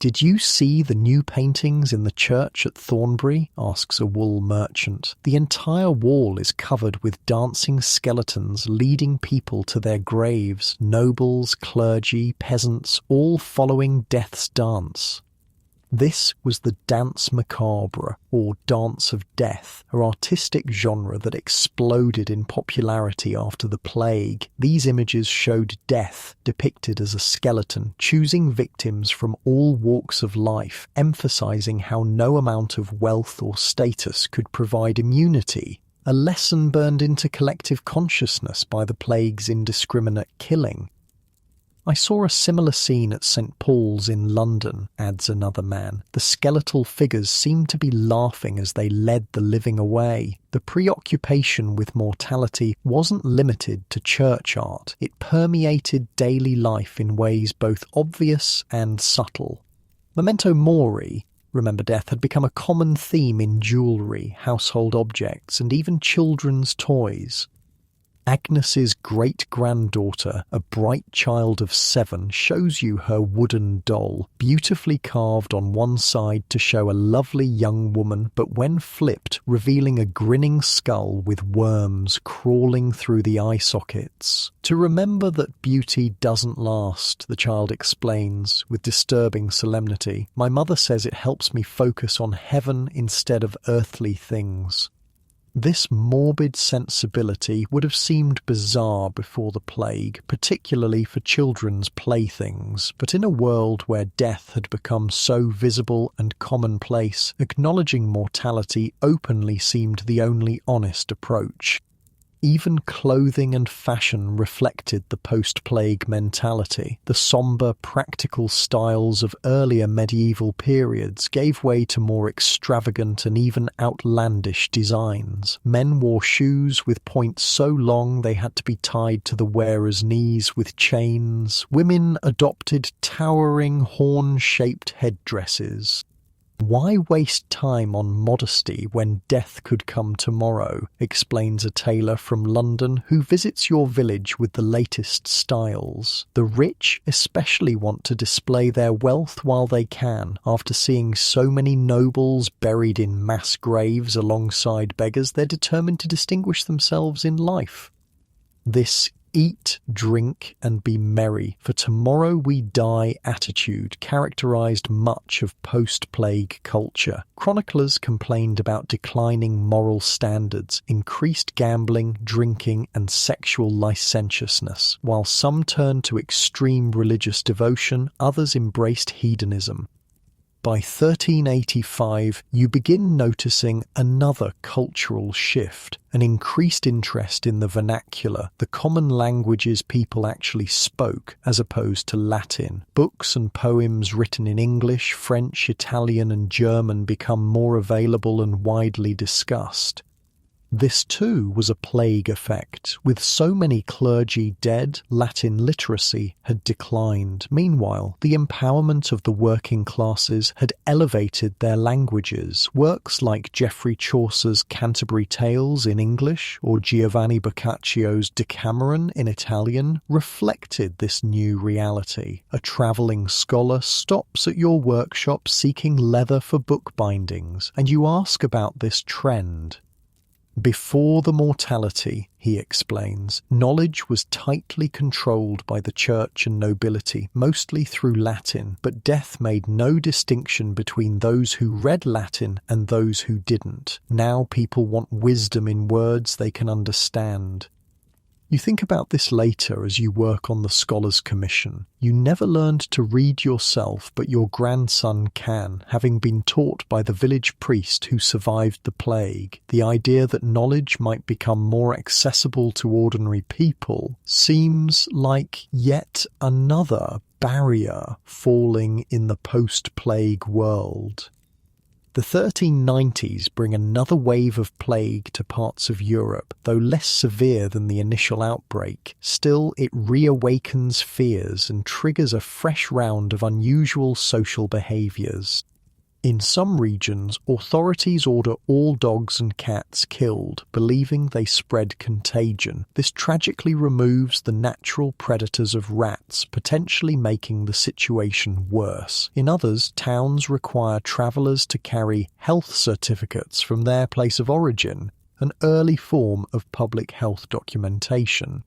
"Did you see the new paintings in the church at Thornbury?" asks a wool merchant. "The entire wall is covered with dancing skeletons leading people to their graves, nobles, clergy, peasants, all following death's dance." This was the danse macabre, or dance of death, an artistic genre that exploded in popularity after the plague. These images showed death, depicted as a skeleton, choosing victims from all walks of life, emphasizing how no amount of wealth or status could provide immunity. A lesson burned into collective consciousness by the plague's indiscriminate killing. "I saw a similar scene at St. Paul's in London," adds another man. "The skeletal figures seemed to be laughing as they led the living away." The preoccupation with mortality wasn't limited to church art. It permeated daily life in ways both obvious and subtle. Memento mori, remember death, had become a common theme in jewellery, household objects, and even children's toys. Agnes's great-granddaughter, a bright child of 7, shows you her wooden doll, beautifully carved on one side to show a lovely young woman, but when flipped, revealing a grinning skull with worms crawling through the eye sockets. "To remember that beauty doesn't last," the child explains, with disturbing solemnity. "My mother says it helps me focus on heaven instead of earthly things." This morbid sensibility would have seemed bizarre before the plague, particularly for children's playthings, but in a world where death had become so visible and commonplace, acknowledging mortality openly seemed the only honest approach. Even clothing and fashion reflected the post-plague mentality. The sombre, practical styles of earlier medieval periods gave way to more extravagant and even outlandish designs. Men wore shoes with points so long they had to be tied to the wearer's knees with chains. Women adopted towering, horn-shaped headdresses. "Why waste time on modesty when death could come tomorrow?" explains a tailor from London who visits your village with the latest styles. "The rich especially want to display their wealth while they can. After seeing so many nobles buried in mass graves alongside beggars, they're determined to distinguish themselves in life." This eat, drink, and be merry, for tomorrow we die attitude characterized much of post-plague culture. Chroniclers complained about declining moral standards, increased gambling, drinking, and sexual licentiousness. While some turned to extreme religious devotion, others embraced hedonism. By 1385, you begin noticing another cultural shift, an increased interest in the vernacular, the common languages people actually spoke, as opposed to Latin. Books and poems written in English, French, Italian, and German become more available and widely discussed. This too was a plague effect. With so many clergy dead, Latin literacy had declined. Meanwhile, the empowerment of the working classes had elevated their languages. Works like Geoffrey Chaucer's Canterbury Tales in English or Giovanni Boccaccio's Decameron in Italian reflected this new reality. A travelling scholar stops at your workshop seeking leather for book bindings, and you ask about this trend. Before the mortality, he explains, knowledge was tightly controlled by the church and nobility, mostly through Latin, but death made no distinction between those who read Latin and those who didn't. Now people want wisdom in words they can understand. You think about this later as you work on the Scholars' Commission. You never learned to read yourself, but your grandson can, having been taught by the village priest who survived the plague. The idea that knowledge might become more accessible to ordinary people seems like yet another barrier falling in the post-plague world. The 1390s bring another wave of plague to parts of Europe. Though less severe than the initial outbreak, still it reawakens fears and triggers a fresh round of unusual social behaviours. In some regions, authorities order all dogs and cats killed, believing they spread contagion. This tragically removes the natural predators of rats, potentially making the situation worse. In others, towns require travellers to carry health certificates from their place of origin, an early form of public health documentation.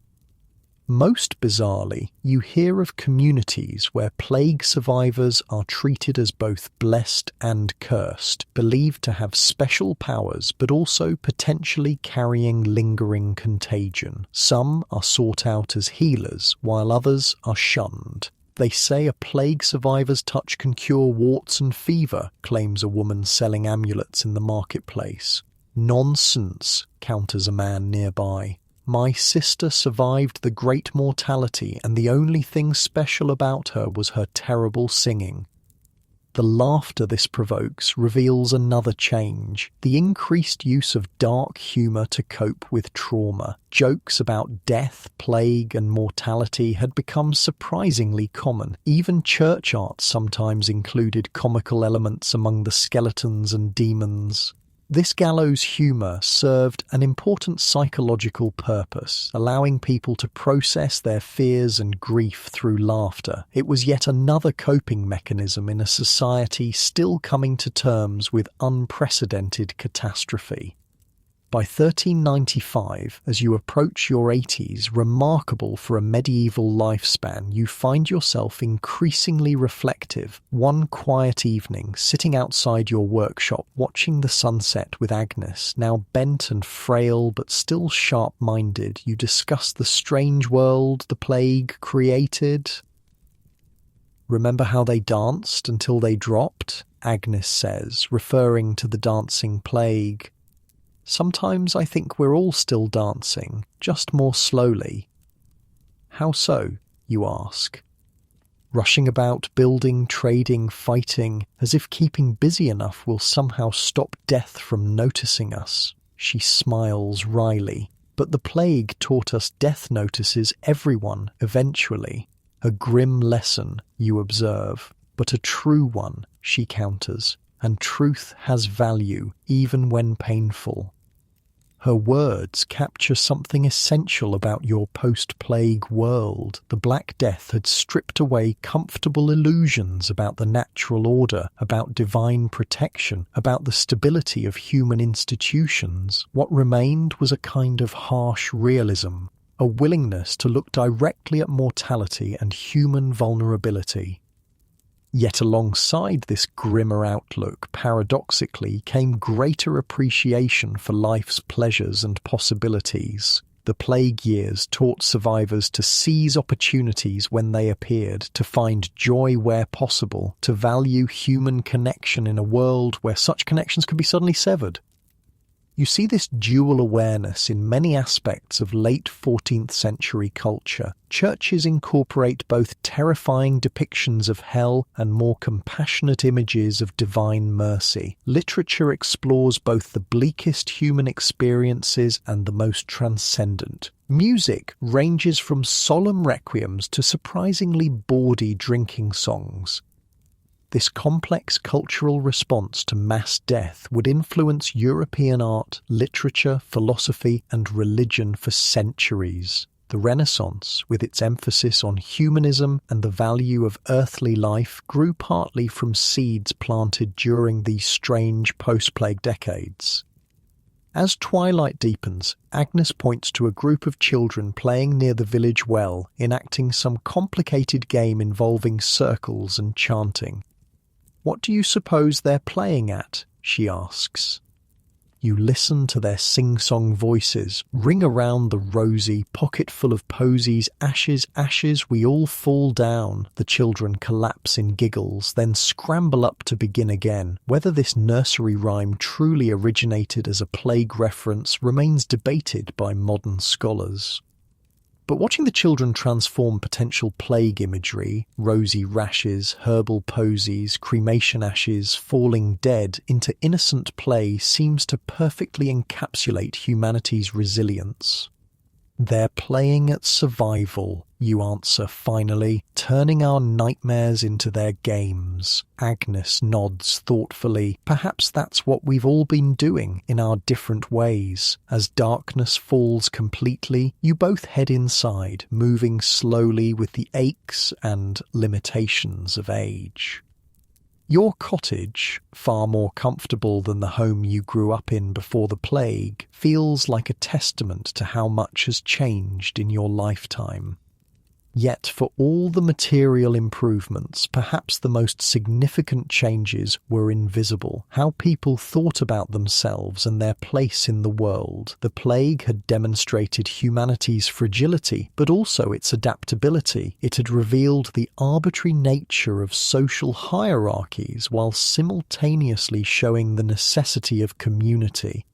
Most bizarrely, you hear of communities where plague survivors are treated as both blessed and cursed, believed to have special powers but also potentially carrying lingering contagion. Some are sought out as healers, while others are shunned. They say a plague survivor's touch can cure warts and fever, claims a woman selling amulets in the marketplace. Nonsense, counters a man nearby. My sister survived the great mortality, and the only thing special about her was her terrible singing. The laughter this provokes reveals another change, the increased use of dark humour to cope with trauma. Jokes about death, plague and mortality had become surprisingly common. Even church art sometimes included comical elements among the skeletons and demons. This gallows humour served an important psychological purpose, allowing people to process their fears and grief through laughter. It was yet another coping mechanism in a society still coming to terms with unprecedented catastrophe. By 1395, as you approach your 80s, remarkable for a medieval lifespan, you find yourself increasingly reflective. One quiet evening, sitting outside your workshop, watching the sunset with Agnes, now bent and frail but still sharp-minded, you discuss the strange world the plague created. "Remember how they danced until they dropped?" Agnes says, referring to the dancing plague. "Sometimes I think we're all still dancing, just more slowly." "How so?" you ask. "Rushing about, building, trading, fighting, as if keeping busy enough will somehow stop death from noticing us." She smiles wryly. "But the plague taught us death notices everyone, eventually." "A grim lesson," you observe, "but a true one," she counters. "And truth has value, even when painful." Her words capture something essential about your post-plague world. The Black Death had stripped away comfortable illusions about the natural order, about divine protection, about the stability of human institutions. What remained was a kind of harsh realism, a willingness to look directly at mortality and human vulnerability. Yet alongside this grimmer outlook, paradoxically, came greater appreciation for life's pleasures and possibilities. The plague years taught survivors to seize opportunities when they appeared, to find joy where possible, to value human connection in a world where such connections could be suddenly severed. You see this dual awareness in many aspects of late 14th century culture. Churches incorporate both terrifying depictions of hell and more compassionate images of divine mercy. Literature explores both the bleakest human experiences and the most transcendent. Music ranges from solemn requiems to surprisingly bawdy drinking songs. This complex cultural response to mass death would influence European art, literature, philosophy, and religion for centuries. The Renaissance, with its emphasis on humanism and the value of earthly life, grew partly from seeds planted during these strange post-plague decades. As twilight deepens, Agnes points to a group of children playing near the village well, enacting some complicated game involving circles and chanting. "What do you suppose they're playing at?" she asks. You listen to their sing-song voices, ring around the rosy, pocket full of posies, ashes, ashes, we all fall down. The children collapse in giggles, then scramble up to begin again. Whether this nursery rhyme truly originated as a plague reference remains debated by modern scholars. But watching the children transform potential plague imagery, rosy rashes, herbal posies, cremation ashes, falling dead, into innocent play seems to perfectly encapsulate humanity's resilience. "They're playing at survival," you answer finally, "turning our nightmares into their games." Agnes nods thoughtfully. Perhaps that's what we've all been doing in our different ways. As darkness falls completely, you both head inside, moving slowly with the aches and limitations of age. Your cottage, far more comfortable than the home you grew up in before the plague, feels like a testament to how much has changed in your lifetime. Yet for all the material improvements, perhaps the most significant changes were invisible. How people thought about themselves and their place in the world. The plague had demonstrated humanity's fragility, but also its adaptability. It had revealed the arbitrary nature of social hierarchies while simultaneously showing the necessity of community.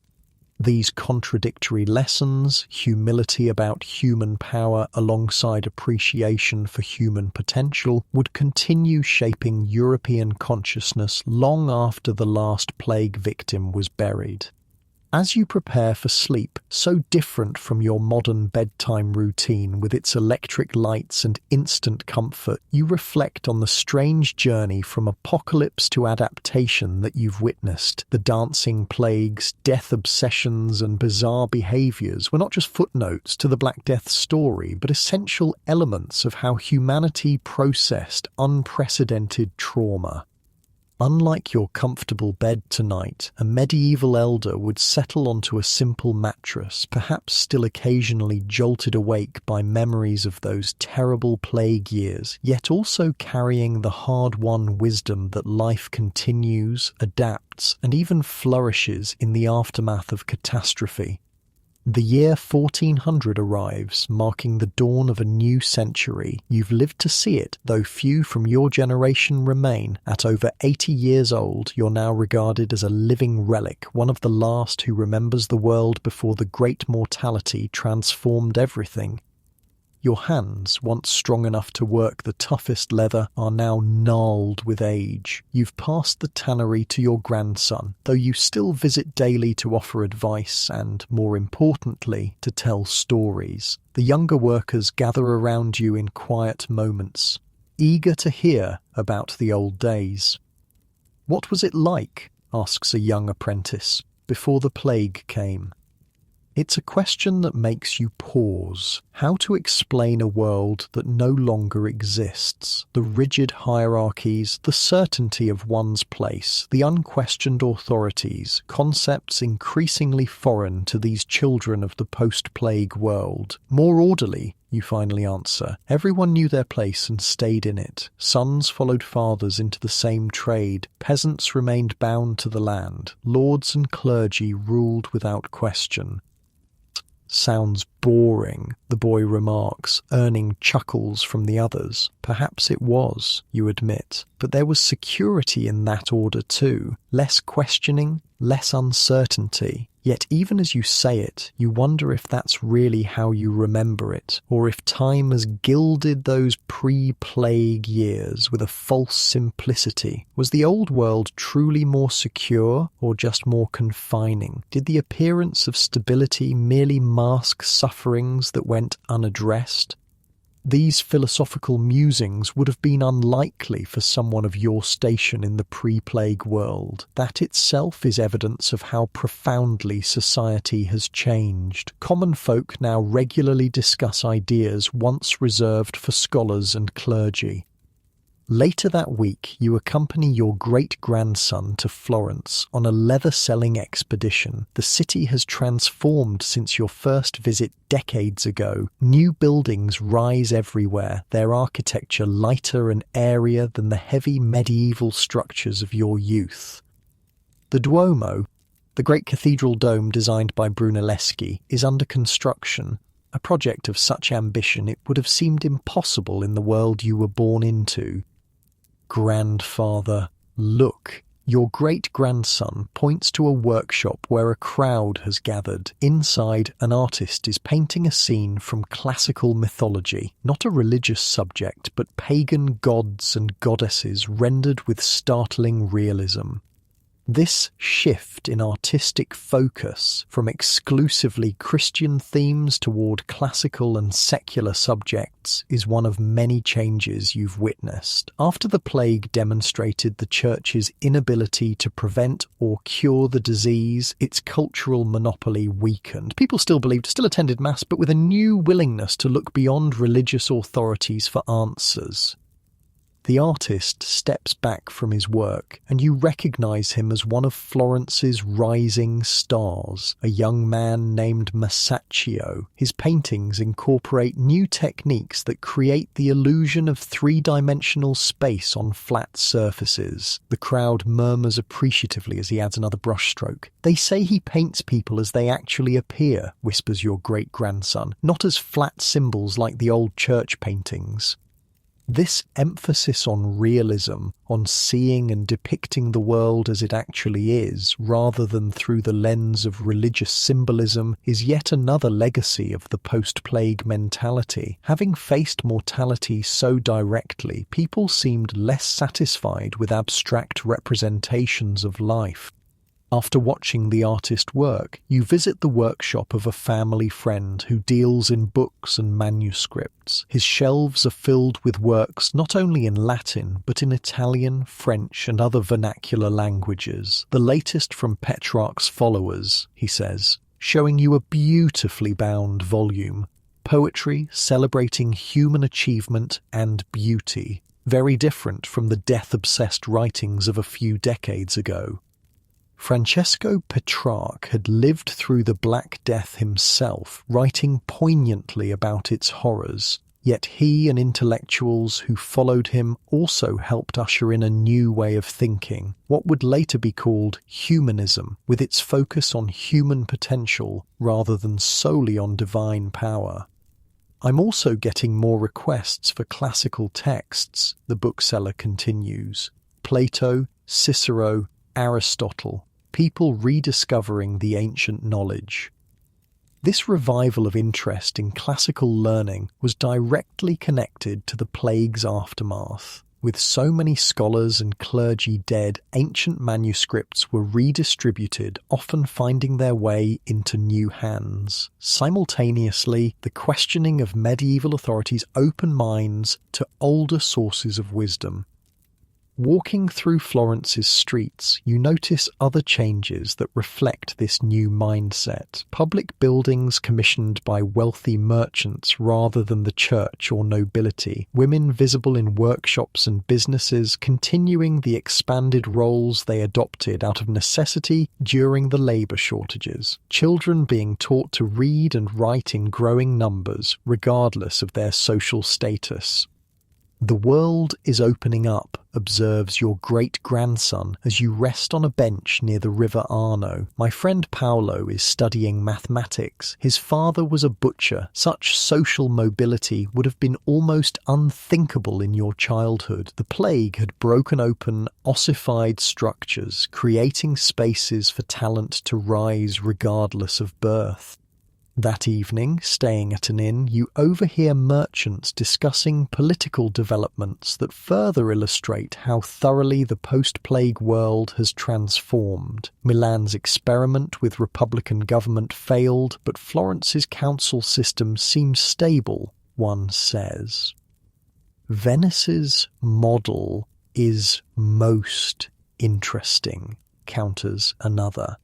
These contradictory lessons, humility about human power alongside appreciation for human potential, would continue shaping European consciousness long after the last plague victim was buried. As you prepare for sleep, so different from your modern bedtime routine with its electric lights and instant comfort, you reflect on the strange journey from apocalypse to adaptation that you've witnessed. The dancing plagues, death obsessions, and bizarre behaviours were not just footnotes to the Black Death's story, but essential elements of how humanity processed unprecedented trauma. Unlike your comfortable bed tonight, a medieval elder would settle onto a simple mattress, perhaps still occasionally jolted awake by memories of those terrible plague years, yet also carrying the hard-won wisdom that life continues, adapts, and even flourishes in the aftermath of catastrophe. The year 1400 arrives, marking the dawn of a new century. You've lived to see it, though few from your generation remain. At over 80 years old, you're now regarded as a living relic, one of the last who remembers the world before the great mortality transformed everything. Your hands, once strong enough to work the toughest leather, are now gnarled with age. You've passed the tannery to your grandson, though you still visit daily to offer advice and, more importantly, to tell stories. The younger workers gather around you in quiet moments, eager to hear about the old days. "What was it like?" asks a young apprentice, "before the plague came?" It's a question that makes you pause. How to explain a world that no longer exists? The rigid hierarchies, the certainty of one's place, the unquestioned authorities, concepts increasingly foreign to these children of the post-plague world. More orderly, you finally answer. Everyone knew their place and stayed in it. Sons followed fathers into the same trade. Peasants remained bound to the land. Lords and clergy ruled without question. "Sounds boring," the boy remarks, earning chuckles from the others. Perhaps it was, you admit, but there was security in that order too. Less questioning, less uncertainty. Yet even as you say it, you wonder if that's really how you remember it, or if time has gilded those pre-plague years with a false simplicity. Was the old world truly more secure, or just more confining? Did the appearance of stability merely mask sufferings that went unaddressed? These philosophical musings would have been unlikely for someone of your station in the pre-plague world. That itself is evidence of how profoundly society has changed. Common folk now regularly discuss ideas once reserved for scholars and clergy. Later that week, you accompany your great-grandson to Florence on a leather-selling expedition. The city has transformed since your first visit decades ago. New buildings rise everywhere, their architecture lighter and airier than the heavy medieval structures of your youth. The Duomo, the great cathedral dome designed by Brunelleschi, is under construction. A project of such ambition it would have seemed impossible in the world you were born into. "Grandfather, look." Your great-grandson points to a workshop where a crowd has gathered. Inside, an artist is painting a scene from classical mythology, not a religious subject, but pagan gods and goddesses rendered with startling realism. This shift in artistic focus from exclusively Christian themes toward classical and secular subjects is one of many changes you've witnessed. After the plague demonstrated the Church's inability to prevent or cure the disease, its cultural monopoly weakened. People still attended Mass, but with a new willingness to look beyond religious authorities for answers. The artist steps back from his work, and you recognize him as one of Florence's rising stars, a young man named Masaccio. His paintings incorporate new techniques that create the illusion of three-dimensional space on flat surfaces. The crowd murmurs appreciatively as he adds another brushstroke. "They say he paints people as they actually appear," whispers your great-grandson, "not as flat symbols like the old church paintings." This emphasis on realism, on seeing and depicting the world as it actually is, rather than through the lens of religious symbolism, is yet another legacy of the post-plague mentality. Having faced mortality so directly, people seemed less satisfied with abstract representations of life. After watching the artist work, you visit the workshop of a family friend who deals in books and manuscripts. His shelves are filled with works not only in Latin, but in Italian, French, and other vernacular languages. "The latest from Petrarch's followers," he says, showing you a beautifully bound volume. Poetry celebrating human achievement and beauty, very different from the death-obsessed writings of a few decades ago. Francesco Petrarch had lived through the Black Death himself, writing poignantly about its horrors. Yet he and intellectuals who followed him also helped usher in a new way of thinking, what would later be called humanism, with its focus on human potential rather than solely on divine power. "I'm also getting more requests for classical texts," the bookseller continues. "Plato, Cicero, Aristotle, people rediscovering the ancient knowledge." This revival of interest in classical learning was directly connected to the plague's aftermath. With so many scholars and clergy dead, ancient manuscripts were redistributed, often finding their way into new hands. Simultaneously, the questioning of medieval authorities opened minds to older sources of wisdom. Walking through Florence's streets, you notice other changes that reflect this new mindset. Public buildings commissioned by wealthy merchants rather than the church or nobility. Women visible in workshops and businesses continuing the expanded roles they adopted out of necessity during the labour shortages. Children being taught to read and write in growing numbers, regardless of their social status. "The world is opening up," observes your great-grandson as you rest on a bench near the River Arno. "My friend Paolo is studying mathematics. His father was a butcher. Such social mobility would have been almost unthinkable in your childhood." The plague had broken open ossified structures, creating spaces for talent to rise regardless of birth. That evening, staying at an inn, you overhear merchants discussing political developments that further illustrate how thoroughly the post-plague world has transformed. Milan's experiment with republican government failed, but Florence's council system seems stable, one says. "Venice's model is most interesting," counters another.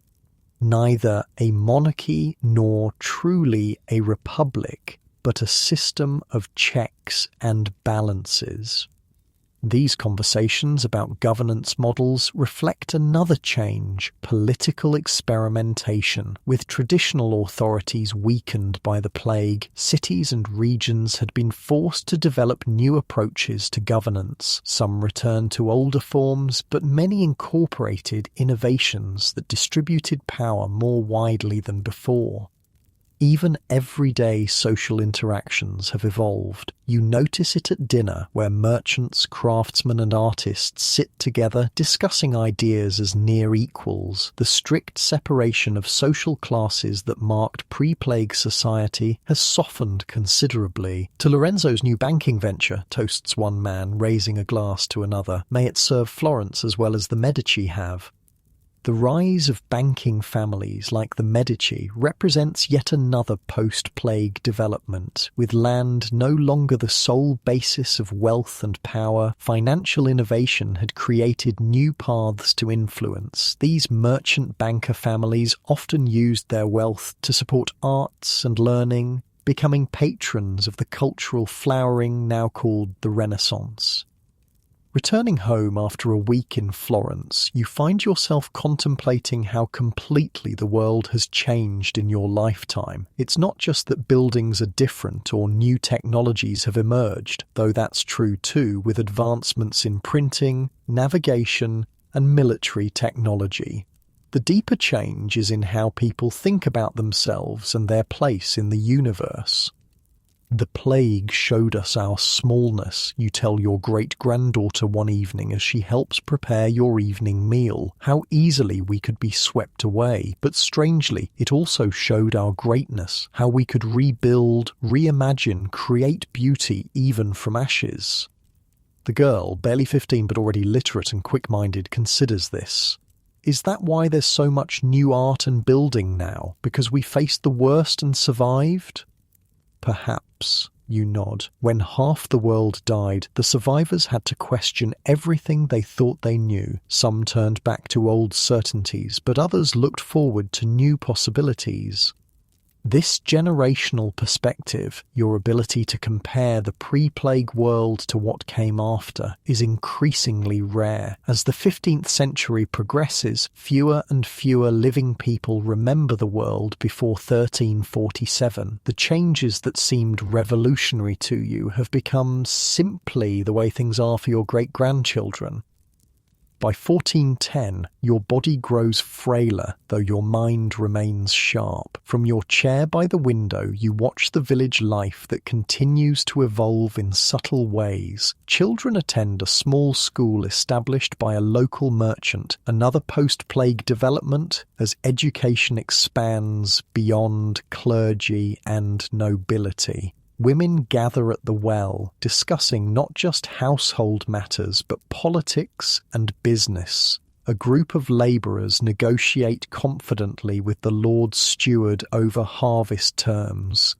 "Neither a monarchy nor truly a republic, but a system of checks and balances." These conversations about governance models reflect another change, political experimentation. With traditional authorities weakened by the plague, cities and regions had been forced to develop new approaches to governance. Some returned to older forms, but many incorporated innovations that distributed power more widely than before. Even everyday social interactions have evolved. You notice it at dinner, where merchants, craftsmen and artists sit together discussing ideas as near equals. The strict separation of social classes that marked pre-plague society has softened considerably. "To Lorenzo's new banking venture," toasts one man, raising a glass to another. "May it serve Florence as well as the Medici have." The rise of banking families like the Medici represents yet another post-plague development. With land no longer the sole basis of wealth and power, financial innovation had created new paths to influence. These merchant banker families often used their wealth to support arts and learning, becoming patrons of the cultural flowering now called the Renaissance. Returning home after a week in Florence, you find yourself contemplating how completely the world has changed in your lifetime. It's not just that buildings are different or new technologies have emerged, though that's true too with advancements in printing, navigation, and military technology. The deeper change is in how people think about themselves and their place in the universe. The plague showed us our smallness, you tell your great-granddaughter one evening as she helps prepare your evening meal, how easily we could be swept away. But strangely, it also showed our greatness, how we could rebuild, reimagine, create beauty even from ashes. The girl, barely 15 but already literate and quick-minded, considers this. Is that why there's so much new art and building now? Because we faced the worst and survived? Perhaps, you nod. When half the world died, the survivors had to question everything they thought they knew. Some turned back to old certainties, but others looked forward to new possibilities. This generational perspective, your ability to compare the pre-plague world to what came after, is increasingly rare. As the 15th century progresses, fewer and fewer living people remember the world before 1347. The changes that seemed revolutionary to you have become simply the way things are for your great-grandchildren. By 1410, your body grows frailer, though your mind remains sharp. From your chair by the window, you watch the village life that continues to evolve in subtle ways. Children attend a small school established by a local merchant, another post-plague development as education expands beyond clergy and nobility. Women gather at the well, discussing not just household matters but politics and business. A group of labourers negotiate confidently with the Lord Steward over harvest terms.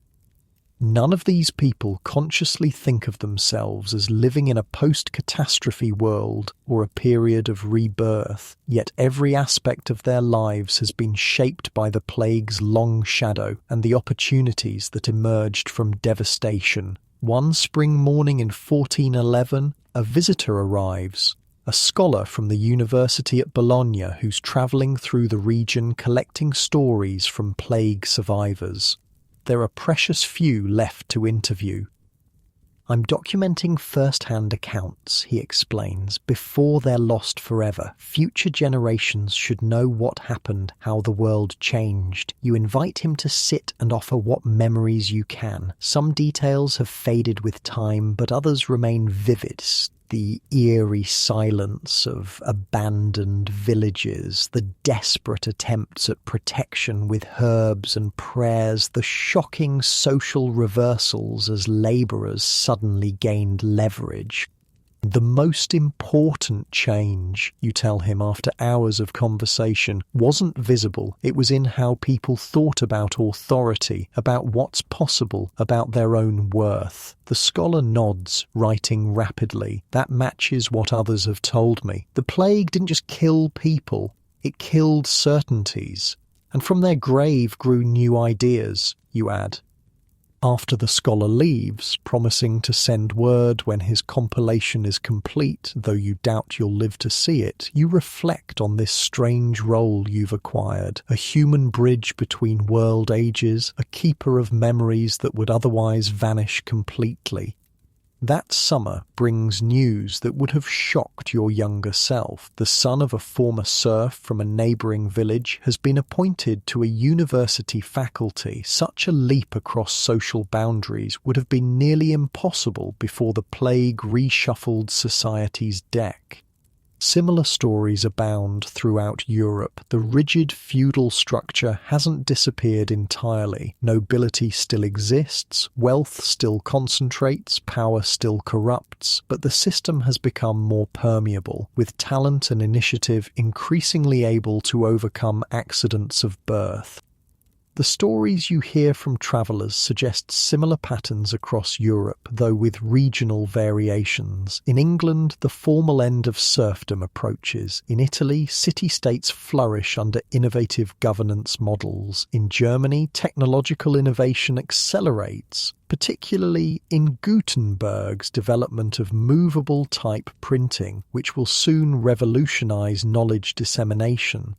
None of these people consciously think of themselves as living in a post-catastrophe world or a period of rebirth, yet every aspect of their lives has been shaped by the plague's long shadow and the opportunities that emerged from devastation. One spring morning in 1411, a visitor arrives, a scholar from the university at Bologna who's travelling through the region collecting stories from plague survivors. There are precious few left to interview. I'm documenting first-hand accounts, he explains, before they're lost forever. Future generations should know what happened, how the world changed. You invite him to sit and offer what memories you can. Some details have faded with time, but others remain vivid. The eerie silence of abandoned villages, the desperate attempts at protection with herbs and prayers, the shocking social reversals as labourers suddenly gained leverage. The most important change, you tell him after hours of conversation, wasn't visible. It was in how people thought about authority, about what's possible, about their own worth. The scholar nods, writing rapidly. That matches what others have told me. The plague didn't just kill people, it killed certainties. And from their grave grew new ideas, you add. After the scholar leaves, promising to send word when his compilation is complete, though you doubt you'll live to see it, you reflect on this strange role you've acquired, a human bridge between world ages, a keeper of memories that would otherwise vanish completely. That summer brings news that would have shocked your younger self. The son of a former serf from a neighbouring village has been appointed to a university faculty. Such a leap across social boundaries would have been nearly impossible before the plague reshuffled society's deck. Similar stories abound throughout Europe. The rigid feudal structure hasn't disappeared entirely. Nobility still exists, wealth still concentrates, power still corrupts, but the system has become more permeable, with talent and initiative increasingly able to overcome accidents of birth. The stories you hear from travellers suggest similar patterns across Europe, though with regional variations. In England, the formal end of serfdom approaches. In Italy, city-states flourish under innovative governance models. In Germany, technological innovation accelerates, particularly in Gutenberg's development of movable type printing, which will soon revolutionise knowledge dissemination.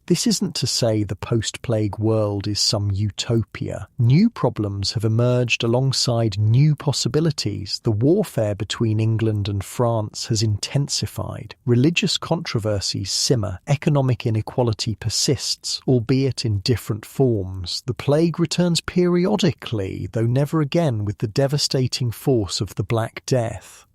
This isn't to say the post-plague world is some utopia. New problems have emerged alongside new possibilities. The warfare between England and France has intensified. Religious controversies simmer. Economic inequality persists, albeit in different forms. The plague returns periodically, though never again with the devastating force of the Black Death.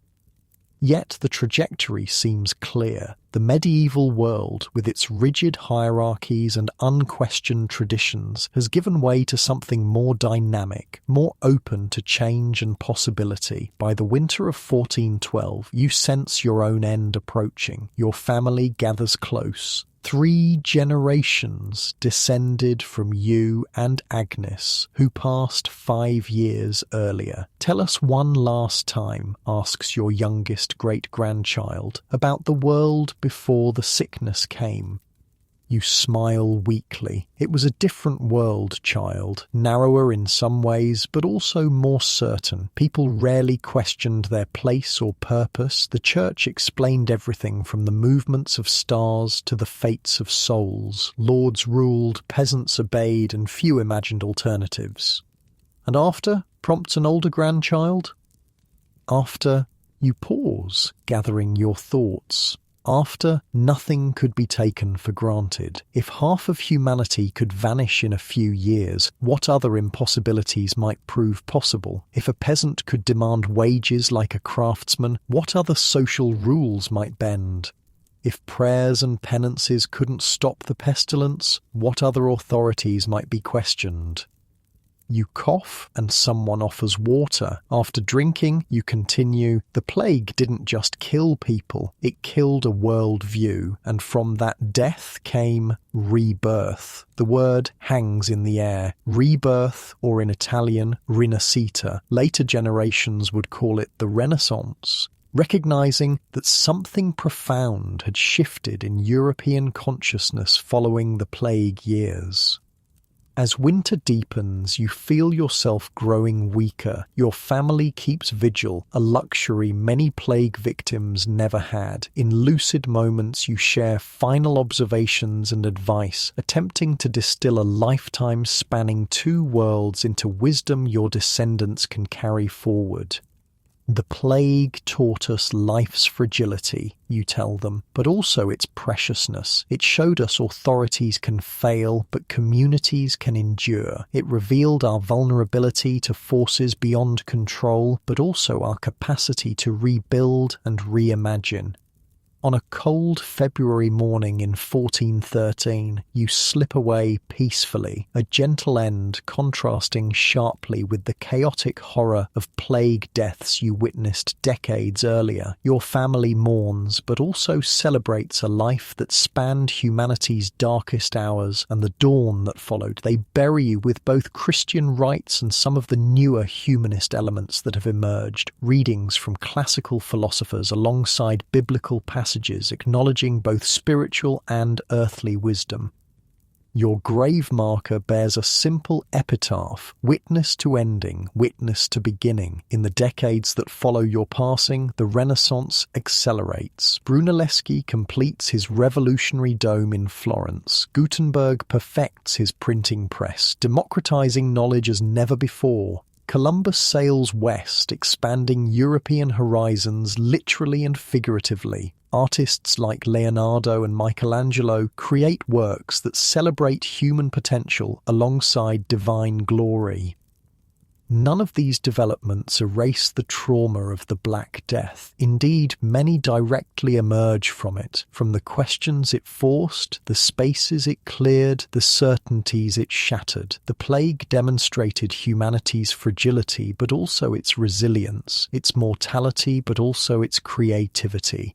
Yet the trajectory seems clear. The medieval world, with its rigid hierarchies and unquestioned traditions, has given way to something more dynamic, more open to change and possibility. By the winter of 1412, you sense your own end approaching. Your family gathers close. 3 generations descended from you and Agnes, who passed 5 years earlier. Tell us one last time, asks your youngest great-grandchild, about the world before the sickness came. You smile weakly. It was a different world, child, narrower in some ways, but also more certain. People rarely questioned their place or purpose. The church explained everything from the movements of stars to the fates of souls. Lords ruled, peasants obeyed, and few imagined alternatives. And after, prompts an older grandchild? After, you pause, gathering your thoughts. After, nothing could be taken for granted. If half of humanity could vanish in a few years, what other impossibilities might prove possible? If a peasant could demand wages like a craftsman, what other social rules might bend? If prayers and penances couldn't stop the pestilence, what other authorities might be questioned? You cough and someone offers water. After drinking, you continue. The plague didn't just kill people, it killed a world view, and from that death came rebirth. The word hangs in the air. Rebirth, or in Italian, rinascita. Later generations would call it the Renaissance. Recognizing that something profound had shifted in European consciousness following the plague years. As winter deepens, you feel yourself growing weaker. Your family keeps vigil, a luxury many plague victims never had. In lucid moments, you share final observations and advice, attempting to distill a lifetime spanning 2 worlds into wisdom your descendants can carry forward. The plague taught us life's fragility, you tell them, but also its preciousness. It showed us authorities can fail, but communities can endure. It revealed our vulnerability to forces beyond control, but also our capacity to rebuild and reimagine. On a cold February morning in 1413, you slip away peacefully, a gentle end contrasting sharply with the chaotic horror of plague deaths you witnessed decades earlier. Your family mourns, but also celebrates a life that spanned humanity's darkest hours and the dawn that followed. They bury you with both Christian rites and some of the newer humanist elements that have emerged, readings from classical philosophers alongside biblical passages acknowledging both spiritual and earthly wisdom. Your grave marker bears a simple epitaph, witness to ending, witness to beginning. In the decades that follow your passing, the Renaissance accelerates. Brunelleschi completes his revolutionary dome in Florence. Gutenberg perfects his printing press, democratizing knowledge as never before. Columbus sails west, expanding European horizons literally and figuratively. Artists like Leonardo and Michelangelo create works that celebrate human potential alongside divine glory. None of these developments erase the trauma of the Black Death. Indeed, many directly emerge from it, from the questions it forced, the spaces it cleared, the certainties it shattered. The plague demonstrated humanity's fragility, but also its resilience, its mortality, but also its creativity.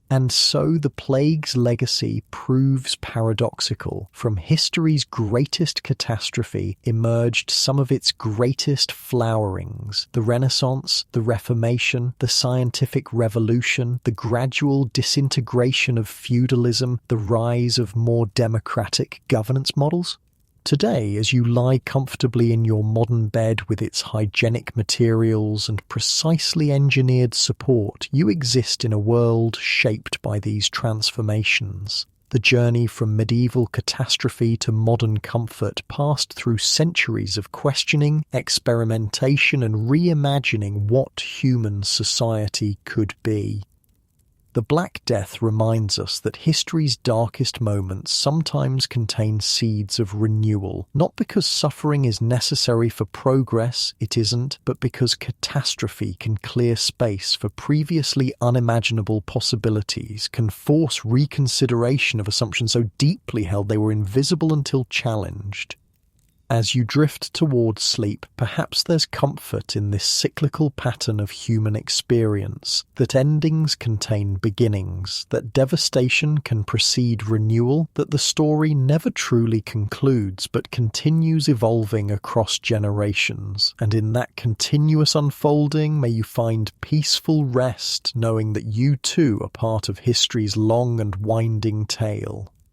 And so the plague's legacy proves paradoxical. From history's greatest catastrophe emerged some of its greatest flowerings: the Renaissance, the Reformation, the scientific revolution, the gradual disintegration of feudalism, the rise of more democratic governance models. Today, as you lie comfortably in your modern bed with its hygienic materials and precisely engineered support, you exist in a world shaped by these transformations. The journey from medieval catastrophe to modern comfort passed through centuries of questioning, experimentation, and reimagining what human society could be. The Black Death reminds us that history's darkest moments sometimes contain seeds of renewal, not because suffering is necessary for progress, it isn't, but because catastrophe can clear space for previously unimaginable possibilities, can force reconsideration of assumptions so deeply held they were invisible until challenged. As you drift towards sleep, perhaps there's comfort in this cyclical pattern of human experience, that endings contain beginnings, that devastation can precede renewal, that the story never truly concludes but continues evolving across generations. And in that continuous unfolding, may you find peaceful rest, knowing that you too are part of history's long and winding tale.